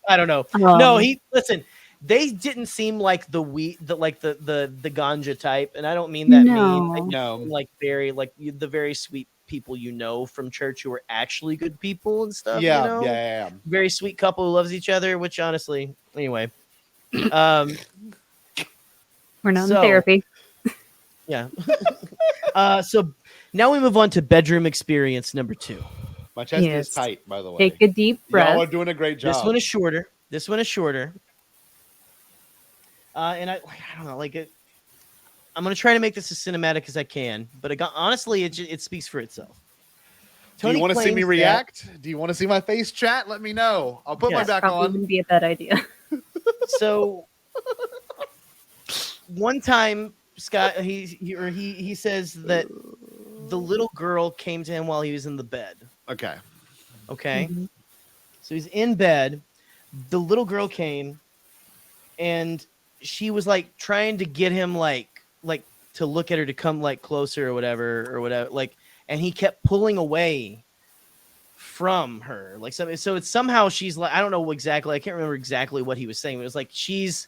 [SPEAKER 8] I don't know. No, listen. They didn't seem like the ganja type, and I don't mean that mean. Like very like the very sweet people from church who are actually good people and stuff.
[SPEAKER 13] Yeah.
[SPEAKER 8] Very sweet couple who loves each other. Which honestly, anyway,
[SPEAKER 14] we're not in therapy.
[SPEAKER 8] Yeah. So now we move on to bedroom experience number 2.
[SPEAKER 13] My chest is tight, by the way.
[SPEAKER 14] Take a deep breath.
[SPEAKER 13] Y'all are doing a great job.
[SPEAKER 8] This one is shorter. And I don't know, like it. I'm gonna try to make this as cinematic as I can, but honestly, it speaks for itself.
[SPEAKER 13] Do you want to see me react? Do you want to see my face, chat? Let me know. I'll put my back
[SPEAKER 14] probably
[SPEAKER 13] on.
[SPEAKER 14] Wouldn't be a bad idea.
[SPEAKER 8] So one time, Scott, he says that the little girl came to him while he was in the bed.
[SPEAKER 13] Okay.
[SPEAKER 8] So he's in bed. The little girl came, and she was like trying to get him like to look at her to come like closer or whatever like, and he kept pulling away from her like so it's somehow she's like, I don't know exactly, I can't remember exactly what he was saying. It was like she's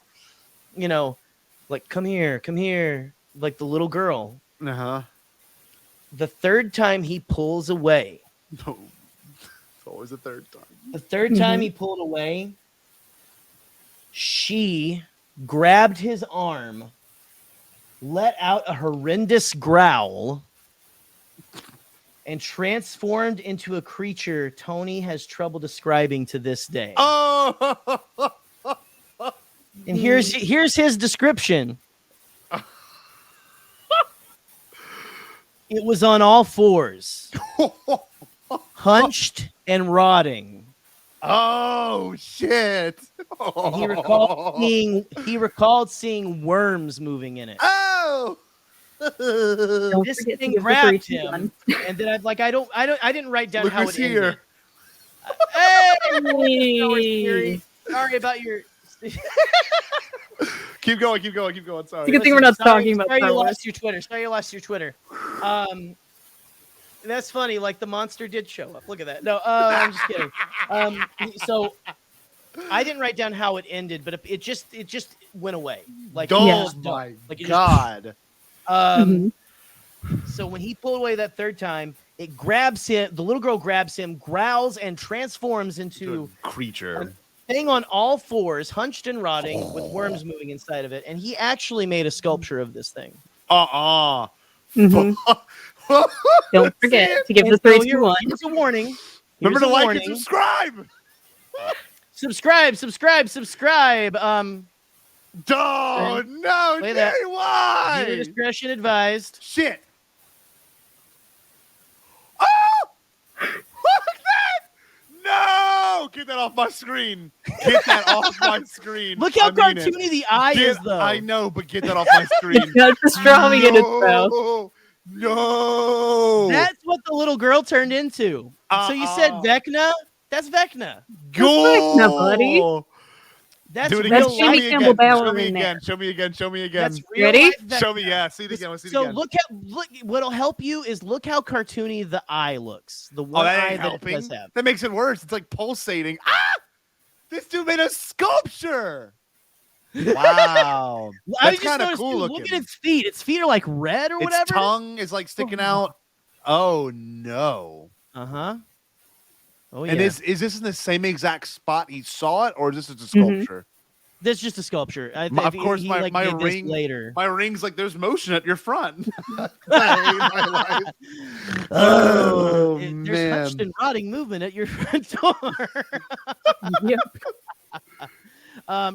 [SPEAKER 8] like come here like the little girl. The third time he pulls away,
[SPEAKER 13] No. It's always the third time.
[SPEAKER 8] the third time he pulled away, she grabbed his arm, let out a horrendous growl, and transformed into a creature Tony has trouble describing to this day.
[SPEAKER 13] Oh!
[SPEAKER 8] And here's his description. It was on all fours, hunched and rotting.
[SPEAKER 13] Oh shit!
[SPEAKER 8] And he recalled seeing worms moving in it.
[SPEAKER 13] Oh!
[SPEAKER 8] This thing grabbed him, and then I didn't write down
[SPEAKER 13] Look
[SPEAKER 8] how
[SPEAKER 13] who's
[SPEAKER 8] it
[SPEAKER 13] here.
[SPEAKER 8] ended. Sorry about your.
[SPEAKER 13] Keep going. Sorry.
[SPEAKER 14] It's a good thing we're not talking about
[SPEAKER 8] Sorry,
[SPEAKER 14] Star
[SPEAKER 8] you
[SPEAKER 14] Wars.
[SPEAKER 8] lost your Twitter. That's funny. Like the monster did show up. Look at that. No, I'm just kidding. So I didn't write down how it ended, but it just went away. Like
[SPEAKER 13] Oh my god!
[SPEAKER 8] So when he pulled away that third time, it grabs him. The little girl grabs him, growls, and transforms into
[SPEAKER 13] a creature.
[SPEAKER 8] staying on all fours, hunched and rotting, with worms moving inside of it. And he actually made a sculpture of this thing.
[SPEAKER 14] Mhm. Don't forget to give the 3, 2, 1.
[SPEAKER 8] Here's a warning.
[SPEAKER 13] Remember to
[SPEAKER 8] Here's a
[SPEAKER 13] like
[SPEAKER 8] warning.
[SPEAKER 13] and subscribe.
[SPEAKER 8] Subscribe.
[SPEAKER 13] Oh, no,
[SPEAKER 8] Play that.
[SPEAKER 13] Gerry, why?
[SPEAKER 8] Viewer discretion advised.
[SPEAKER 13] Shit. Oh! Fuck that! No! Get that off my screen. Get that off my screen.
[SPEAKER 8] Look how
[SPEAKER 13] I mean
[SPEAKER 8] cartoony the eye is, though.
[SPEAKER 13] I know, but get that off my screen.
[SPEAKER 14] It's got pastrami in its mouth.
[SPEAKER 13] No!
[SPEAKER 8] That's what the little girl turned into. So you said Vecna? That's Vecna.
[SPEAKER 13] Go!
[SPEAKER 14] Vecna, buddy.
[SPEAKER 8] That's
[SPEAKER 13] Do it
[SPEAKER 8] real
[SPEAKER 13] again.
[SPEAKER 14] Jimmy
[SPEAKER 8] life.
[SPEAKER 14] Campbell Bower
[SPEAKER 13] Show me
[SPEAKER 14] in there.
[SPEAKER 13] again. Show me again. Show me again.
[SPEAKER 8] That's real
[SPEAKER 14] Ready?
[SPEAKER 8] life Vecna.
[SPEAKER 13] Show me. Yeah. See it again. Let's see it
[SPEAKER 8] So
[SPEAKER 13] again.
[SPEAKER 8] look. What'll help you is look how cartoony the eye looks. The
[SPEAKER 13] Oh,
[SPEAKER 8] one
[SPEAKER 13] that
[SPEAKER 8] eye
[SPEAKER 13] ain't
[SPEAKER 8] that it
[SPEAKER 13] helping.
[SPEAKER 8] does have.
[SPEAKER 13] That makes it worse. It's like pulsating. Ah! This dude made a sculpture. Wow.
[SPEAKER 8] I
[SPEAKER 13] That's
[SPEAKER 8] just
[SPEAKER 13] kind of
[SPEAKER 8] noticed,
[SPEAKER 13] cool
[SPEAKER 8] dude,
[SPEAKER 13] looking.
[SPEAKER 8] look at its feet. Its feet are like red or
[SPEAKER 13] Its
[SPEAKER 8] whatever.
[SPEAKER 13] tongue is like sticking out. Oh no.
[SPEAKER 8] Uh-huh. Oh yeah.
[SPEAKER 13] And is this in the same exact spot he saw it, or is this just a sculpture?
[SPEAKER 8] That's just a sculpture.
[SPEAKER 13] Of course, my
[SPEAKER 8] made this
[SPEAKER 13] ring
[SPEAKER 8] later.
[SPEAKER 13] My ring's like there's motion at your front. I hate my life.
[SPEAKER 8] Oh,
[SPEAKER 13] man.
[SPEAKER 8] There's hunched and rotting movement at your front door.
[SPEAKER 14] Yep.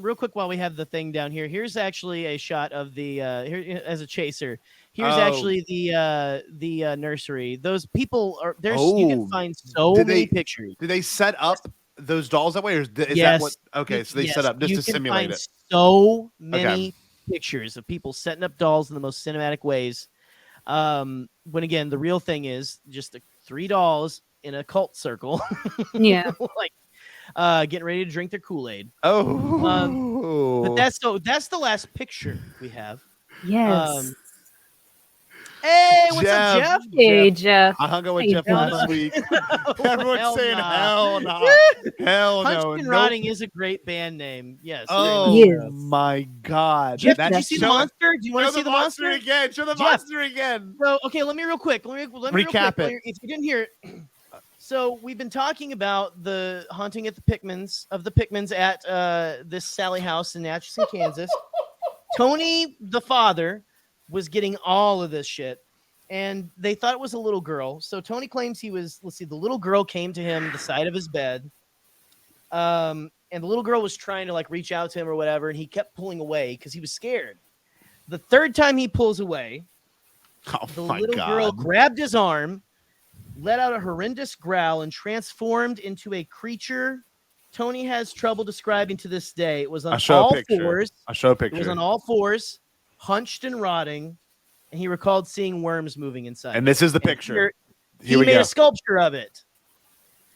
[SPEAKER 8] Real quick, while we have the thing down here, here's actually a shot of the here as a chaser. Here's
[SPEAKER 13] Oh.
[SPEAKER 8] actually the nursery. Those people are there's you can find so
[SPEAKER 13] Did
[SPEAKER 8] many
[SPEAKER 13] they-
[SPEAKER 8] pictures.
[SPEAKER 13] Did they set up those dolls that way, or is that
[SPEAKER 8] Yes.
[SPEAKER 13] what? Okay, so they
[SPEAKER 8] Yes,
[SPEAKER 13] set up just
[SPEAKER 8] you
[SPEAKER 13] to
[SPEAKER 8] can
[SPEAKER 13] simulate
[SPEAKER 8] find
[SPEAKER 13] it.
[SPEAKER 8] so many pictures of people setting up dolls in the most cinematic ways. When again, the real thing is just 3 dolls in a cult circle.
[SPEAKER 14] Yeah.
[SPEAKER 8] like getting ready to drink their Kool-Aid.
[SPEAKER 13] Oh,
[SPEAKER 8] But that's the last picture we have.
[SPEAKER 14] Yes.
[SPEAKER 8] Hey, what's up,
[SPEAKER 13] Jeff.
[SPEAKER 8] Jeff?
[SPEAKER 14] Hey, Jeff.
[SPEAKER 13] I hung out with
[SPEAKER 14] Hey,
[SPEAKER 13] Jeff
[SPEAKER 14] Jeff.
[SPEAKER 13] last week.
[SPEAKER 8] Well,
[SPEAKER 13] Everyone's
[SPEAKER 8] hell
[SPEAKER 13] saying
[SPEAKER 8] nah.
[SPEAKER 13] hell no, hell no.
[SPEAKER 8] Hunched and
[SPEAKER 13] Nope.
[SPEAKER 8] Rotting is a great band name. Yes.
[SPEAKER 13] Oh
[SPEAKER 14] Yes.
[SPEAKER 13] my god!
[SPEAKER 8] Jeff,
[SPEAKER 13] That-
[SPEAKER 8] did you see the
[SPEAKER 13] show-
[SPEAKER 8] monster? Do you want
[SPEAKER 13] show
[SPEAKER 8] to see the monster?
[SPEAKER 13] again? Show the
[SPEAKER 8] Jeff.
[SPEAKER 13] monster again.
[SPEAKER 8] So, okay, let me real quick. Let me
[SPEAKER 13] Recap
[SPEAKER 8] real quick.
[SPEAKER 13] it.
[SPEAKER 8] If you didn't hear it. So we've been talking about the haunting at the Pickmans at this Sallie house in Atchison, Kansas. Tony, the father, was getting all of this shit, and they thought it was a little girl. So Tony claims he was. Let's see, the little girl came to him the side of his bed, and the little girl was trying to like reach out to him or whatever, and he kept pulling away because he was scared. The third time he pulls away,
[SPEAKER 13] Oh
[SPEAKER 8] the
[SPEAKER 13] my
[SPEAKER 8] little
[SPEAKER 13] god!
[SPEAKER 8] girl grabbed his arm, let out a horrendous growl, and transformed into a creature Tony has trouble describing to this day. It was on all fours.
[SPEAKER 13] I show a
[SPEAKER 8] It
[SPEAKER 13] picture.
[SPEAKER 8] was on all fours, hunched and rotting, and he recalled seeing worms moving inside.
[SPEAKER 13] And this is the
[SPEAKER 8] And
[SPEAKER 13] picture.
[SPEAKER 8] He
[SPEAKER 13] Here we
[SPEAKER 8] made
[SPEAKER 13] go.
[SPEAKER 8] a sculpture of it.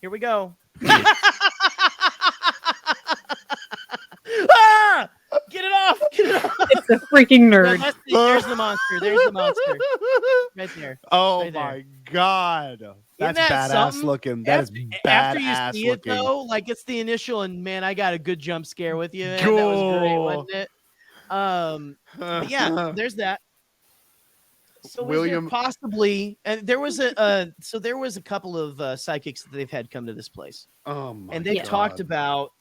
[SPEAKER 8] Here we go. Ah! Get it off! Get it off!
[SPEAKER 14] It's a freaking
[SPEAKER 8] No,
[SPEAKER 14] nerd.
[SPEAKER 8] there's the monster. There's the monster. Right there.
[SPEAKER 13] Oh
[SPEAKER 8] Right there.
[SPEAKER 13] my god! That's
[SPEAKER 8] that
[SPEAKER 13] badass
[SPEAKER 8] something?
[SPEAKER 13] looking. That is
[SPEAKER 8] After you
[SPEAKER 13] badass
[SPEAKER 8] see it
[SPEAKER 13] looking.
[SPEAKER 8] though, like it's the initial, and man, I got a good jump scare with you. Man. That was great,
[SPEAKER 13] Cool.
[SPEAKER 8] wasn't it? But yeah, there's that. So
[SPEAKER 13] William-
[SPEAKER 8] was there possibly, and there was a couple of psychics that they've had come to this place,
[SPEAKER 13] Oh my
[SPEAKER 8] and they've
[SPEAKER 13] god.
[SPEAKER 8] talked about.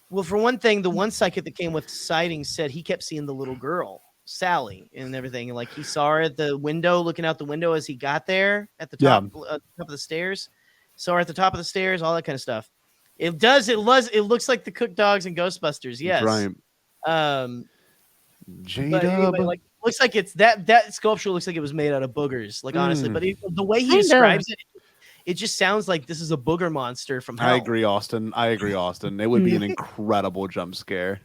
[SPEAKER 8] Well, for one thing, the one psychic that came with sightings said he kept seeing the little girl, Sallie, and everything. Like he saw her at the window, looking out the window as he got there at the top, top of the stairs. Saw her at the top of the stairs, all that kind of stuff. It does. It looks like the Cook Dogs and Ghostbusters. Yes.
[SPEAKER 13] Right.
[SPEAKER 8] But
[SPEAKER 13] J-Dub.
[SPEAKER 8] anyway, like looks like it's that sculpture looks like it was made out of boogers. Like honestly, but the way he
[SPEAKER 14] Kinda.
[SPEAKER 8] describes it, it just sounds like this is a booger monster from hell.
[SPEAKER 13] I agree, Austin. It would be an incredible jump scare.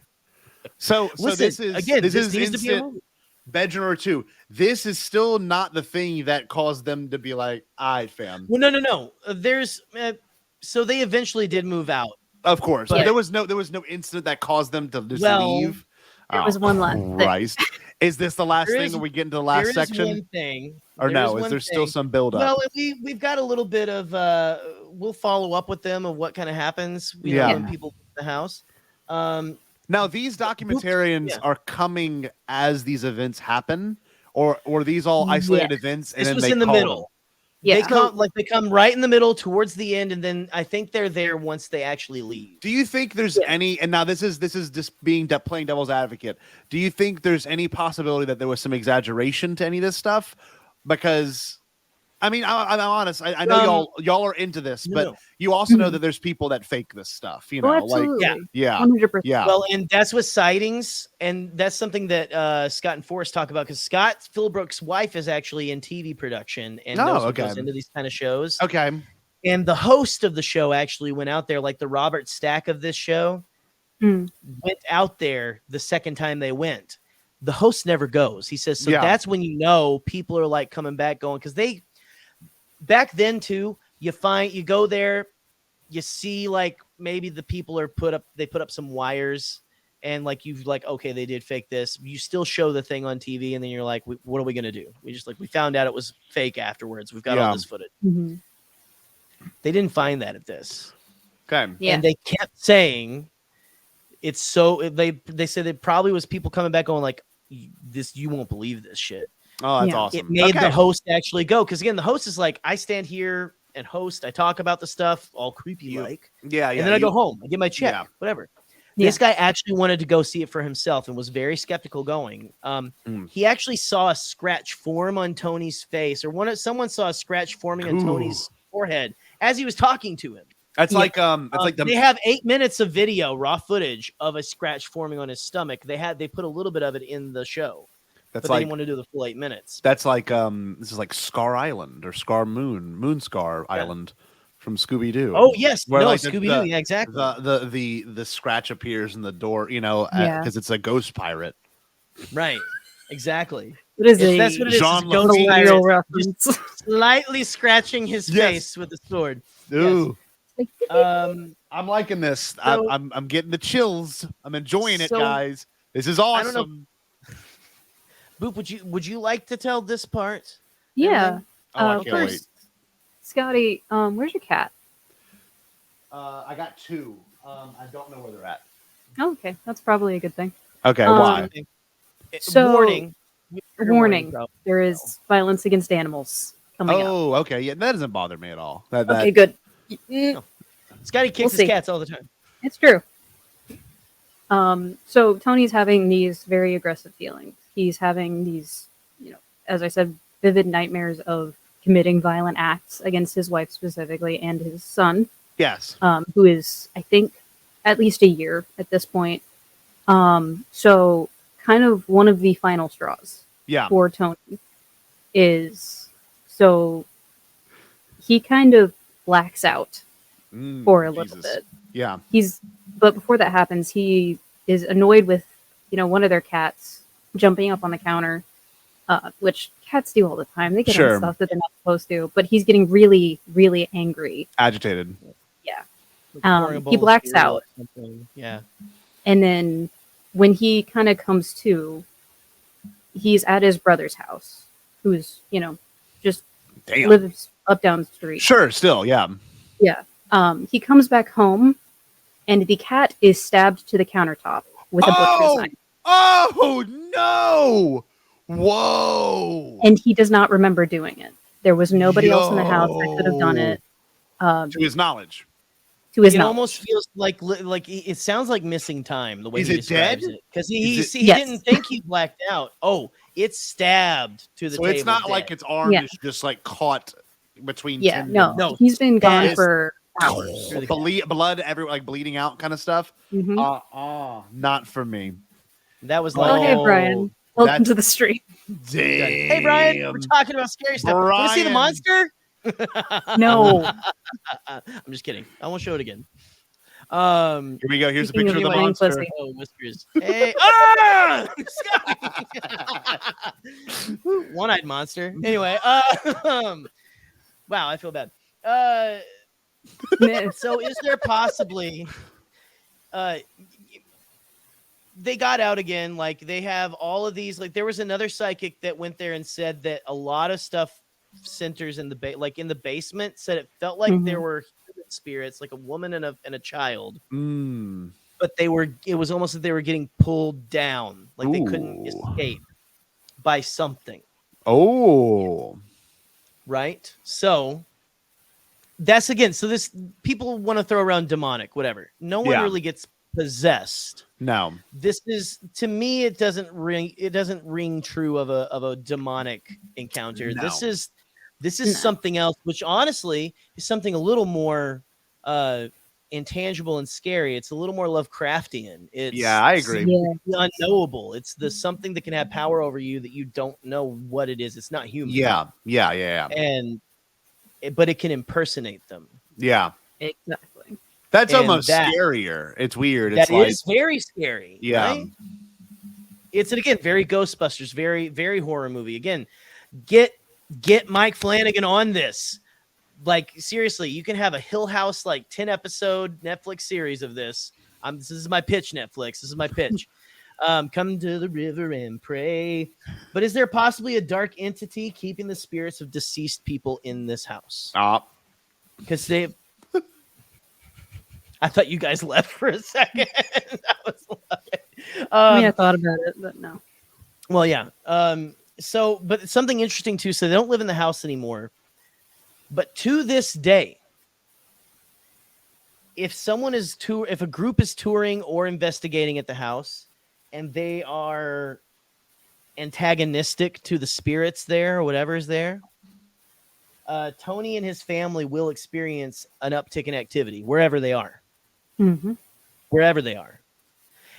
[SPEAKER 13] So
[SPEAKER 8] Listen,
[SPEAKER 13] this is
[SPEAKER 8] again,
[SPEAKER 13] this is
[SPEAKER 8] needs to be a
[SPEAKER 13] instant
[SPEAKER 8] movie.
[SPEAKER 13] bedroom or two. This is still not the thing that caused them to be like, "All right, fam."
[SPEAKER 8] Well, no. There's so they eventually did move out.
[SPEAKER 13] Of course,
[SPEAKER 8] But-
[SPEAKER 13] there was no incident that caused them to just
[SPEAKER 8] Well,
[SPEAKER 13] leave.
[SPEAKER 14] there was one last thing.
[SPEAKER 13] Christ. Is this the last
[SPEAKER 8] There
[SPEAKER 13] thing?
[SPEAKER 8] is-
[SPEAKER 13] Are we getting to the last
[SPEAKER 8] There is
[SPEAKER 13] section?
[SPEAKER 8] one thing.
[SPEAKER 13] Or
[SPEAKER 8] There
[SPEAKER 13] no? Is
[SPEAKER 8] one
[SPEAKER 13] there still
[SPEAKER 8] thing.
[SPEAKER 13] some build up?
[SPEAKER 8] Well, we've got a little bit of we'll follow up with them of what kind of happens. We
[SPEAKER 13] Yeah.
[SPEAKER 8] know when people leave the house.
[SPEAKER 13] Now these documentarians
[SPEAKER 8] Yeah.
[SPEAKER 13] are coming as these events happen, or these all isolated events, and
[SPEAKER 8] This
[SPEAKER 13] then
[SPEAKER 8] was
[SPEAKER 13] they
[SPEAKER 8] in the
[SPEAKER 13] call
[SPEAKER 8] middle.
[SPEAKER 13] them?
[SPEAKER 14] Yeah.
[SPEAKER 8] They come right in the middle towards the end, and then I think they're there once they actually leave.
[SPEAKER 13] Do you think there's any? And now this is just being playing devil's advocate. Do you think there's any possibility that there was some exaggeration to any of this stuff? Because I mean, I'm honest. I know y'all are into this, but you also know that there's people that fake this stuff. You know, yeah,
[SPEAKER 14] 100%.
[SPEAKER 13] Yeah.
[SPEAKER 8] Well, and that's with sightings, and that's something that Scott and Forrest talk about because Scott Philbrook's wife is actually in TV production and knows what goes into these kind of shows.
[SPEAKER 13] Okay.
[SPEAKER 8] And the host of the show actually went out there, like the Robert Stack of this show, went out there the second time they went. The host never goes. He says, so that's when you know people are like coming back going, because back then too, you go there, you see like maybe the people put up some wires and like you've like, okay, they did fake this. You still show the thing on TV and then you're like, what are we going to do? We found out it was fake afterwards. We've got all this footage.
[SPEAKER 14] Mm-hmm.
[SPEAKER 8] They didn't find that at this.
[SPEAKER 13] Okay.
[SPEAKER 14] Yeah.
[SPEAKER 8] And they kept saying it's so they said it probably was people coming back going like this, you won't believe this shit.
[SPEAKER 13] Oh, that's awesome.
[SPEAKER 8] It made the host actually go. Because again, the host is like, I stand here and host. I talk about the stuff all creepy like.
[SPEAKER 13] Yeah.
[SPEAKER 8] And then I go home. I get my check. Whatever.
[SPEAKER 14] Yeah.
[SPEAKER 8] This guy actually wanted to go see it for himself and was very skeptical going. He actually saw a scratch form on Tony's face, or someone saw a scratch forming on Tony's forehead as he was talking to him.
[SPEAKER 13] That's like
[SPEAKER 8] they have 8 minutes of video, raw footage of a scratch forming on his stomach. They put a little bit of it in the show.
[SPEAKER 13] That's
[SPEAKER 8] but they didn't want to do the full 8 minutes.
[SPEAKER 13] That's like this is like Scar Island or Scar Moon Scar Island from Scooby Doo.
[SPEAKER 8] Oh yes,
[SPEAKER 13] Scooby
[SPEAKER 8] Doo. Yeah, exactly.
[SPEAKER 13] The scratch appears in the door, you know, because it's a ghost pirate.
[SPEAKER 8] Right. Exactly.
[SPEAKER 14] That's
[SPEAKER 8] what it is. Ghost pirate. Slightly scratching his face with the sword.
[SPEAKER 13] Ooh. Yes. I'm liking this. So, I'm getting the chills. I'm enjoying it, guys. This is awesome.
[SPEAKER 8] I don't know. Boop, would you like to tell this part?
[SPEAKER 14] Yeah.
[SPEAKER 13] I can't wait.
[SPEAKER 14] Scotty, where's your cat?
[SPEAKER 13] I got two. I don't know where they're at.
[SPEAKER 14] Oh, okay, that's probably a good thing.
[SPEAKER 13] Okay, why?
[SPEAKER 14] So,
[SPEAKER 8] warning.
[SPEAKER 14] There is violence against animals coming up.
[SPEAKER 13] Oh, okay. Yeah, that doesn't bother me at all.
[SPEAKER 14] Okay, good.
[SPEAKER 8] No. Scotty kicks his cats all the time.
[SPEAKER 14] It's true. So Tony's having these very aggressive feelings. He's having these, as I said, vivid nightmares of committing violent acts against his wife specifically and his son.
[SPEAKER 13] Yes.
[SPEAKER 14] Who is, I think, at least a year at this point. So kind of one of the final straws for Tony is, so he kind of blacks out for a little bit.
[SPEAKER 13] Yeah.
[SPEAKER 14] But before that happens, he is annoyed with, one of their cats jumping up on the counter, which cats do all the time. They get on stuff that they're not supposed to, but he's getting really, really angry.
[SPEAKER 13] Agitated.
[SPEAKER 14] Yeah. He blacks out.
[SPEAKER 8] Yeah.
[SPEAKER 14] And then when he kind of comes to, he's at his brother's house, who's, just lives up down the street.
[SPEAKER 13] Sure, still, yeah.
[SPEAKER 14] Yeah. He comes back home, and the cat is stabbed to the countertop with a butcher's knife.
[SPEAKER 13] Oh, no! Whoa!
[SPEAKER 14] And he does not remember doing it. There was nobody else in the house that could have done it.
[SPEAKER 13] To his knowledge.
[SPEAKER 8] It almost feels like it sounds like missing time the way he describes it. Because he didn't think he blacked out. Oh, it's stabbed to the table.
[SPEAKER 13] So it's not like its arm is just like caught between
[SPEAKER 14] no. He's been gone for hours.
[SPEAKER 13] Blood everywhere, like bleeding out kind of stuff.
[SPEAKER 14] Mm-hmm.
[SPEAKER 13] Not for me.
[SPEAKER 8] That was
[SPEAKER 14] like, hey, Brian. Welcome to the stream.
[SPEAKER 13] Damn.
[SPEAKER 8] Hey, Brian. We're talking about scary stuff. Want to see the monster?
[SPEAKER 14] No.
[SPEAKER 8] I'm just kidding. I won't show it again.
[SPEAKER 13] Here we go. Here's a picture of the monster.
[SPEAKER 14] Pussy.
[SPEAKER 8] Oh, whiskers. Hey. One-eyed monster. Anyway. Wow, I feel bad. So is there possibly they got out again, like they have all of these, like there was another psychic that went there and said that a lot of stuff centers in the like in the basement, said it felt like there were human spirits, like a woman and a child. But it was almost like they were getting pulled down, like they couldn't escape by something.
[SPEAKER 13] Oh.
[SPEAKER 8] right? So that's again. So this people want to throw around demonic, whatever. No one really gets possessed.
[SPEAKER 13] No.
[SPEAKER 8] This is, to me, it doesn't ring true of a demonic encounter.
[SPEAKER 13] No.
[SPEAKER 8] This is something else, which honestly is something a little more intangible and scary. It's a little more Lovecraftian. It's
[SPEAKER 13] I agree.
[SPEAKER 8] The unknowable. It's the something that can have power over you that you don't know what it is. It's not human.
[SPEAKER 13] Yeah.
[SPEAKER 8] But it can impersonate them.
[SPEAKER 13] Yeah.
[SPEAKER 14] Exactly.
[SPEAKER 13] That's almost scarier. It's weird. It's
[SPEAKER 8] that is very scary.
[SPEAKER 13] Yeah.
[SPEAKER 8] Right? It's again very Ghostbusters, very, very horror movie. Again, get Mike Flanagan on this. Like, seriously, you can have a Hill House, like 10-episode Netflix series of this. This is my pitch, Netflix. This is my pitch. Come to the river and pray. But is there possibly a dark entity keeping the spirits of deceased people in this house? Because I thought you guys left for a second.
[SPEAKER 14] I thought about it, but no.
[SPEAKER 8] Well, yeah. But something interesting too. So they don't live in the house anymore. But to this day, if a group is touring or investigating at the house, and they are antagonistic to the spirits there or whatever is there, Tony and his family will experience an uptick in activity wherever they are.
[SPEAKER 14] Mm-hmm.
[SPEAKER 8] Wherever they are.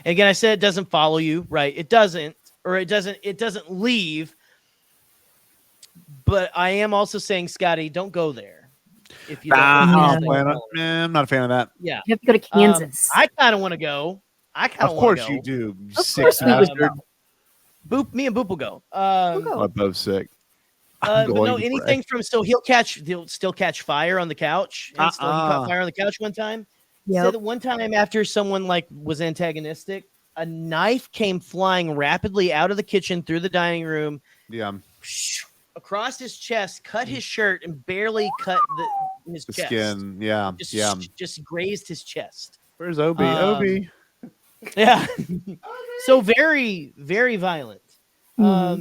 [SPEAKER 8] And again, I said it doesn't follow you, right? It doesn't leave. But I am also saying, Scotty, don't go there. If you don't
[SPEAKER 13] I'm not a fan of that.
[SPEAKER 8] Yeah.
[SPEAKER 14] You have to go to Kansas.
[SPEAKER 8] I kind of want to go.
[SPEAKER 13] Of course you do.
[SPEAKER 14] Of course we would go.
[SPEAKER 8] Me and Boop will go.
[SPEAKER 13] We're both sick.
[SPEAKER 8] But no, anything he'll still catch fire on the couch. And he caught fire on the couch one time.
[SPEAKER 14] Yep.
[SPEAKER 8] Said that one time after someone was antagonistic, a knife came flying rapidly out of the kitchen through the dining room.
[SPEAKER 13] Yeah.
[SPEAKER 8] Across his chest, cut his shirt, and barely cut his chest.
[SPEAKER 13] Skin. Yeah.
[SPEAKER 8] Just grazed his chest.
[SPEAKER 13] Where's Obi? Obi.
[SPEAKER 8] Yeah. So very, very violent. Let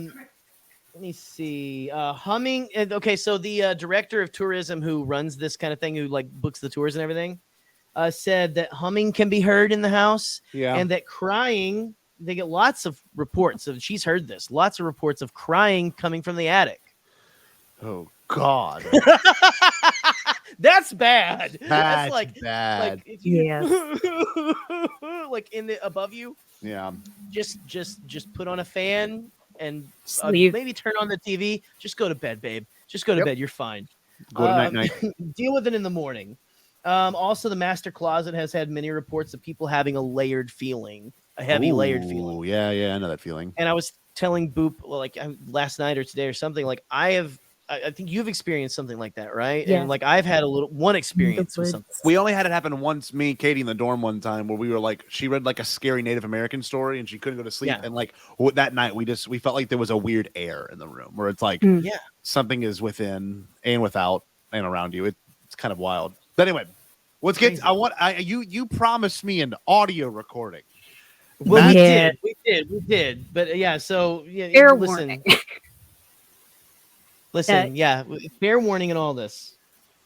[SPEAKER 8] me see. Humming. Okay, so the director of tourism who runs this kind of thing, who books the tours and everything, said that humming can be heard in the house.
[SPEAKER 13] Yeah.
[SPEAKER 8] And that crying, they get lots of reports of, she's heard this, lots of reports of crying coming from the attic.
[SPEAKER 13] Oh, God.
[SPEAKER 8] That's bad. That's
[SPEAKER 13] bad.
[SPEAKER 8] If you,
[SPEAKER 14] Yes.
[SPEAKER 8] in the above you.
[SPEAKER 13] Yeah.
[SPEAKER 8] Just put on a fan and
[SPEAKER 14] Sleep.
[SPEAKER 8] maybe turn on the TV. Just go to bed, babe. Just go to bed. You're fine.
[SPEAKER 13] Go to night.
[SPEAKER 8] Deal with it in the morning. Also, the master closet has had many reports of people having a layered feeling, a heavy layered feeling.
[SPEAKER 13] Oh, yeah, I know that feeling.
[SPEAKER 8] And I was telling Boop, last night or today or something, I think you've experienced something like that, right?
[SPEAKER 14] Yeah.
[SPEAKER 8] And I've had one experience with something.
[SPEAKER 13] We only had it happen once, me and Katie in the dorm one time, where we were she read a scary Native American story and she couldn't go to sleep.
[SPEAKER 8] Yeah.
[SPEAKER 13] And that night we felt like there was a weird air in the room where it's something is within and without and around you. It's kind of wild. But anyway, let's get. You promised me an audio recording.
[SPEAKER 8] Well, we did. But yeah, so
[SPEAKER 14] Fair
[SPEAKER 8] listen.
[SPEAKER 14] warning.
[SPEAKER 8] Listen, fair warning and all this.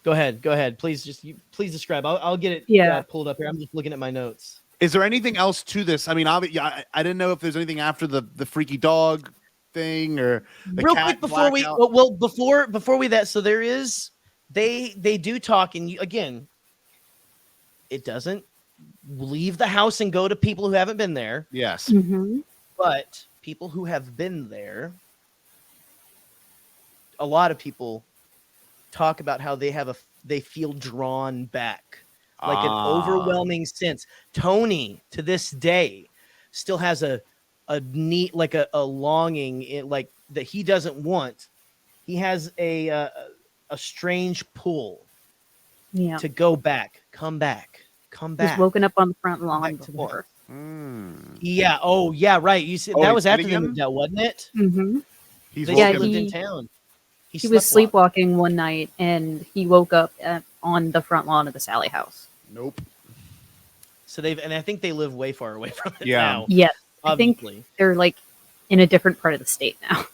[SPEAKER 8] Go ahead. Please describe. I'll get it pulled up here. I'm just looking at my notes.
[SPEAKER 13] Is there anything else to this? I mean, I didn't know if there's anything after the freaky dog thing or the
[SPEAKER 8] real
[SPEAKER 13] cat
[SPEAKER 8] quick before
[SPEAKER 13] blackout.
[SPEAKER 8] before we that. So there is they do talk, and again, it doesn't leave the house and go to people who haven't been there.
[SPEAKER 13] Yes,
[SPEAKER 8] but people who have been there. A lot of people talk about how they feel drawn back, an overwhelming sense. Tony, to this day, still has a neat, a longing, that he doesn't want. He has a strange pull, to go back, come back.
[SPEAKER 14] He's woken up on the front lawn before.
[SPEAKER 8] Yeah. Oh, yeah. Right. You said that was after they moved out, wasn't it?
[SPEAKER 14] Mm-hmm.
[SPEAKER 8] They lived in town.
[SPEAKER 14] He was sleepwalking one night and he woke up on the front lawn of the Sallie house.
[SPEAKER 13] Nope.
[SPEAKER 8] So I think they live way far away from it
[SPEAKER 13] Yeah.
[SPEAKER 8] now.
[SPEAKER 14] Yes.
[SPEAKER 8] Obviously.
[SPEAKER 14] I think they're in a different part of the state now.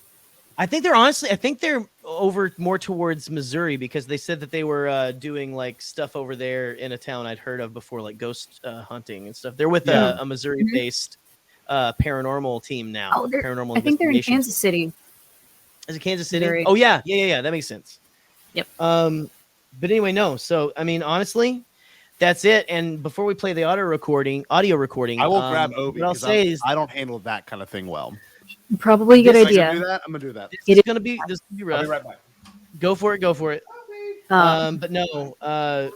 [SPEAKER 8] I think they're over more towards Missouri because they said that they were doing like stuff over there in a town I'd heard of before, like ghost hunting and stuff. They're with a Missouri-based paranormal team now.
[SPEAKER 14] Oh,
[SPEAKER 8] paranormal.
[SPEAKER 14] I think they're in
[SPEAKER 8] investigation
[SPEAKER 14] Kansas City.
[SPEAKER 8] Is it Kansas City?
[SPEAKER 14] Missouri.
[SPEAKER 8] Oh yeah. That makes sense.
[SPEAKER 14] Yep.
[SPEAKER 8] But anyway, no. So I mean, honestly, that's it. And before we play the audio recording,
[SPEAKER 13] I will grab Obi.
[SPEAKER 8] What I'll say is
[SPEAKER 13] I don't handle that kind of thing well.
[SPEAKER 14] Probably a good idea.
[SPEAKER 13] I'm gonna do that.
[SPEAKER 8] This is gonna be rough.
[SPEAKER 13] I'll be right back.
[SPEAKER 8] Go for it. But no.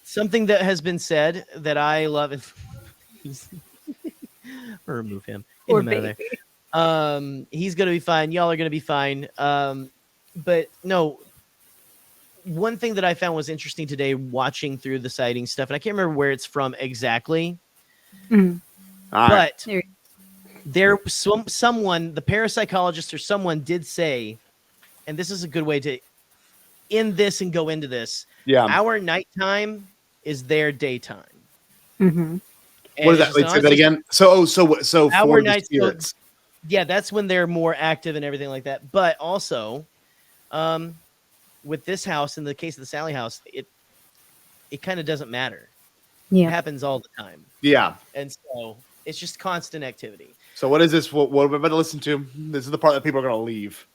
[SPEAKER 8] Something that has been said that I love. Or remove him. Get him out of there. He's gonna be fine. Y'all are gonna be fine. But no. One thing that I found was interesting today, watching through the sighting stuff, and I can't remember where it's from exactly. But there, someone, the parapsychologist or someone, did say, and this is a good way to end this and go into this.
[SPEAKER 13] Yeah,
[SPEAKER 8] our nighttime is their daytime.
[SPEAKER 14] Mm-hmm.
[SPEAKER 13] What is that? Wait, say that again. So
[SPEAKER 8] our
[SPEAKER 13] for
[SPEAKER 8] night
[SPEAKER 13] spirits.
[SPEAKER 8] Yeah, that's when they're more active and everything like that. But also, with this house, in the case of the Sallie house, it kind of doesn't matter.
[SPEAKER 14] Yeah,
[SPEAKER 8] it happens all the time.
[SPEAKER 13] Yeah,
[SPEAKER 8] and so it's just constant activity.
[SPEAKER 13] So what is this? What we're about to listen to? This is the part that people are going to leave.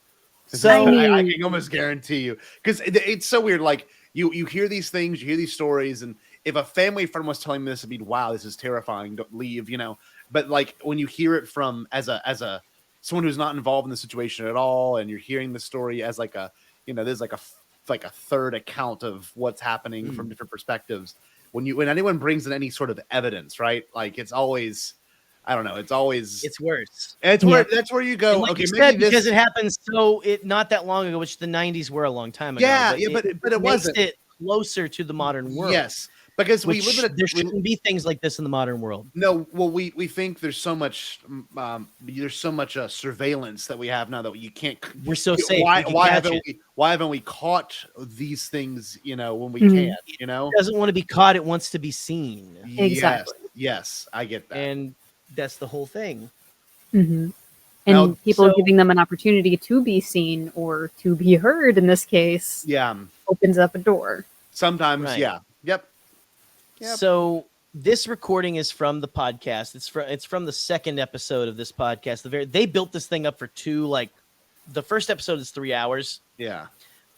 [SPEAKER 8] So
[SPEAKER 13] I can almost guarantee you, because it's so weird. Like you hear these things, you hear these stories, and if a family friend was telling me this, it'd be, wow, this is terrifying. Don't leave, But like when you hear it from as a someone who's not involved in the situation at all, and you're hearing the story as like a there's like a third account of what's happening from different perspectives. When anyone brings in any sort of evidence, right? Like it's always, I don't know, it's
[SPEAKER 8] worse.
[SPEAKER 13] It's where that's where you go.
[SPEAKER 8] Like
[SPEAKER 13] okay,
[SPEAKER 8] you
[SPEAKER 13] maybe
[SPEAKER 8] said, because it happened not that long ago, which the 90s were a long time ago.
[SPEAKER 13] Yeah,
[SPEAKER 8] but
[SPEAKER 13] it wasn't.
[SPEAKER 8] Makes it closer to the modern world.
[SPEAKER 13] Yes, because
[SPEAKER 8] there shouldn't be things like this in the modern world.
[SPEAKER 13] No, well, we think there's so much surveillance that we have now that you can't.
[SPEAKER 8] We're so safe.
[SPEAKER 13] Why haven't we caught these things? When we can. It
[SPEAKER 8] doesn't want to be caught. It wants to be seen.
[SPEAKER 14] Exactly.
[SPEAKER 13] Yes, I get that.
[SPEAKER 8] And that's the whole thing.
[SPEAKER 14] Mm-hmm. And people giving them an opportunity to be seen or to be heard in this case.
[SPEAKER 13] Yeah,
[SPEAKER 14] opens up a door.
[SPEAKER 13] Sometimes,
[SPEAKER 8] right.
[SPEAKER 13] Yeah. Yep.
[SPEAKER 8] So this recording is from the podcast. It's from the second episode of this podcast. They built this thing up for the first episode is 3 hours.
[SPEAKER 13] Yeah.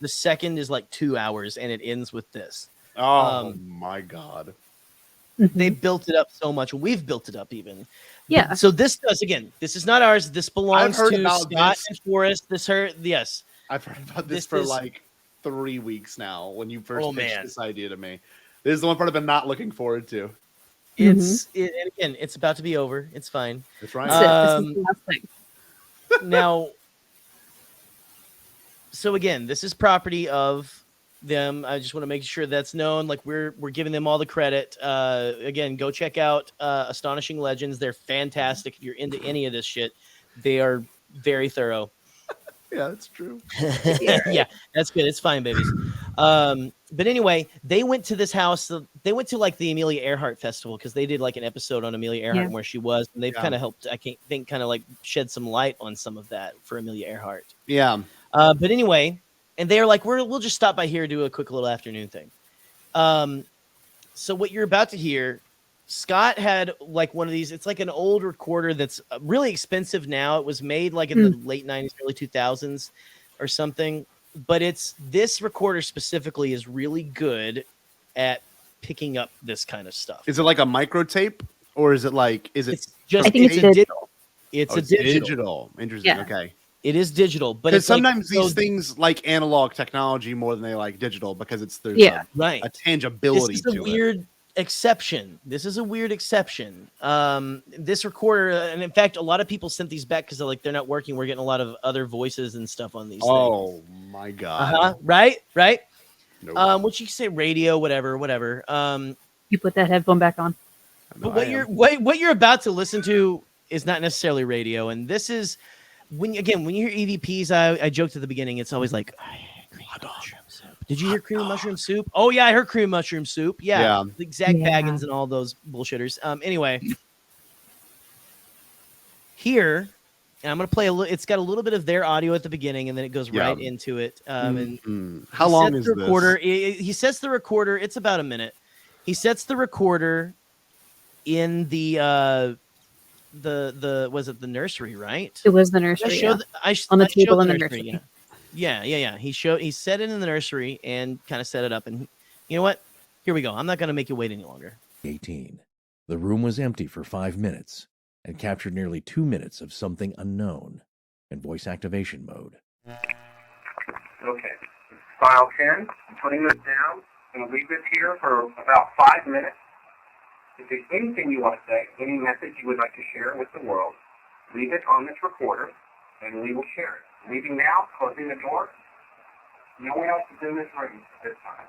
[SPEAKER 8] The second is like 2 hours, and it ends with this.
[SPEAKER 13] Oh my God.
[SPEAKER 8] They built it up so much. We've built it up even.
[SPEAKER 14] Yeah.
[SPEAKER 8] So this is not ours. This belongs to Scott
[SPEAKER 13] this.
[SPEAKER 8] and Forrest. Yes.
[SPEAKER 13] I've heard about this for like 3 weeks now when you first pitched this idea to me. This is the one part I've been not looking forward to.
[SPEAKER 8] And again, it's about to be over. It's fine.
[SPEAKER 13] That's right.
[SPEAKER 14] This is the last thing.
[SPEAKER 8] Now, so again, this is property of them. I just want to make sure that's known. Like we're giving them all the credit. Again, go check out Astonishing Legends. They're fantastic. If you're into any of this shit, they are very thorough.
[SPEAKER 13] Yeah, that's true.
[SPEAKER 8] Yeah, that's good. It's fine, babies. But anyway, they went to this house. They went to like the Amelia Earhart Festival because they did like an episode on Amelia Earhart and where she was, and they've kind of helped. I think kind of like shed some light on some of that for Amelia Earhart.
[SPEAKER 13] Yeah.
[SPEAKER 8] But anyway, and they're like, we'll just stop by here and do a quick little afternoon thing. So what you're about to hear, Scott had like one of these. It's like an old recorder that's really expensive now. It was made like in the late 90s, early 2000s or something. But this recorder specifically is really good at picking up this kind of stuff.
[SPEAKER 13] Is it like a micro tape or is it like,
[SPEAKER 8] It's just,
[SPEAKER 14] I think it's digital.
[SPEAKER 8] It's
[SPEAKER 13] digital. Interesting.
[SPEAKER 14] Yeah.
[SPEAKER 13] Okay.
[SPEAKER 8] It is digital, but
[SPEAKER 13] because sometimes these things like analog technology more than they like digital because there's a tangibility to it.
[SPEAKER 8] This is a weird exception. This recorder, and in fact, a lot of people sent these back because they're not working. We're getting a lot of other voices and stuff on these things.
[SPEAKER 13] Oh my God.
[SPEAKER 8] Right?
[SPEAKER 13] Nope.
[SPEAKER 8] Which you can say radio, whatever.
[SPEAKER 14] You put that headphone back on.
[SPEAKER 8] But what you're about to listen to is not necessarily radio, and this is when you hear EVPs. I joked at the beginning. It's always like cream of mushroom soup. Did you hear cream of mushroom soup? Oh yeah, I heard cream of mushroom soup. Yeah. Like Zach Baggins and all those bullshitters. Anyway, here And I'm going to play it's got a little bit of their audio at the beginning, and then it goes right into it. And
[SPEAKER 13] how long is
[SPEAKER 8] the recorder?
[SPEAKER 13] this?
[SPEAKER 8] He sets the recorder. It's about a minute. He sets the recorder in the was it the nursery, right?
[SPEAKER 14] It was the nursery. On the table in the nursery.
[SPEAKER 8] Yeah. He set it in the nursery and kind of set it up. And you know what? Here we go. I'm not going to make you wait any longer.
[SPEAKER 15] 18. The room was empty for 5 minutes and captured nearly 2 minutes of something unknown in voice activation mode.
[SPEAKER 16] Okay. File 10. I'm putting this down. I'm going to leave this here for about 5 minutes. If there's anything you want to say, any message you would like to share with the world, leave it on this recorder, and we will share it. Leaving now, closing the door. No one else is in this room at this time.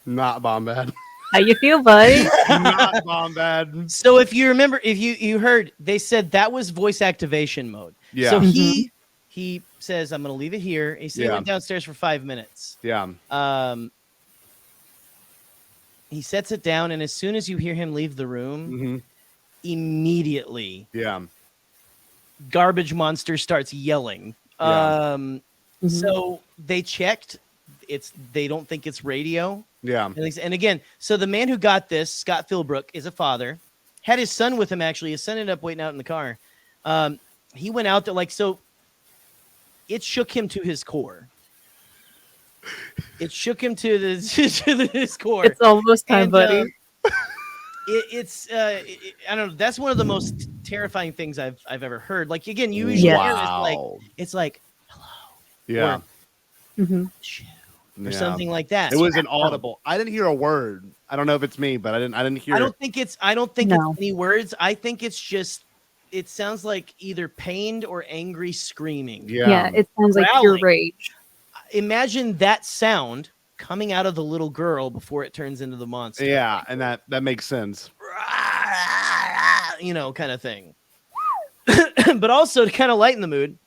[SPEAKER 13] Not Bombad.
[SPEAKER 14] How you feel, buddy?
[SPEAKER 13] Not Bombad.
[SPEAKER 8] So if you remember, if you heard, they said that was voice activation mode.
[SPEAKER 13] Yeah.
[SPEAKER 8] So he says, I'm going to leave it here. He said he went downstairs for 5 minutes.
[SPEAKER 13] Yeah.
[SPEAKER 8] He sets it down, and as soon as you hear him leave the room, immediately, Garbage Monster starts yelling. So they checked. They don't think it's radio.
[SPEAKER 13] Yeah.
[SPEAKER 8] And again, so the man who got this, Scott Philbrook, is a father. Had his son with him, actually. His son ended up waiting out in the car. He went out there, so it shook him to his core. It shook him to his core.
[SPEAKER 14] It's almost time, buddy.
[SPEAKER 8] I don't know. That's one of the most terrifying things I've ever heard. Like, again, you usually hear it's like, hello.
[SPEAKER 13] Yeah.
[SPEAKER 8] Or something like that.
[SPEAKER 13] It was an audible. I didn't hear a word. I don't know if it's me, but I didn't hear.
[SPEAKER 8] I don't think it's any words. I think it's just. It sounds like either pained or angry screaming.
[SPEAKER 14] Yeah, it sounds like pure rage.
[SPEAKER 8] Imagine that sound coming out of the little girl before it turns into the monster.
[SPEAKER 13] Yeah, and that makes sense.
[SPEAKER 8] Kind of thing. But also to kind of lighten the mood.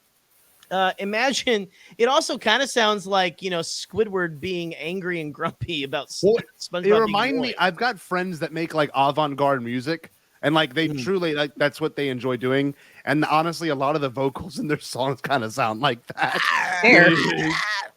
[SPEAKER 8] Imagine it also kind of sounds like Squidward being angry and grumpy about SpongeBob.
[SPEAKER 13] It reminds me. I've got friends that make like avant-garde music, and like they truly that's what they enjoy doing. And honestly, a lot of the vocals in their songs kind of sound like that. You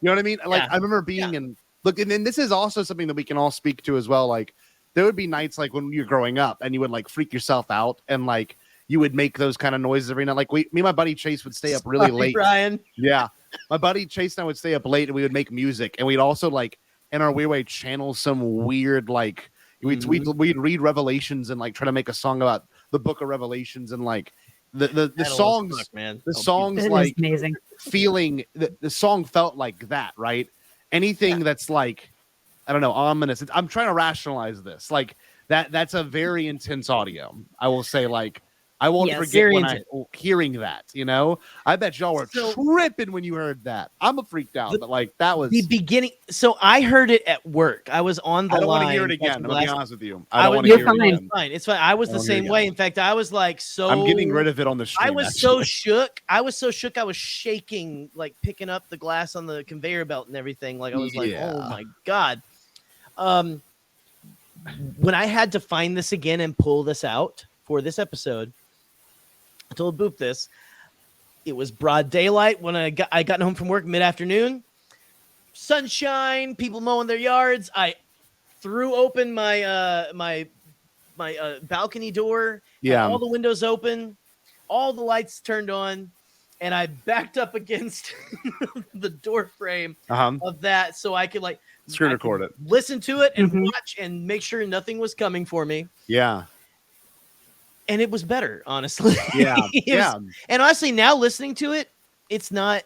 [SPEAKER 13] know what I mean? Like I remember being in and then this is also something that we can all speak to as well. Like there would be nights like when you're growing up and you would like freak yourself out and like. You would make those kind of noises every night. Like me and my buddy Chase would stay up really late.
[SPEAKER 8] Brian.
[SPEAKER 13] Yeah. My buddy Chase and I would stay up late and we would make music. And we'd also like in our weird way channel some weird like we'd read Revelations and like try to make a song about the book of Revelations and like the songs
[SPEAKER 8] man.
[SPEAKER 13] The songs
[SPEAKER 14] it
[SPEAKER 13] like
[SPEAKER 14] amazing.
[SPEAKER 13] Feeling the song felt like that, right? Anything that's like I don't know, ominous. I'm trying to rationalize this. Like that's a very intense audio. I will say like I won't
[SPEAKER 8] Yeah,
[SPEAKER 13] forget
[SPEAKER 8] very
[SPEAKER 13] when
[SPEAKER 8] intense.
[SPEAKER 13] hearing that. You know, I bet y'all were tripping when you heard that. I'm a freaked out, but like that was
[SPEAKER 8] the beginning. So I heard it at work. I was on the
[SPEAKER 13] I don't
[SPEAKER 8] line.
[SPEAKER 13] want to hear it again. I'm gonna be honest with you. I don't want to
[SPEAKER 8] You're
[SPEAKER 13] hear it
[SPEAKER 8] fine.
[SPEAKER 13] again.
[SPEAKER 8] It's fine. It's fine. I was the same way. In fact, I was like so.
[SPEAKER 13] I'm getting rid of it on the stream.
[SPEAKER 8] I was so shook. I was so shook. I was shaking, like picking up the glass on the conveyor belt and everything. Like I was like, oh my god. When I had to find this again and pull this out for this episode, I told Boop this. It was broad daylight when I got home from work mid-afternoon. Sunshine, people mowing their yards. I threw open my my balcony door.
[SPEAKER 13] Yeah.
[SPEAKER 8] All the windows open, all the lights turned on, and I backed up against the door frame of that so I could like
[SPEAKER 13] screen record it,
[SPEAKER 8] listen to it, and watch and make sure nothing was coming for me.
[SPEAKER 13] Yeah.
[SPEAKER 8] And it was better, honestly.
[SPEAKER 13] Yeah.
[SPEAKER 8] And honestly, now listening to it, it's not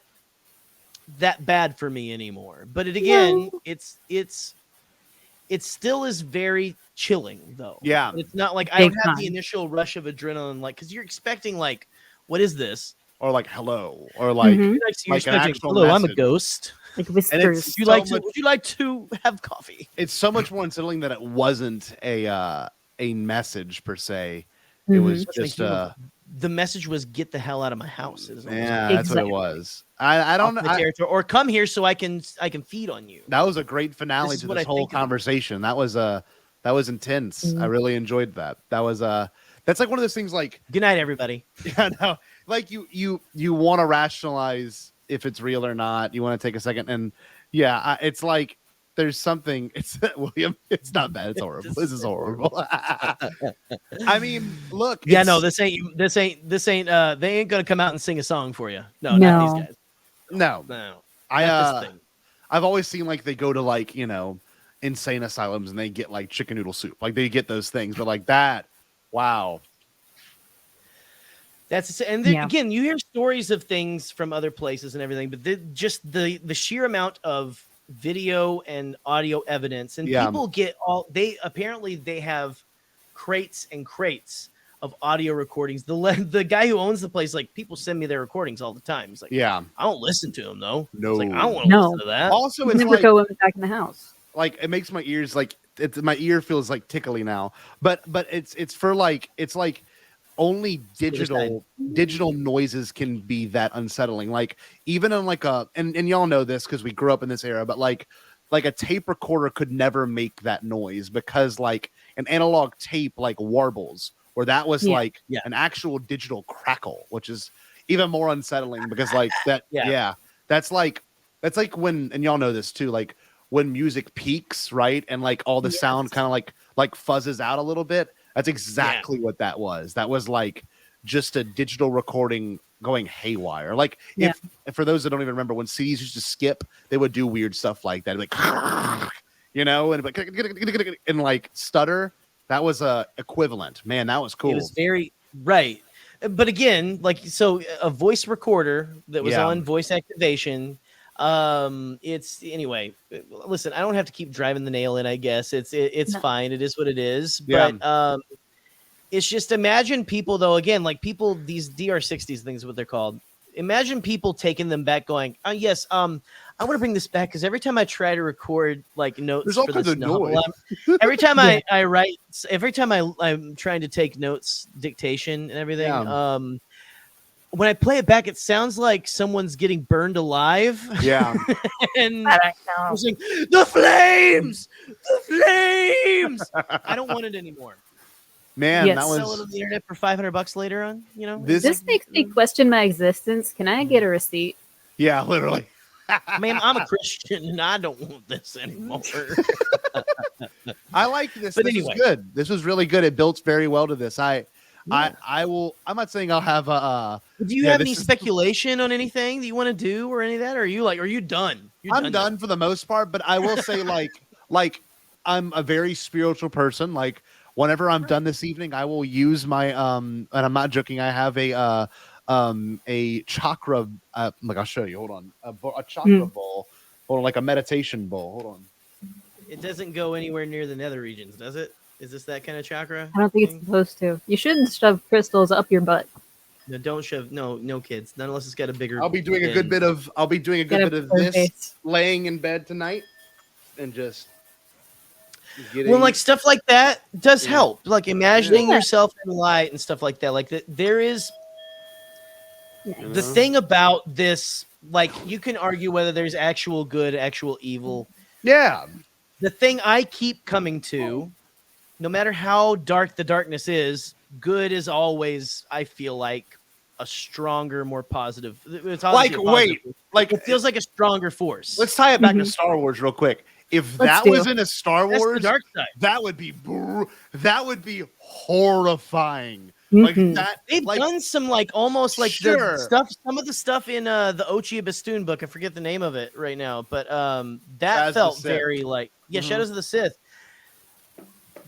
[SPEAKER 8] that bad for me anymore. But it still is very chilling though.
[SPEAKER 13] Yeah.
[SPEAKER 8] It's not like I don't have the initial rush of adrenaline, like because you're expecting like, what is this?
[SPEAKER 13] Or like hello, or like
[SPEAKER 8] You're
[SPEAKER 13] like an
[SPEAKER 8] expecting,
[SPEAKER 13] actual
[SPEAKER 8] hello, I'm a
[SPEAKER 13] message.
[SPEAKER 8] ghost.
[SPEAKER 14] Like
[SPEAKER 13] And
[SPEAKER 14] whispers.
[SPEAKER 13] it's
[SPEAKER 8] Would you like to have coffee?
[SPEAKER 13] It's so much more unsettling that it wasn't a message per se. It was just
[SPEAKER 8] the message was get the hell out of my house.
[SPEAKER 13] that's what it was. I don't know.
[SPEAKER 8] Or come here so I can feed on you.
[SPEAKER 13] That was a great finale
[SPEAKER 8] This is
[SPEAKER 13] to
[SPEAKER 8] what
[SPEAKER 13] this
[SPEAKER 8] I
[SPEAKER 13] whole
[SPEAKER 8] think of it.
[SPEAKER 13] conversation. That was intense. I really enjoyed that. That was that's like one of those things like
[SPEAKER 8] good night everybody.
[SPEAKER 13] Yeah, no. Like you want to rationalize if it's real or not. You want to take a second and it's like there's something. It's William. It's not bad. It's horrible. This is horrible. I mean, look.
[SPEAKER 8] Yeah, no, this ain't. They ain't gonna come out and sing a song for you. No, not these guys.
[SPEAKER 13] No.
[SPEAKER 8] Not this thing.
[SPEAKER 13] I've always seen like they go to like insane asylums and they get like chicken noodle soup. Like they get those things, but like that, wow.
[SPEAKER 8] Again, you hear stories of things from other places and everything, but the sheer amount of video and audio evidence, and people get they have crates and crates of audio recordings. The guy who owns the place, like people send me their recordings all the time. He's like, I don't listen to them though.
[SPEAKER 13] No,
[SPEAKER 8] it's like, I don't want to listen to that.
[SPEAKER 13] Also, it's
[SPEAKER 14] never
[SPEAKER 13] like,
[SPEAKER 14] go back in the house.
[SPEAKER 13] Like it makes my ears like my ear feels like tickly now. But it's for like it's like only digital noises can be that unsettling. Like even on like and y'all know this because we grew up in this era, but like a tape recorder could never make that noise because like an analog tape like warbles, or that was like an actual digital crackle, which is even more unsettling because like that that's like when, and y'all know this too, like when music peaks, right? And like all the sound kind of like fuzzes out a little bit. That's exactly what that was. That was like just a digital recording going haywire. Like if for those that don't even remember, when CDs used to skip, they would do weird stuff like that, like and like stutter. That was equivalent. Man, that was cool.
[SPEAKER 8] It was very right. But again, like so, a voice recorder that was on voice activation. It's anyway. Listen, I don't have to keep driving the nail in. I guess it's fine. It is what it is. But it's just imagine people though. Again, like people, these DR60s things, what they're called. Imagine people taking them back, going, yes, I want to bring this back because every time I try to record like notes,
[SPEAKER 13] there's all kinds of noise.
[SPEAKER 8] Every time I write, every time I'm trying to take notes, dictation, and everything. When I play it back, it sounds like someone's getting burned alive.
[SPEAKER 13] Yeah.
[SPEAKER 8] And I was like, the flames! I don't want it anymore.
[SPEAKER 13] Man, that was
[SPEAKER 8] sell it on the internet for $500 later on. You know,
[SPEAKER 14] this makes me question my existence. Can I get a receipt?
[SPEAKER 13] Yeah, literally.
[SPEAKER 8] Man, I'm a Christian and I don't want this anymore.
[SPEAKER 13] I like this.
[SPEAKER 8] But
[SPEAKER 13] this
[SPEAKER 8] anyway.
[SPEAKER 13] is good. This was really good. It built very well to this. I will. I'm not saying I'll have a.
[SPEAKER 8] Do you have any speculation on anything that you want to do or any of that? Or are you done?
[SPEAKER 13] I'm done for the most part, but I will say like I'm a very spiritual person. Like whenever I'm done this evening, I will use my and I'm not joking. I have a chakra. Like I'll show you. Hold on. A chakra bowl, or like a meditation bowl. Hold on.
[SPEAKER 8] It doesn't go anywhere near the nether regions, does it? Is this that kind of chakra?
[SPEAKER 14] I don't think it's supposed to. You shouldn't shove crystals up your butt.
[SPEAKER 8] No, don't shove. No, kids. Not unless it's got a bigger.
[SPEAKER 13] I'll be doing a
[SPEAKER 8] pin.
[SPEAKER 13] good bit of. I'll be doing a good
[SPEAKER 14] Get a
[SPEAKER 13] bit of
[SPEAKER 14] firm
[SPEAKER 13] this
[SPEAKER 14] face.
[SPEAKER 13] laying in bed tonight, and just getting.
[SPEAKER 8] Well, like stuff like that does
[SPEAKER 13] Yeah.
[SPEAKER 8] help. Like imagining
[SPEAKER 14] Yeah.
[SPEAKER 8] yourself in light and stuff like that. Like there is
[SPEAKER 14] Yeah.
[SPEAKER 8] the thing about this. Like you can argue whether there's actual good, actual evil.
[SPEAKER 13] Yeah.
[SPEAKER 8] The thing I keep coming to, no matter how dark the darkness is, good is always, I feel like, a stronger, more positive. It's
[SPEAKER 13] Like,
[SPEAKER 8] obviously a positive
[SPEAKER 13] wait,
[SPEAKER 8] force.
[SPEAKER 13] like
[SPEAKER 8] it feels like a stronger force.
[SPEAKER 13] Let's tie it back to Star Wars real quick. If
[SPEAKER 14] Let's
[SPEAKER 13] that
[SPEAKER 14] do.
[SPEAKER 13] was in a Star
[SPEAKER 8] That's the
[SPEAKER 13] Wars,
[SPEAKER 8] dark side.
[SPEAKER 13] that would be horrifying. Like
[SPEAKER 14] Mhm.
[SPEAKER 13] that.
[SPEAKER 8] They've
[SPEAKER 13] Like
[SPEAKER 8] done some like almost like
[SPEAKER 13] Sure.
[SPEAKER 8] the stuff, some of the stuff in the Ochia Bastoon book. I forget the name of it right now, but that
[SPEAKER 13] Shadows of
[SPEAKER 8] felt
[SPEAKER 13] the Sith.
[SPEAKER 8] very like
[SPEAKER 13] Mhm.
[SPEAKER 8] Shadows of the Sith.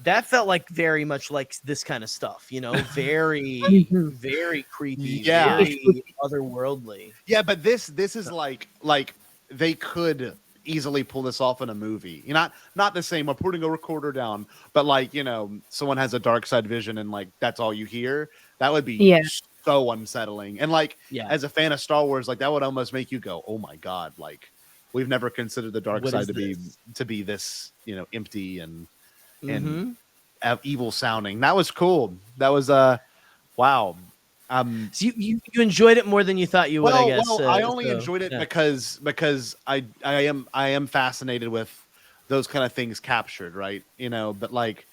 [SPEAKER 8] That felt like very much like this kind of stuff, very, very creepy,
[SPEAKER 13] Yeah.
[SPEAKER 8] very otherworldly.
[SPEAKER 13] yeah, but this is like they could easily pull this off in a movie. Not the same. I'm putting a recorder down, but like someone has a dark side vision and like that's all you hear. That would be
[SPEAKER 14] Yeah.
[SPEAKER 13] so unsettling. And like
[SPEAKER 8] Yeah.
[SPEAKER 13] as a fan of Star Wars, like that would almost make you go, "Oh my god!" Like we've never considered the dark
[SPEAKER 8] What
[SPEAKER 13] side
[SPEAKER 8] is
[SPEAKER 13] to be this empty and
[SPEAKER 8] Mhm.
[SPEAKER 13] evil sounding. That was cool. That was wow.
[SPEAKER 8] So you enjoyed it more than you thought you would, I guess.
[SPEAKER 13] I only
[SPEAKER 8] so,
[SPEAKER 13] enjoyed it
[SPEAKER 8] yeah.
[SPEAKER 13] because I am fascinated with those kind of things captured, right? But like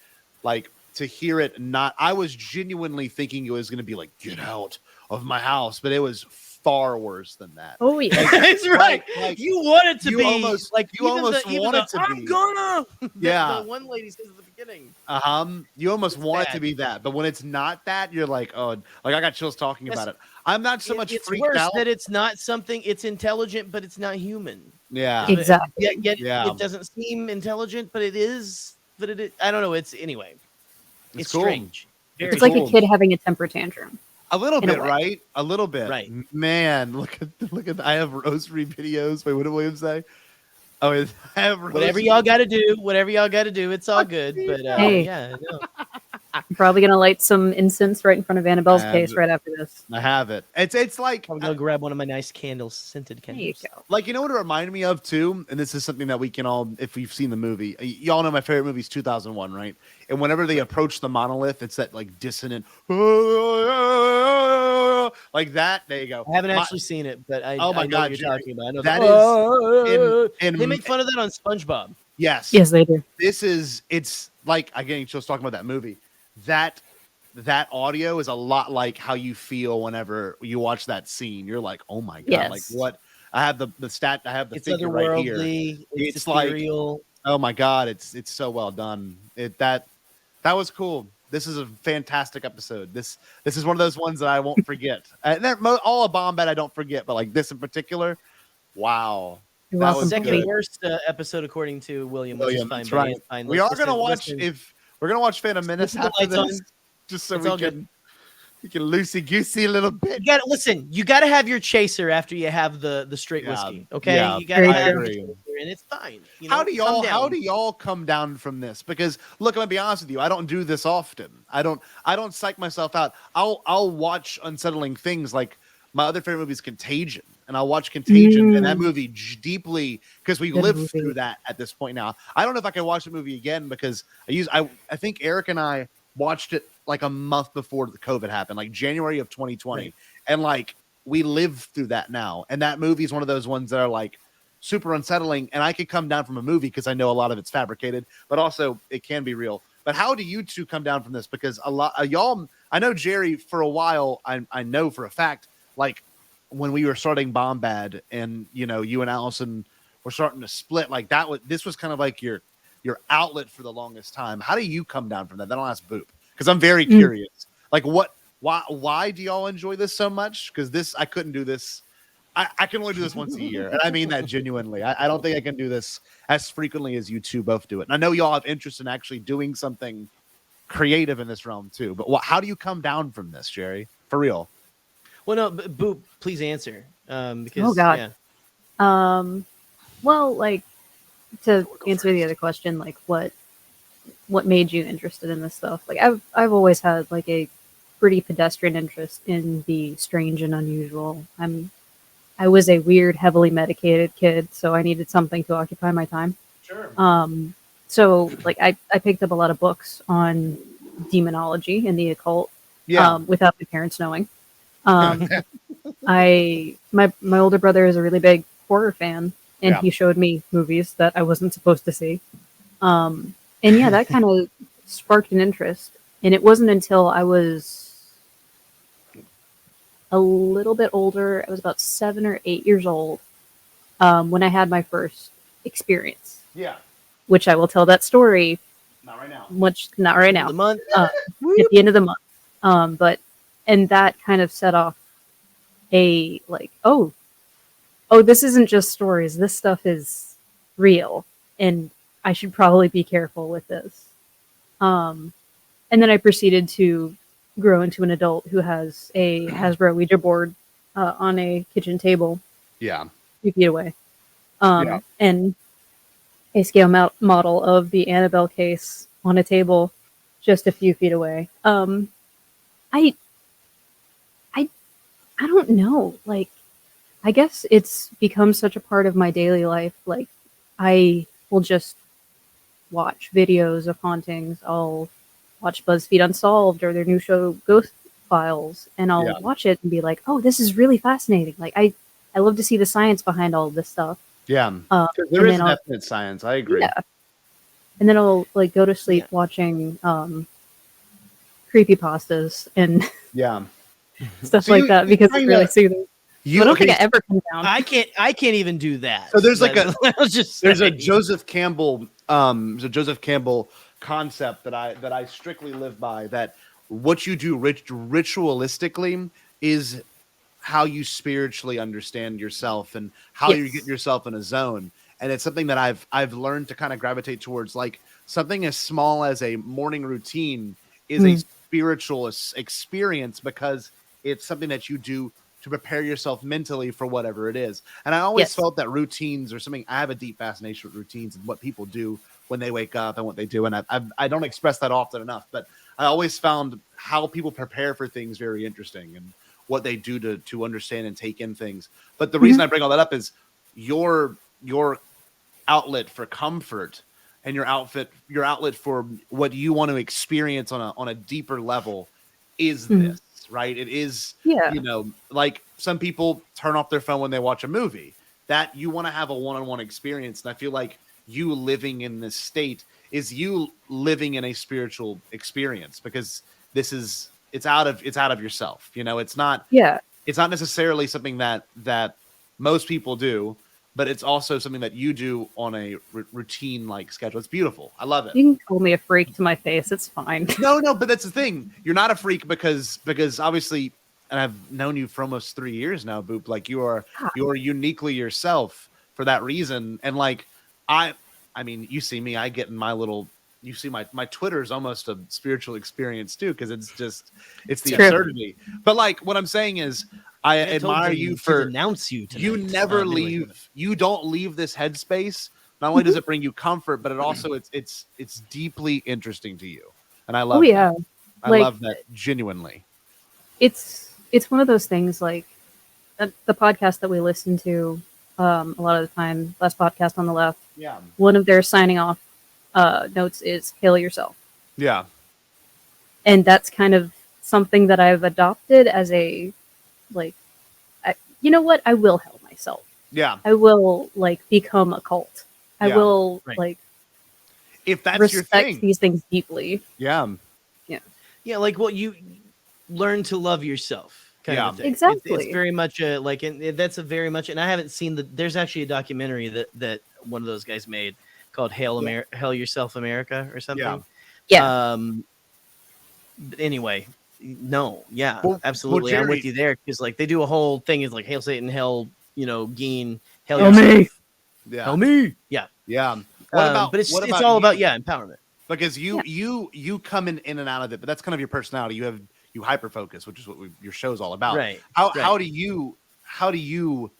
[SPEAKER 13] to hear it not, I was genuinely thinking it was going to be like, get out of my house, but it was far worse than that.
[SPEAKER 14] Oh yeah.
[SPEAKER 8] That's right.
[SPEAKER 13] like,
[SPEAKER 8] you want it to
[SPEAKER 13] you
[SPEAKER 8] be
[SPEAKER 13] almost-
[SPEAKER 8] like
[SPEAKER 13] you almost want it to
[SPEAKER 8] I'm
[SPEAKER 13] be.
[SPEAKER 8] gonna.
[SPEAKER 13] Yeah.
[SPEAKER 8] The one lady says at the beginning.
[SPEAKER 13] You almost want it
[SPEAKER 8] bad.
[SPEAKER 13] to be that, but when it's not that, you're like, oh, like I got chills talking about it. I'm not so much
[SPEAKER 8] It's
[SPEAKER 13] freaked
[SPEAKER 8] worse
[SPEAKER 13] out.
[SPEAKER 8] that it's not something. It's intelligent, but it's not human.
[SPEAKER 13] Yeah.
[SPEAKER 14] Exactly.
[SPEAKER 8] Yet
[SPEAKER 13] Yeah.
[SPEAKER 8] it doesn't seem intelligent, but it is. But it is. I don't know. It's anyway. It's
[SPEAKER 13] cool.
[SPEAKER 8] strange. Very
[SPEAKER 14] It's like
[SPEAKER 13] cool.
[SPEAKER 14] a kid having a temper tantrum.
[SPEAKER 13] A little
[SPEAKER 14] in a
[SPEAKER 13] bit,
[SPEAKER 14] way.
[SPEAKER 13] right? A little bit,
[SPEAKER 8] Right.
[SPEAKER 13] Man, look at. I have rosary videos. Wait, what did William say? Oh, I have
[SPEAKER 8] Whatever
[SPEAKER 13] rosary-
[SPEAKER 8] y'all got to do. Whatever y'all got to do. It's all good. But
[SPEAKER 14] Hey.
[SPEAKER 8] yeah. No.
[SPEAKER 14] I'm probably gonna light some incense right in front of Annabelle's
[SPEAKER 13] And-
[SPEAKER 14] case right after this.
[SPEAKER 13] I have it. It's like
[SPEAKER 8] I'm gonna grab one of my nice candles, scented
[SPEAKER 14] There you
[SPEAKER 8] candles.
[SPEAKER 14] go.
[SPEAKER 13] like what it reminded me of too, and this is something that we can all, if we've seen the movie, y'all know my favorite movie is 2001, right? And whenever they approach the monolith, it's that like dissonant, like that. There you go.
[SPEAKER 8] I haven't actually seen it, but I,
[SPEAKER 13] Oh my
[SPEAKER 8] I know
[SPEAKER 13] God,
[SPEAKER 8] what you're
[SPEAKER 13] Jerry.
[SPEAKER 8] talking about. I know
[SPEAKER 13] That
[SPEAKER 8] that.
[SPEAKER 13] is in
[SPEAKER 8] they make fun of that on SpongeBob.
[SPEAKER 13] Yes.
[SPEAKER 14] Yes, they do.
[SPEAKER 13] It's like, again, just talking about that movie, that audio is a lot like how you feel whenever you watch that scene. You're like, oh my God, like
[SPEAKER 14] Yes.
[SPEAKER 13] what? I have the stat, I have the
[SPEAKER 8] It's
[SPEAKER 13] figure right here.
[SPEAKER 8] otherworldly. It's
[SPEAKER 13] It's like,
[SPEAKER 8] ethereal.
[SPEAKER 13] oh my God, it's so well done. That was cool. This is a fantastic episode. This is one of those ones that I won't forget. All of Bombad I don't forget, but like this in particular, wow.
[SPEAKER 14] You're
[SPEAKER 13] That
[SPEAKER 14] welcome.
[SPEAKER 13] was
[SPEAKER 8] Second
[SPEAKER 13] good.
[SPEAKER 8] worst episode according to William, which is
[SPEAKER 13] William,
[SPEAKER 8] fine.
[SPEAKER 13] that's
[SPEAKER 8] but
[SPEAKER 13] right.
[SPEAKER 8] it's fine.
[SPEAKER 13] We are
[SPEAKER 8] Let's
[SPEAKER 13] gonna
[SPEAKER 8] listen-
[SPEAKER 13] watch
[SPEAKER 8] listen.
[SPEAKER 13] we're gonna watch Phantom Menace
[SPEAKER 8] Listen to
[SPEAKER 13] after
[SPEAKER 8] the lights
[SPEAKER 13] this, just so
[SPEAKER 8] It's
[SPEAKER 13] we
[SPEAKER 8] all
[SPEAKER 13] can loosey goosey a little bit.
[SPEAKER 8] You gotta listen. You gotta have your chaser after you have the straight
[SPEAKER 13] Yeah,
[SPEAKER 8] whiskey. Okay,
[SPEAKER 13] yeah,
[SPEAKER 8] you gotta
[SPEAKER 14] I
[SPEAKER 8] have your
[SPEAKER 13] agree.
[SPEAKER 8] chaser, and it's fine. You
[SPEAKER 13] How
[SPEAKER 8] know,
[SPEAKER 13] do
[SPEAKER 8] calm
[SPEAKER 13] y'all
[SPEAKER 8] down.
[SPEAKER 13] come down from this? Because look, I'm gonna be honest with you, I don't do this often. I don't psych myself out. I'll watch unsettling things. Like my other favorite movie is Contagion, and I'll watch Contagion, and that movie deeply, because we
[SPEAKER 14] Good
[SPEAKER 13] lived
[SPEAKER 14] movie.
[SPEAKER 13] through that at this point now. I don't know if I can watch the movie again because I think Eric and I watched it like a month before the COVID happened, like January of 2020,
[SPEAKER 8] Right.
[SPEAKER 13] and like we live through that now. And that movie is one of those ones that are like super unsettling, and I could come down from a movie because I know a lot of it's fabricated, but also it can be real. But how do you two come down from this? Because a lot y'all, I know Gerry for a while. I know for a fact, like when we were starting Bombad, and you and Allison were starting to split. Like this was kind of like your outlet for the longest time. How do you come down from that? Then I'll ask Boop because I'm very curious. Like why do y'all enjoy this so much? Because this I couldn't do this. I can only do this once a year, and I mean that genuinely. I don't think I can do this as frequently as you two both do it. And I know y'all have interest in actually doing something creative in this realm too. But how do you come down from this, Gerry? For real?
[SPEAKER 8] Well, no, Boop, please answer. Because,
[SPEAKER 14] Oh, God.
[SPEAKER 8] yeah.
[SPEAKER 14] Well, like to answer the other question, like what what made you interested in this stuff? Like I've always had like a pretty pedestrian interest in the strange and unusual. I was a weird, heavily medicated kid, so I needed something to occupy my time.
[SPEAKER 13] Sure.
[SPEAKER 14] So like I picked up a lot of books on demonology and the occult.
[SPEAKER 13] Yeah.
[SPEAKER 14] Without my parents knowing. My older brother is a really big horror fan, and he showed me movies that I wasn't supposed to see. And yeah, that kind of sparked an interest. And it wasn't until I was a little bit older, I was about 7 or 8 years old, when I had my first experience.
[SPEAKER 13] Yeah.
[SPEAKER 14] Which I will tell that story.
[SPEAKER 13] Not right now.
[SPEAKER 14] Not right now.
[SPEAKER 8] The month.
[SPEAKER 14] At the end of the month. And that kind of set off a like, oh, this isn't just stories. This stuff is real, and I should probably be careful with this. And then I proceeded to grow into an adult who has a Hasbro Ouija board on a kitchen table.
[SPEAKER 13] Yeah.
[SPEAKER 14] 2 feet away. And a scale model of the Annabelle case on a table just a few feet away. I don't know. Like, I guess it's become such a part of my daily life. Like, I will just watch videos of hauntings. I'll watch BuzzFeed Unsolved or their new show Ghost Files, and I'll watch it and be like, oh, this is really fascinating. Like, I love to see the science behind all of this stuff.
[SPEAKER 13] Yeah. There is definite science. I agree.
[SPEAKER 14] Yeah. And then I'll like go to sleep watching creepypastas and stuff like that because it's really soothing. I don't think I ever come down.
[SPEAKER 8] I can't even do that.
[SPEAKER 13] So there's like
[SPEAKER 8] there's
[SPEAKER 13] a Joseph Campbell concept that I strictly live by, that what you do ritualistically is how you spiritually understand yourself and how you get yourself in a zone. And it's something that I've learned to kind of gravitate towards. Like something as small as a morning routine is a spiritual experience because it's something that you do to prepare yourself mentally for whatever it is. And I always felt that routines or something, I have a deep fascination with routines and what people do when they wake up and what they do. And I don't express that often enough, but I always found how people prepare for things very interesting and what they do to understand and take in things. But the reason I bring all that up is your outlet for comfort and your outlet for what you want to experience on a deeper level is this, right? It is, like some people turn off their phone when they watch a movie. That you want to have a one-on-one experience. And I feel like you living in this state is you living in a spiritual experience because it's out of yourself. It's not necessarily something that most people do, but it's also something that you do on a routine like schedule. It's beautiful. I love it.
[SPEAKER 14] You can call me a freak to my face. It's fine.
[SPEAKER 13] No, but that's the thing. You're not a freak because obviously, and I've known you for almost 3 years now, Boop. Like you are uniquely yourself for that reason. And like I mean, you see me, I get in my little. You see my Twitter is almost a spiritual experience too, because it's the absurdity. But like what I'm saying is I admire you for
[SPEAKER 8] announce you tonight.
[SPEAKER 13] You never leave. You don't leave this headspace. Not only does it bring you comfort, but it also it's deeply interesting to you. And I love that. I love that genuinely.
[SPEAKER 14] It's one of those things like the podcast that we listen to a lot of the time, Last Podcast on the Left.
[SPEAKER 13] Yeah.
[SPEAKER 14] One of their signing off notes is hail yourself.
[SPEAKER 13] Yeah.
[SPEAKER 14] And that's kind of something that I've adopted as a like, you know what? I will hail myself.
[SPEAKER 13] Yeah.
[SPEAKER 14] I will like become a cult. I will like
[SPEAKER 13] if that's
[SPEAKER 14] respect
[SPEAKER 13] your thing.
[SPEAKER 14] These things deeply.
[SPEAKER 13] Yeah.
[SPEAKER 8] Yeah, like what you learn to love yourself. Kind of thing.
[SPEAKER 14] Exactly.
[SPEAKER 8] It's very much that's a very much, and I haven't seen there's actually a documentary that one of those guys made called Hail Yourself America or something.
[SPEAKER 14] Yeah.
[SPEAKER 8] But anyway, no,
[SPEAKER 13] Well,
[SPEAKER 8] absolutely.
[SPEAKER 13] Gerry,
[SPEAKER 8] I'm with you there because like they do a whole thing is like hail Satan, hail Geen, hail
[SPEAKER 14] Hail
[SPEAKER 8] yourself.
[SPEAKER 14] me.
[SPEAKER 13] Yeah.
[SPEAKER 8] Hail me. Yeah.
[SPEAKER 13] But
[SPEAKER 8] it's all about empowerment.
[SPEAKER 13] Because you come in and out of it, but that's kind of your personality. You hyperfocus, which is what your show's all about.
[SPEAKER 8] Right.
[SPEAKER 13] How do you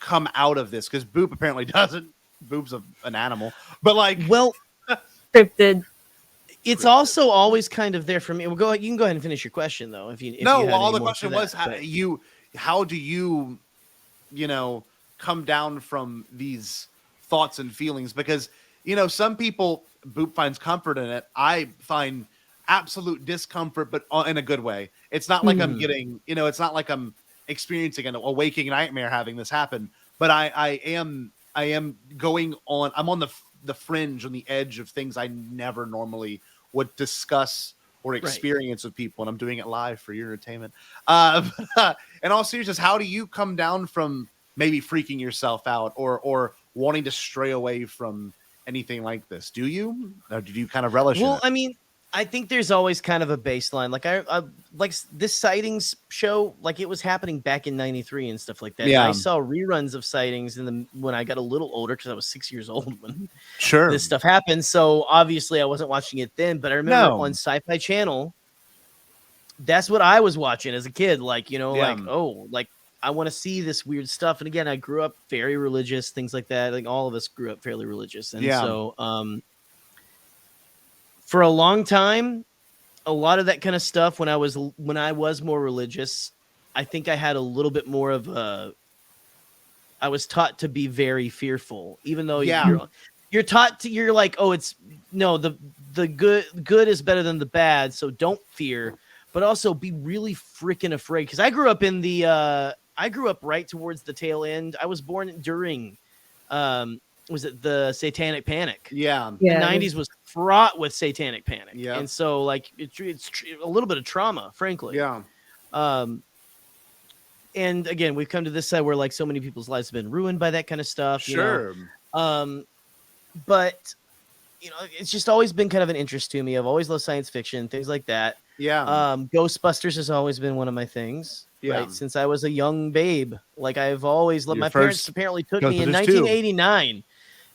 [SPEAKER 13] come out of this? Because Boop apparently doesn't. Boop's an animal, but like
[SPEAKER 14] scripted.
[SPEAKER 8] It's also always kind of there for me. Well, go ahead. You can go ahead and finish your question though. If you
[SPEAKER 13] No,
[SPEAKER 8] you
[SPEAKER 13] well,
[SPEAKER 8] had
[SPEAKER 13] all
[SPEAKER 8] any
[SPEAKER 13] the
[SPEAKER 8] more
[SPEAKER 13] question
[SPEAKER 8] to
[SPEAKER 13] was
[SPEAKER 8] that,
[SPEAKER 13] how do you come down from these thoughts and feelings? Because some people, Boop finds comfort in it. I find absolute discomfort, but in a good way. It's not like I'm getting, it's not like I'm experiencing a waking nightmare having this happen. But I am going on. I'm on the fringe, on the edge of things I never normally would discuss or experience with people, and I'm doing it live for your entertainment. In all seriousness, how do you come down from maybe freaking yourself out or wanting to stray away from anything like this? Do you, or do you kind of relish in it?
[SPEAKER 8] I mean, I think there's always kind of a baseline. Like I like this Sightings show, like it was happening back in '93 and stuff like that.
[SPEAKER 13] Yeah.
[SPEAKER 8] And I saw reruns of Sightings when I got a little older, because I was 6 years old when this stuff happened. So obviously I wasn't watching it then, but I remember on Sci-Fi Channel, that's what I was watching as a kid. Like, like I want to see this weird stuff. And again, I grew up very religious, things like that. Like all of us grew up fairly religious. And so for a long time, a lot of that kind of stuff when I was more religious, I think I had a little bit more of I was taught to be very fearful, even though you're taught to, you're like, oh, it's no, the good is better than the bad. So don't fear, but also be really freaking afraid. Cause I grew up right towards the tail end. I was born during, was it the Satanic Panic?
[SPEAKER 13] Yeah.
[SPEAKER 8] The 90s was fraught with Satanic Panic. Yeah. And so like it's a little bit of trauma, frankly.
[SPEAKER 13] Yeah.
[SPEAKER 8] And again, we've come to this side where like so many people's lives have been ruined by that kind of stuff.
[SPEAKER 13] Sure.
[SPEAKER 8] But it's just always been kind of an interest to me. I've always loved science fiction, things like that.
[SPEAKER 13] Yeah.
[SPEAKER 8] Ghostbusters has always been one of my things.
[SPEAKER 13] Yeah.
[SPEAKER 8] Right. Since I was a young babe, like I've always loved. My parents apparently took me in
[SPEAKER 13] Ghostbusters
[SPEAKER 8] 1989.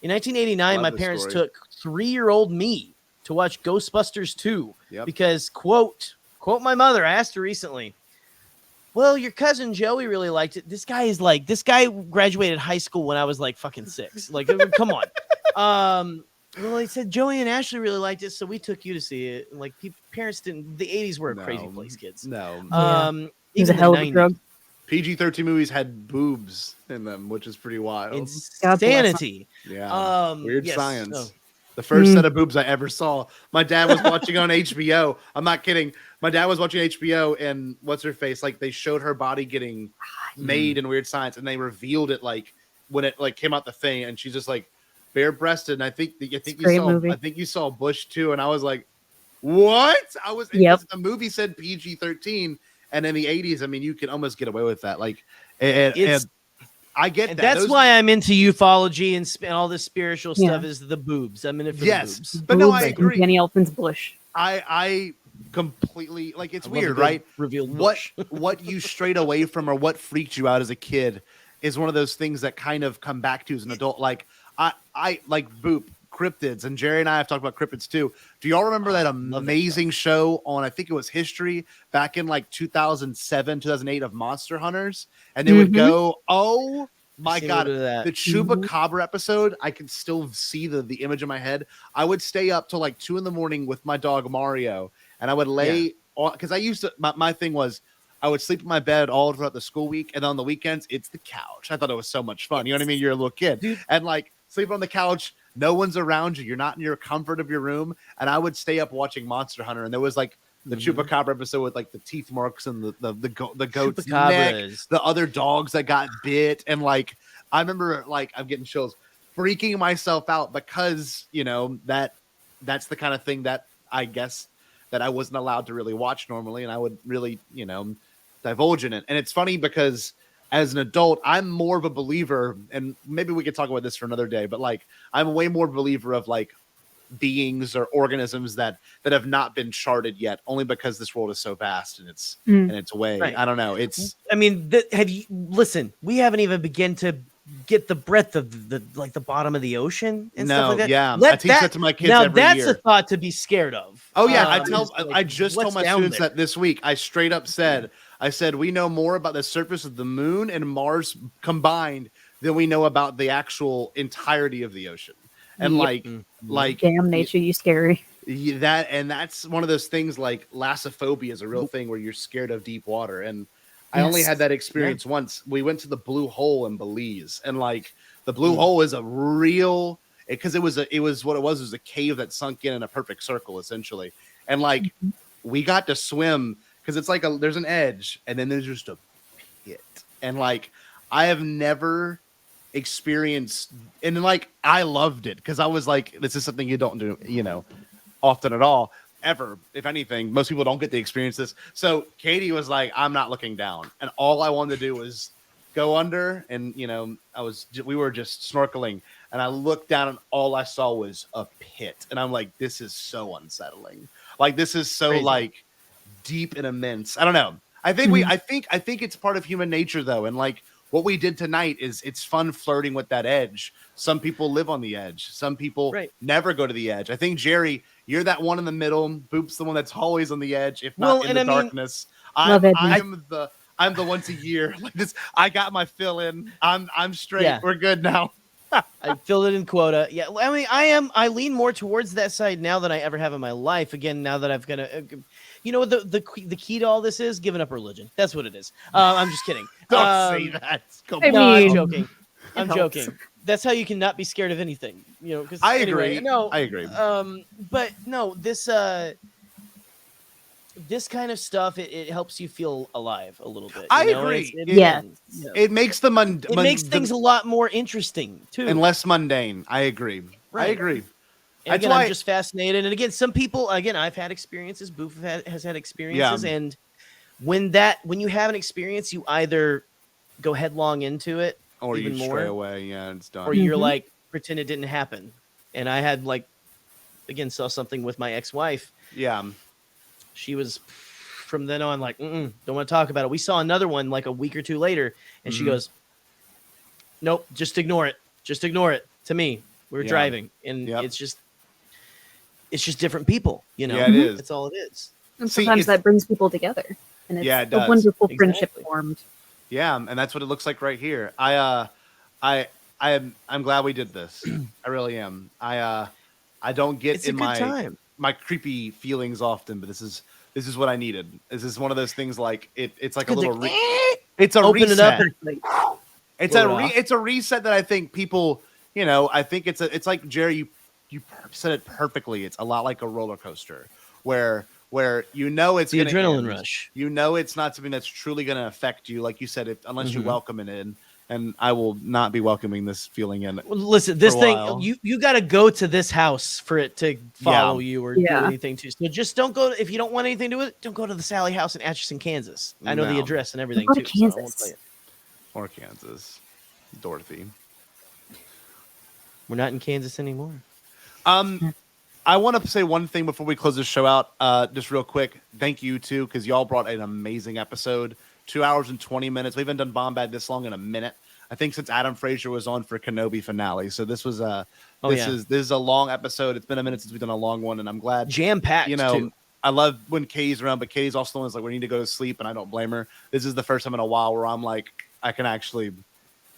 [SPEAKER 8] In 1989, my parents took 3-year-old me to watch Ghostbusters 2 because quote my mother. I asked her recently, well, your cousin Joey really liked it. This guy graduated high school when I was like fucking 6. Like, come on. Well, he said Joey and Ashley really liked it, so we took you to see it. Like, parents didn't. The 80s were a crazy place, kids.
[SPEAKER 13] No.
[SPEAKER 14] It was a hell of a drug.
[SPEAKER 13] PG-13 movies had boobs in them, which is pretty wild.
[SPEAKER 8] Insanity.
[SPEAKER 13] Yeah. Weird science. The first set of boobs I ever saw. My dad was watching on HBO. I'm not kidding. My dad was watching HBO, and what's her face? Like, they showed her body getting made in Weird Science, and they revealed it like when it like came out the thing, and she's just like bare-breasted. And I think you saw Bush too, and I was like, what? The movie said PG-13. And in the 80s, I mean, you can almost get away with that. Like, and I get that.
[SPEAKER 8] That's why I'm into ufology and all this spiritual stuff is the boobs. I'm in it for the boobs.
[SPEAKER 13] But no, I agree.
[SPEAKER 14] Danny Elfman's Bush.
[SPEAKER 13] I completely, like, it's weird, right?
[SPEAKER 8] Revealed
[SPEAKER 13] what you strayed away from or what freaked you out as a kid is one of those things that kind of come back to you as an adult. Like, I like Boop. Cryptids, and Jerry and I have talked about cryptids too. Do y'all remember that amazing show on, I think it was History, back in like 2007, 2008 of Monster Hunters? And they would go, oh my God, the Chupacabra episode, I can still see the image in my head. I would stay up till like 2 a.m. with my dog Mario, and I would lay on, because I used to, my thing was, I would sleep in my bed all throughout the school week, and on the weekends, it's the couch. I thought it was so much fun. You know what I mean? You're a little kid. Dude. And like, sleep on the couch, no one's around you. You're not in your comfort of your room. And I would stay up watching Monster Hunter. And there was like the Chupacabra episode with like the teeth marks and the goat's neck, the other dogs that got bit. And like, I remember like, I'm getting chills, freaking myself out because, that's the kind of thing that I guess that I wasn't allowed to really watch normally. And I would really, divulge in it. And it's funny because as an adult, I'm more of a believer, and maybe we could talk about this for another day, but like, I'm way more believer of like beings or organisms that have not been charted yet, only because this world is so vast and it's in its way. Right. I don't know.
[SPEAKER 8] Listen, we haven't even begun to get the breadth of the bottom of the ocean and stuff like that.
[SPEAKER 13] Yeah. I teach that to my kids every year.
[SPEAKER 8] Now that's a thought to be scared of.
[SPEAKER 13] Oh yeah. I just told my students that this week. I straight up said, we know more about the surface of the moon and Mars combined than we know about the actual entirety of the ocean. And like
[SPEAKER 14] damn nature, you scary.
[SPEAKER 13] That's one of those things. Like lassophobia is a real thing where you're scared of deep water, and I only had that experience once. We went to the Blue Hole in Belize, and like the Blue Hole is a real, because it was what it was a cave that sunk in a perfect circle essentially, and like we got to swim because it's like there's an edge and then there's just a pit, and like I have never experienced, and like I loved it because I was like, this is something you don't do, often at all. Ever, if anything, most people don't get to experience this. So Katie was like, I'm not looking down, and all I wanted to do was go under, and we were just snorkeling, and I looked down and all I saw was a pit, and I'm like, this is so unsettling. Like this is so
[SPEAKER 8] Crazy.
[SPEAKER 13] like deep and immense. I don't know. I think I think it's part of human nature though, and like what we did tonight is it's fun flirting with that edge. Some people live on the edge. Some people never go to the edge. I think Gerry, you're that one in the middle. Boop's the one that's always on the edge, if not in the darkness. I'm the once a year like this. I got my fill in. I'm straight.
[SPEAKER 8] Yeah.
[SPEAKER 13] We're good now.
[SPEAKER 8] I filled it in quota. Yeah, I mean, I lean more towards that side now than I ever have in my life. Again, now that I've got to, the key to all this is giving up religion. That's what it is. I'm just kidding.
[SPEAKER 13] Don't say that.
[SPEAKER 8] I'm joking. I'm joking. That's how you can not be scared of anything. Because
[SPEAKER 13] I agree. No, I agree.
[SPEAKER 8] But no, this kind of stuff it helps you feel alive a little bit.
[SPEAKER 13] I agree. It makes
[SPEAKER 8] it makes things a lot more interesting too,
[SPEAKER 13] and less mundane. I agree.
[SPEAKER 8] Right.
[SPEAKER 13] I agree.
[SPEAKER 8] And again, I'm just fascinated. And again, some people, I've had experiences. Boof has had experiences, and when you have an experience, you either go headlong into it,
[SPEAKER 13] or
[SPEAKER 8] even
[SPEAKER 13] you
[SPEAKER 8] more,
[SPEAKER 13] stray away. Yeah, it's done.
[SPEAKER 8] or you're like pretend it didn't happen. And I had saw something with my ex-wife.
[SPEAKER 13] Yeah.
[SPEAKER 8] She was from then on like, don't want to talk about it. We saw another one like a week or two later, and she goes, nope, just ignore it. Just ignore it. To me, we were driving, and it's just different people,
[SPEAKER 13] Yeah, it is.
[SPEAKER 8] That's all it is.
[SPEAKER 14] And sometimes that brings people together, and it's
[SPEAKER 13] it does.
[SPEAKER 14] a wonderful friendship formed.
[SPEAKER 13] Yeah, and that's what it looks like right here. I'm glad we did this. I really am. I don't get in my creepy feelings often, but this is what I needed. This is one of those things like it's like a little it's a
[SPEAKER 8] open
[SPEAKER 13] reset.
[SPEAKER 8] it up and
[SPEAKER 13] It's a reset that I think people, I think it's like Gerry, you said it perfectly. It's a lot like a roller coaster where it's
[SPEAKER 8] the
[SPEAKER 13] gonna
[SPEAKER 8] adrenaline
[SPEAKER 13] end.
[SPEAKER 8] rush.
[SPEAKER 13] It's not something that's truly going to affect you, like you said, unless you welcome it in. And I will not be welcoming this feeling in.
[SPEAKER 8] Well, listen, this thing you got to go to this house for it to follow you or do anything to. So just don't go if you don't want anything to do with it. Don't go to the Sallie house in Atchison, Kansas. I know the address and everything too.
[SPEAKER 14] Kansas.
[SPEAKER 8] So I won't tell you.
[SPEAKER 13] Or Kansas, Dorothy.
[SPEAKER 8] We're not in Kansas anymore.
[SPEAKER 13] I want to say one thing before we close this show out, just real quick. Thank you too, because y'all brought an amazing episode. 2 hours and 20 minutes. We haven't done Bombad this long in a minute. I think since Adam Frazier was on for Kenobi finale. So this was this is a long episode. It's been a minute since we've done a long one, and I'm glad
[SPEAKER 8] jam packed. Too.
[SPEAKER 13] I love when Katie's around, but Katie's also the one that's like, we need to go to sleep, and I don't blame her. This is the first time in a while where I'm like, I can actually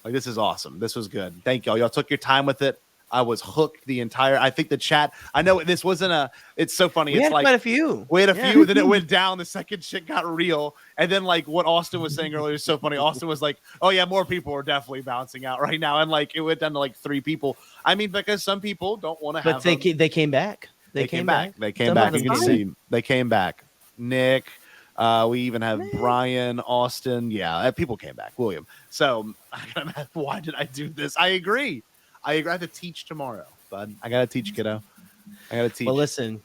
[SPEAKER 13] this is awesome. This was good. Thank y'all. Y'all took your time with it. I was hooked the entire. I think the chat. I know this wasn't it's so funny.
[SPEAKER 8] We
[SPEAKER 13] had
[SPEAKER 8] quite a few.
[SPEAKER 13] We had a few. Then it went down. The second shit got real, and then like what Austin was saying earlier is so funny. Austin was like, "Oh yeah, more people are definitely bouncing out right now," and like it went down to like 3 people. I mean, because some people don't want to have.
[SPEAKER 8] But they came back. They came back.
[SPEAKER 13] They came back. You can see they came back. Nick. We even have Brian, Austin. Yeah, people came back. William. So why did I do this? I agree. I have to teach tomorrow, bud. I gotta teach, kiddo. I gotta teach.
[SPEAKER 8] Well, listen,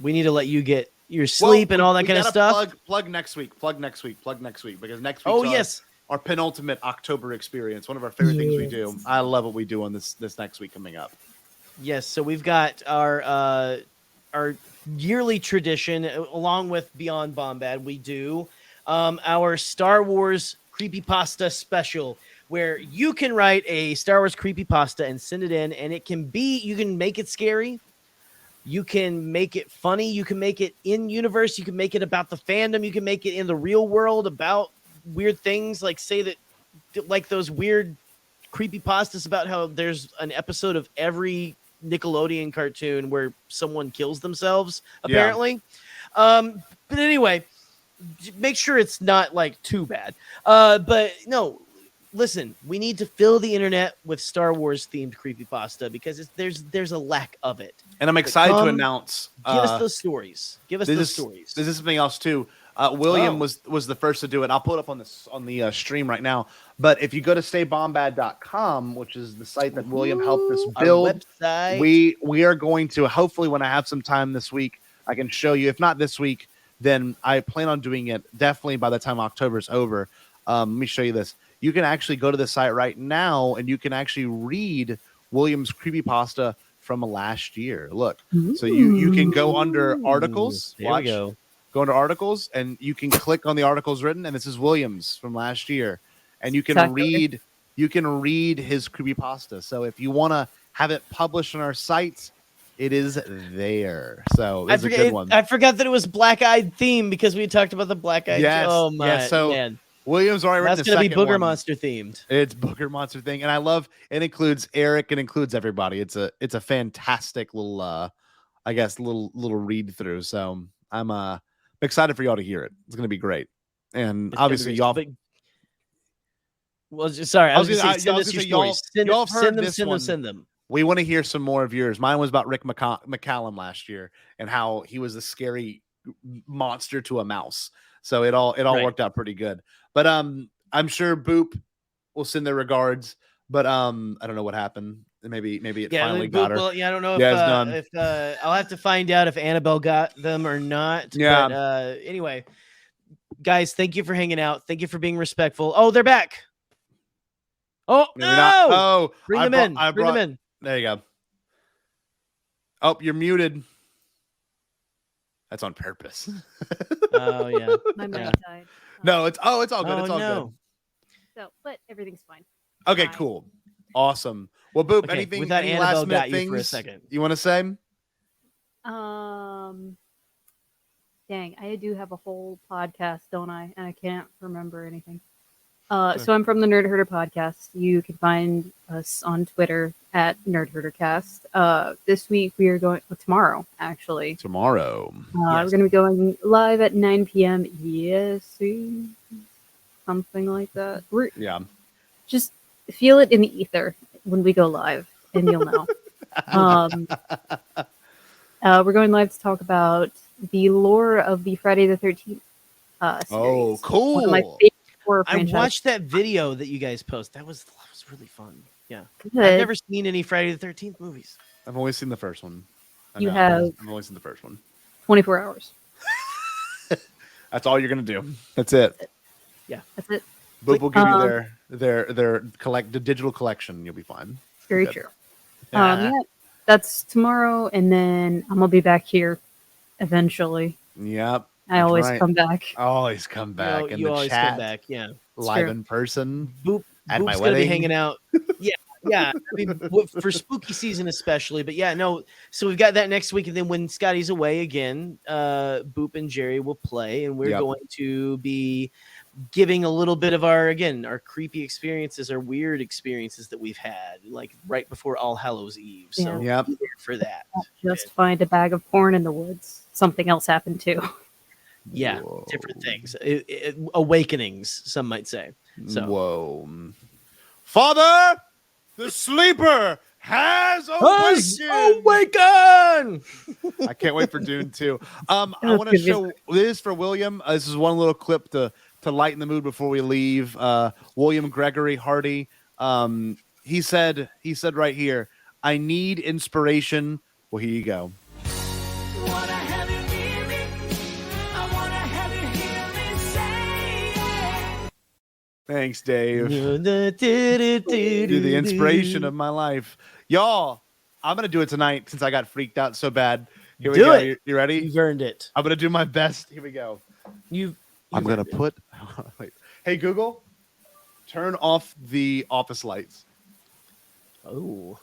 [SPEAKER 8] we need to let you get your sleep and all that kind of stuff.
[SPEAKER 13] Plug next week. Plug next week. Because next week. Our penultimate October experience. One of our favorite things we do. I love what we do on this next week coming up.
[SPEAKER 8] Yes. So we've got our yearly tradition along with Beyond Bombad. We do our Star Wars creepypasta special, where you can write a Star Wars creepypasta and send it in, and you can make it scary, you can make it funny, you can make it in universe, you can make it about the fandom, you can make it in the real world about weird things, like those weird creepypastas about how there's an episode of every Nickelodeon cartoon where someone kills themselves, apparently. But anyway, make sure it's not like too bad. But no, listen, we need to fill the internet with Star Wars themed creepypasta because there's a lack of it.
[SPEAKER 13] And I'm excited to announce.
[SPEAKER 8] Give us those stories. Give us those stories.
[SPEAKER 13] This is something else too. William was the first to do it. I'll pull it up on the stream right now. But if you go to staybombad.com, which is the site that William helped us build, we are going to hopefully, when I have some time this week, I can show you. If not this week, then I plan on doing it definitely by the time October is over. Let me show you this. You can actually go to the site right now and you can actually read William's creepypasta from last year. Look, so you can go under articles.
[SPEAKER 8] There we go.
[SPEAKER 13] Go into articles and you can click on the articles written, and this is Williams from last year, and you can read his creepypasta. So if you want to have it published on our site, it is there. So it's a good one.
[SPEAKER 8] I forgot that it was black-eyed theme because we talked about the black-eyed.
[SPEAKER 13] Yes,
[SPEAKER 8] oh my
[SPEAKER 13] yes. So
[SPEAKER 8] man.
[SPEAKER 13] Williams already written
[SPEAKER 8] That's
[SPEAKER 13] the
[SPEAKER 8] going to be
[SPEAKER 13] second
[SPEAKER 8] Booger
[SPEAKER 13] one.
[SPEAKER 8] Monster themed.
[SPEAKER 13] It's Booger Monster thing, and I love it. Includes Eric, it includes everybody. It's a fantastic little I guess little read through. So I'm excited for y'all to hear it. It's gonna be great, and
[SPEAKER 8] It's
[SPEAKER 13] obviously y'all.
[SPEAKER 8] Well, sorry, I was going to say send us your stories. Send them.
[SPEAKER 13] We want to hear some more of yours. Mine was about Rick McCallum last year and how he was a scary monster to a mouse. So it all worked out pretty good. But I'm sure Boop will send their regards. But I don't know what happened. Maybe it finally got her.
[SPEAKER 8] Well, I don't know if I'll have to find out if Annabelle got them or not.
[SPEAKER 13] Yeah.
[SPEAKER 8] But anyway, guys, thank you for hanging out. Thank you for being respectful. Oh, they're back. Oh no! Bring them in. Bring them in.
[SPEAKER 13] There you go. Oh, you're muted. That's on purpose.
[SPEAKER 8] Oh yeah.
[SPEAKER 14] My mic died.
[SPEAKER 13] No, it's all good. It's all
[SPEAKER 14] good. So, but everything's fine.
[SPEAKER 13] good. Okay, cool. Awesome. Well, Boop,
[SPEAKER 8] Okay,
[SPEAKER 13] anything
[SPEAKER 8] with that,
[SPEAKER 13] any
[SPEAKER 8] Annabelle
[SPEAKER 13] last minute
[SPEAKER 8] got you
[SPEAKER 13] things
[SPEAKER 8] for a second.
[SPEAKER 13] you want to say?
[SPEAKER 14] Dang, I do have a whole podcast, don't I? And I can't remember anything. So I'm from the Nerd Herder podcast. You can find us on Twitter at Nerd Herdercast. This week we are going tomorrow, actually.
[SPEAKER 13] Tomorrow.
[SPEAKER 14] We're going to be going live at 9 p.m. EST, something like that. Just feel it in the ether when we go live, and you'll know. We're going live to talk about the lore of the Friday the 13th series.
[SPEAKER 13] Oh, cool.
[SPEAKER 14] One of my favorite horror
[SPEAKER 8] I
[SPEAKER 14] franchises.
[SPEAKER 8] watched that video that you guys post. That was really fun. Yeah.
[SPEAKER 14] Good.
[SPEAKER 8] I've never seen any Friday the 13th movies.
[SPEAKER 13] I've only seen the first one.
[SPEAKER 14] I've
[SPEAKER 13] only seen the first one.
[SPEAKER 14] 24 hours.
[SPEAKER 13] That's all you're gonna do. That's it.
[SPEAKER 8] Yeah,
[SPEAKER 14] that's it.
[SPEAKER 13] Boop will give you their the digital collection. You'll be fine.
[SPEAKER 14] Very true. Yeah, that's tomorrow, and then I'm gonna be back here eventually.
[SPEAKER 13] Yep.
[SPEAKER 14] I always come back.
[SPEAKER 13] Always come back.
[SPEAKER 8] You always come back. Yeah.
[SPEAKER 13] Live in person.
[SPEAKER 8] Boop.
[SPEAKER 13] At my
[SPEAKER 8] Boop's
[SPEAKER 13] wedding.
[SPEAKER 8] gonna be hanging out. Yeah. I mean, for spooky season especially. But yeah, no. So we've got that next week, and then when Scotty's away again, Boop and Gerry will play, and we're going to be giving a little bit of our creepy experiences, our weird experiences that we've had, like right before All Hallows Eve. So be there for that.
[SPEAKER 14] Just find a bag of porn in the woods. Something else happened too.
[SPEAKER 8] Yeah, different things, awakenings, some might say. So.
[SPEAKER 13] Whoa, Father, the sleeper has awakened. I can't wait for Dune 2. I want to show this for William. This is one little clip to lighten the mood before we leave. William Gregory Hardy. He said right here, "I need inspiration." Well, here you go. Thanks, Dave. You're the inspiration of my life. Y'all, I'm going to do it tonight since I got freaked out so bad. Here we go. You ready?
[SPEAKER 8] You've earned it.
[SPEAKER 13] I'm going to do my best. Here we go. I'm going to put... Wait. Hey, Google, turn off the office lights.
[SPEAKER 8] Oh.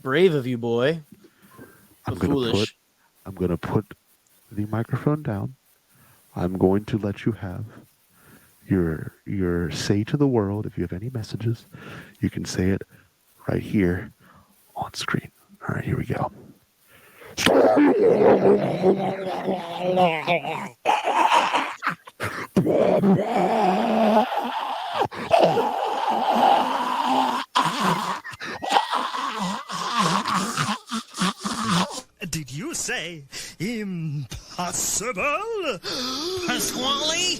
[SPEAKER 8] Brave of you, boy.
[SPEAKER 17] I'm going to put the microphone down. I'm going to let you have your say to the world. If you have any messages, you can say it right here on screen. All right, here we go.
[SPEAKER 18] Did you say impossible? Pasquale?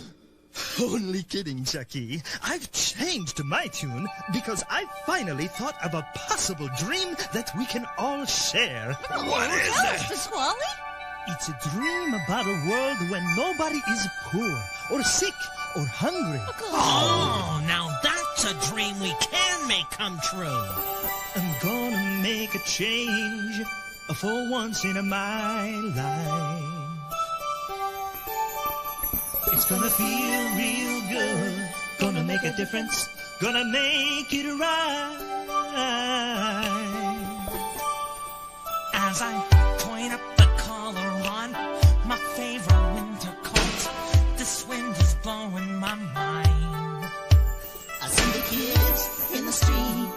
[SPEAKER 18] Only kidding, Chucky. I've changed my tune because I finally thought of a possible dream that we can all share. What is it?
[SPEAKER 19] Pasquale?
[SPEAKER 18] It's a dream about a world when nobody is poor or sick or hungry.
[SPEAKER 19] Oh, now that's a dream we can make come true.
[SPEAKER 18] I'm gonna make a change for once in my life. It's gonna feel real good, gonna make a difference, gonna make it right.
[SPEAKER 19] As I point up the collar on my favorite winter coat, this wind is blowing my mind.
[SPEAKER 20] I see the kids in the street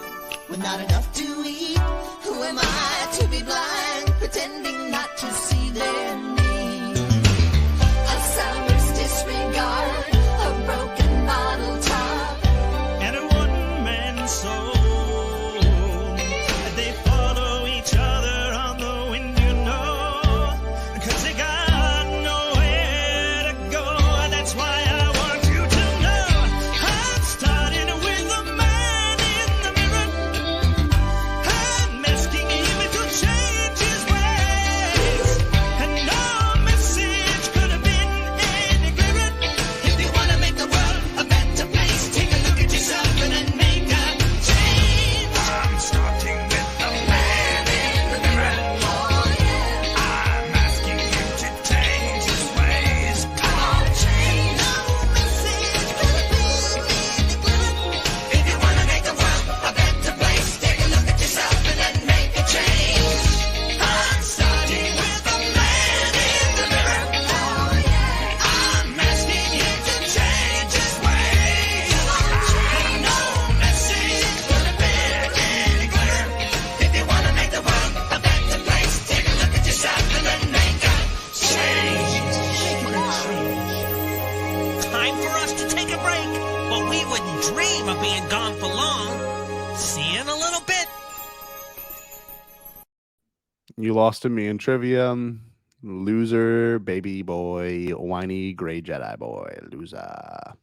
[SPEAKER 20] with not enough to eat. Who am I to be blind, pretending not to see their need? A summer's disregard, a broken bottle top,
[SPEAKER 18] And a one-man soul. They follow each other on the wind, you know, 'cause they got nowhere to go. That's why I want you to know I'm starting with the man in the mirror. I'm asking him to change his ways, and no message could have been any clearer.
[SPEAKER 20] if you wanna make the world a better place, take a look at yourself and then make a change.
[SPEAKER 18] I'm starting with the man in the mirror. I'm asking him to change his ways. Come on, change.
[SPEAKER 20] No message could have been any clearer. If you wanna make the world a better place, take a look at yourself and then make a change. I'm starting with the man in the mirror.
[SPEAKER 18] I'm asking him to change his ways.
[SPEAKER 20] No message could have been any clearer. If you wanna make the world a better place, take a look at yourself and then make a change.
[SPEAKER 19] Time for us to take a break, but we wouldn't dream of being gone for long. See you in a little bit.
[SPEAKER 13] You lost to me in trivia. Loser, baby boy, whiny gray Jedi boy, loser.